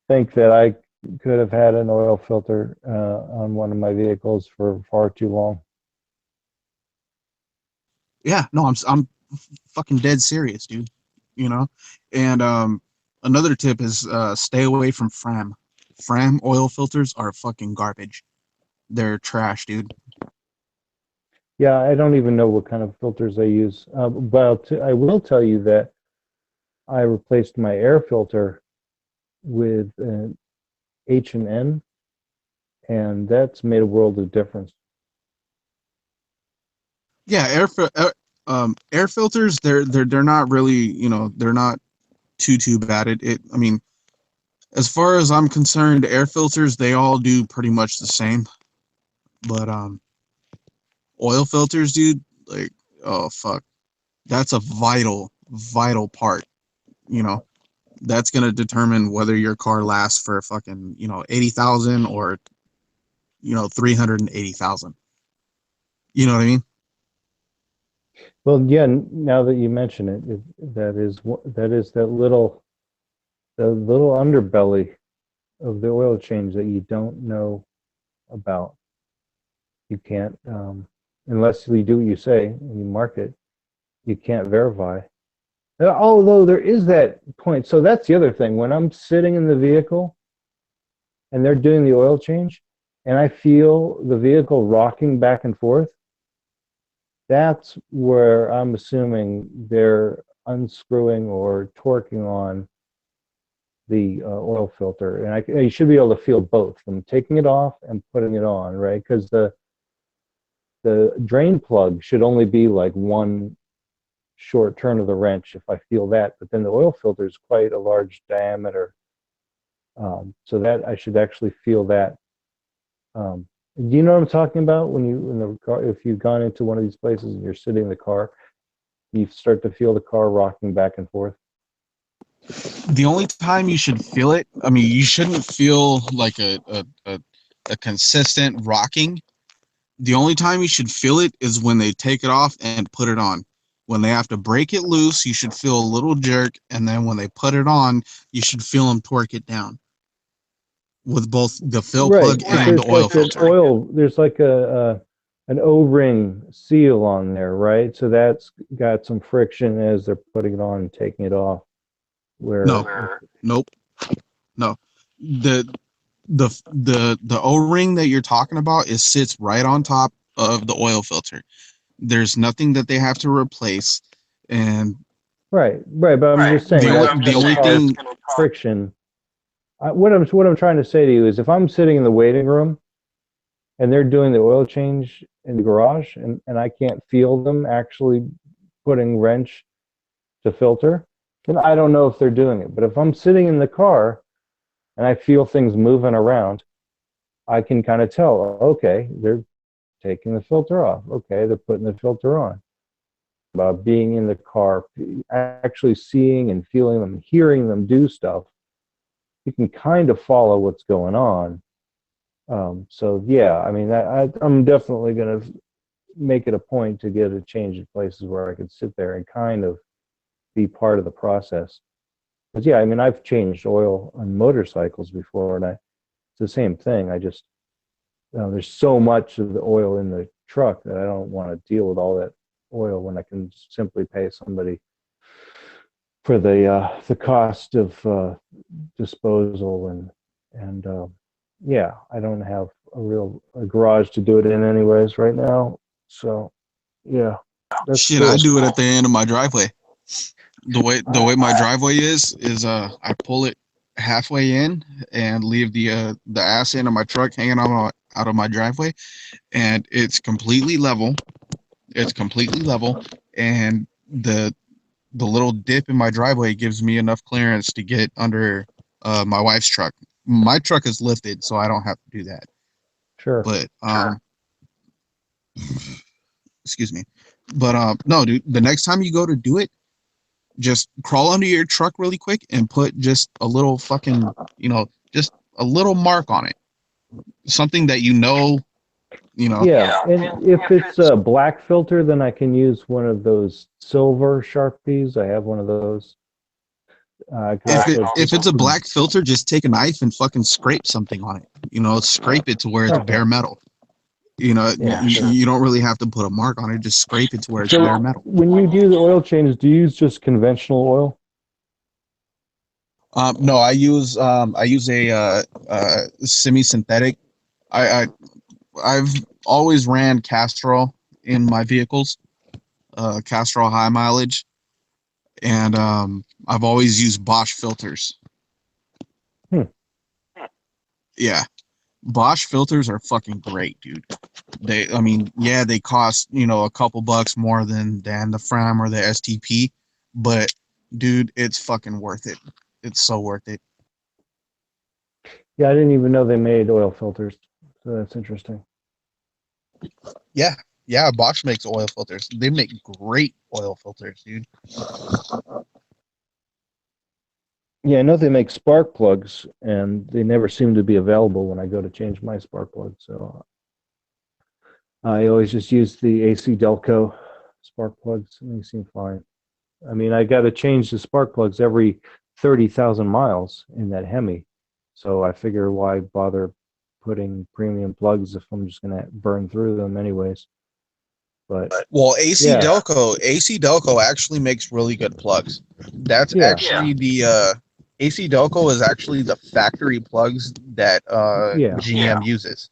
think that I could have had an oil filter on one of my vehicles for far too long. Yeah, no, I'm fucking dead serious, dude. You know, and another tip is stay away from Fram. Fram oil filters are fucking garbage. They're trash, dude. Yeah, I don't even know what kind of filters I use, but I will tell you that I replaced my air filter with an H&N, and that's made a world of difference. Yeah, air filters, they're not really, you know, they're not too bad. I mean, as far as I'm concerned, air filters, they all do pretty much the same. But oil filters, dude, like, oh fuck, that's a vital part. You know, that's gonna determine whether your car lasts for fucking, you know, 80,000 or, you know, 380,000. You know what I mean? Well, yeah, now that you mention it, that is the little underbelly of the oil change that you don't know about. You can't, unless you do what you say and you mark it, you can't verify. Although there is that point. So that's the other thing. When I'm sitting in the vehicle and they're doing the oil change and I feel the vehicle rocking back and forth, that's where I'm assuming they're unscrewing or torquing on the oil filter. And you should be able to feel both, them taking it off and putting it on, right? Because the drain plug should only be like one short turn of the wrench if I feel that, but then the oil filter is quite a large diameter, so that I should actually feel that. Do you know what I'm talking about when you in the car? If you've gone into one of these places and you're sitting in the car, you start to feel the car rocking back and forth. The only time you should feel it, I mean, you shouldn't feel like a consistent rocking. The only time you should feel it is when they take it off and put it on. When they have to break it loose, you should feel a little jerk, and then when they put it on, you should feel them torque it down with both the fill plug and the oil filter. There's like an O-ring seal on there, right? So that's got some friction as they're putting it on and taking it off. Nope. No. The O-ring that you're talking about sits right on top of the oil filter. There's nothing that they have to replace, and right. But I'm just saying the only thing friction. What I'm trying to say to you is, if I'm sitting in the waiting room and they're doing the oil change in the garage, and I can't feel them actually putting wrench to filter, then I don't know if they're doing it. But if I'm sitting in the car and I feel things moving around, I can kind of tell, okay, they're taking the filter off. Okay, they're putting the filter on. About being in the car, actually seeing and feeling them, hearing them do stuff, you can kind of follow what's going on. So yeah, I mean, I'm definitely going to make it a point to get a change in places where I could sit there and kind of be part of the process. But yeah, I mean, I've changed oil on motorcycles before, and it's the same thing. I just there's so much of the oil in the truck that I don't want to deal with all that oil when I can simply pay somebody for the cost of disposal and yeah, I don't have a garage to do it in anyways right now. So yeah, that's Shit, cool. I do it at the end of my driveway. The way my driveway is I pull it halfway in and leave the ass end of my truck hanging out of my driveway, and it's completely level. It's completely level, and the little dip in my driveway gives me enough clearance to get under my wife's truck. My truck is lifted, so I don't have to do that. Sure. But excuse me. But no, dude, the next time you go to do it, just crawl under your truck really quick and put just a little fucking, just a little mark on it. Something that Yeah, and if it's a black filter, then I can use one of those silver Sharpies. I have one of those. If it's a black filter, just take a knife and fucking scrape something on it. Scrape it to where it's bare metal. You don't really have to put a mark on it. Just scrape it to where it's bare metal. When you do the oil changes, do you use just conventional oil? No, I use a semi-synthetic. I've always ran Castrol in my vehicles, Castrol high mileage, and I've always used Bosch filters. Yeah, Bosch filters are fucking great, dude. They cost a couple bucks more than the Fram or the STP, but dude, it's fucking worth it. It's so worth it. Yeah, I didn't even know they made oil filters, so that's interesting. Yeah, Bosch makes oil filters. They make great oil filters, dude. Yeah, I know they make spark plugs, and they never seem to be available when I go to change my spark plug. So I always just use the AC Delco spark plugs, and they seem fine. I mean, I got to change the spark plugs every 30,000 miles in that Hemi. So I figure why bother putting premium plugs if I'm just going to burn through them anyways. But AC Delco actually makes really good plugs. That's actually the AC Delco is actually the factory plugs that GM uses.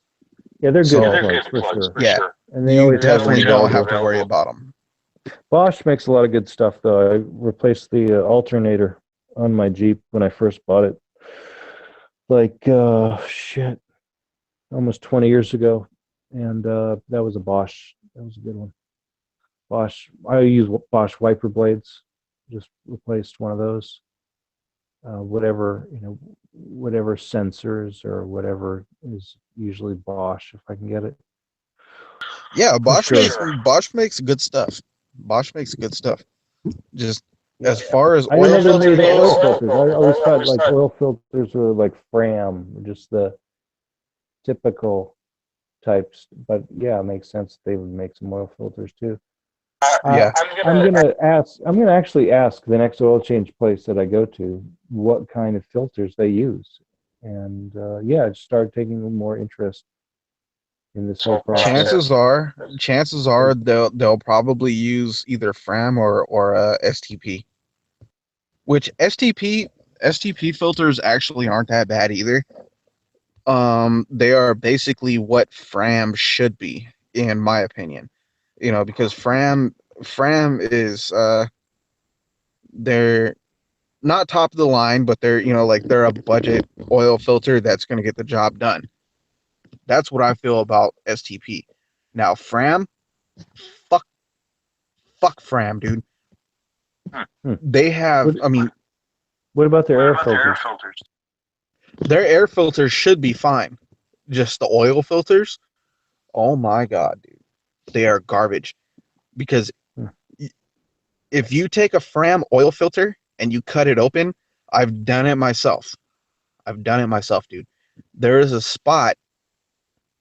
Yeah, they're good plugs for sure. Yeah, and they you definitely don't have to worry about them. Bosch makes a lot of good stuff, though. I replaced the alternator on my Jeep when I first bought it. Almost 20 years ago. And that was a Bosch. That was a good one. Bosch. I use Bosch wiper blades. Just replaced one of those. Whatever sensors or whatever is usually Bosch if I can get it. Yeah, Bosch makes good stuff. Bosch makes good stuff. Just as far as oil filters goes, I always thought like oil filters were like Fram, just the typical types. But yeah, it makes sense they would make some oil filters too. I'm gonna actually ask the next oil change place that I go to what kind of filters they use, and just start taking more interest in this whole process. Chances are they'll probably use either Fram or STP. Which STP filters actually aren't that bad either. They are basically what Fram should be, in my opinion. Because Fram is they're not top of the line, but they're they're a budget oil filter that's going to get the job done. That's what I feel about STP. Now Fram, fuck Fram, dude. They have, what about their air filters? Their air filters should be fine. Just the oil filters, oh my god, dude. They are garbage. Because if you take a Fram oil filter and you cut it open, I've done it myself, dude. There is a spot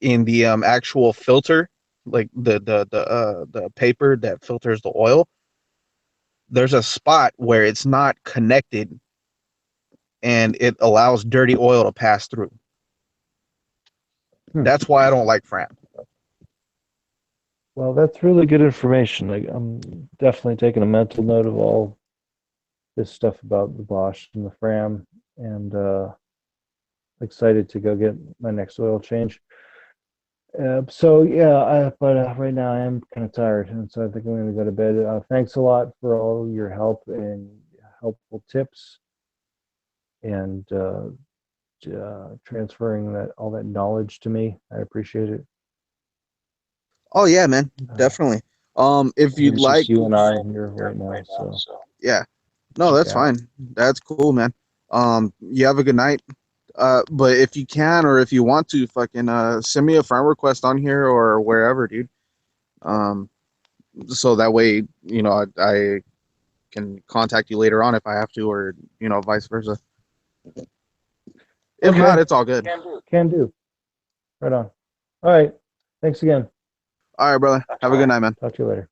in the actual filter, like the paper that filters the oil, there's a spot where it's not connected, and it allows dirty oil to pass through. That's why I don't like Fram. Well, that's really good information. I'm definitely taking a mental note of all this stuff about the Bosch and the Fram, and excited to go get my next oil change. So yeah, but right now I am kind of tired, and so I think I'm going to go to bed. Thanks a lot for all your help and helpful tips, and transferring all that knowledge to me. I appreciate it. Oh yeah, man, definitely. If you'd It's like, just you and I here right now. So yeah, no, that's Yeah. fine. That's cool, man. You have a good night. But if you can, or if you want to, fucking send me a friend request on here or wherever, dude. So that way, you know, I can contact you later on if I have to, or you know, vice versa. If Okay. not, it's all good. Can do. Right on. All right. Thanks again. All right, brother. Have a good night, man. Talk to you later.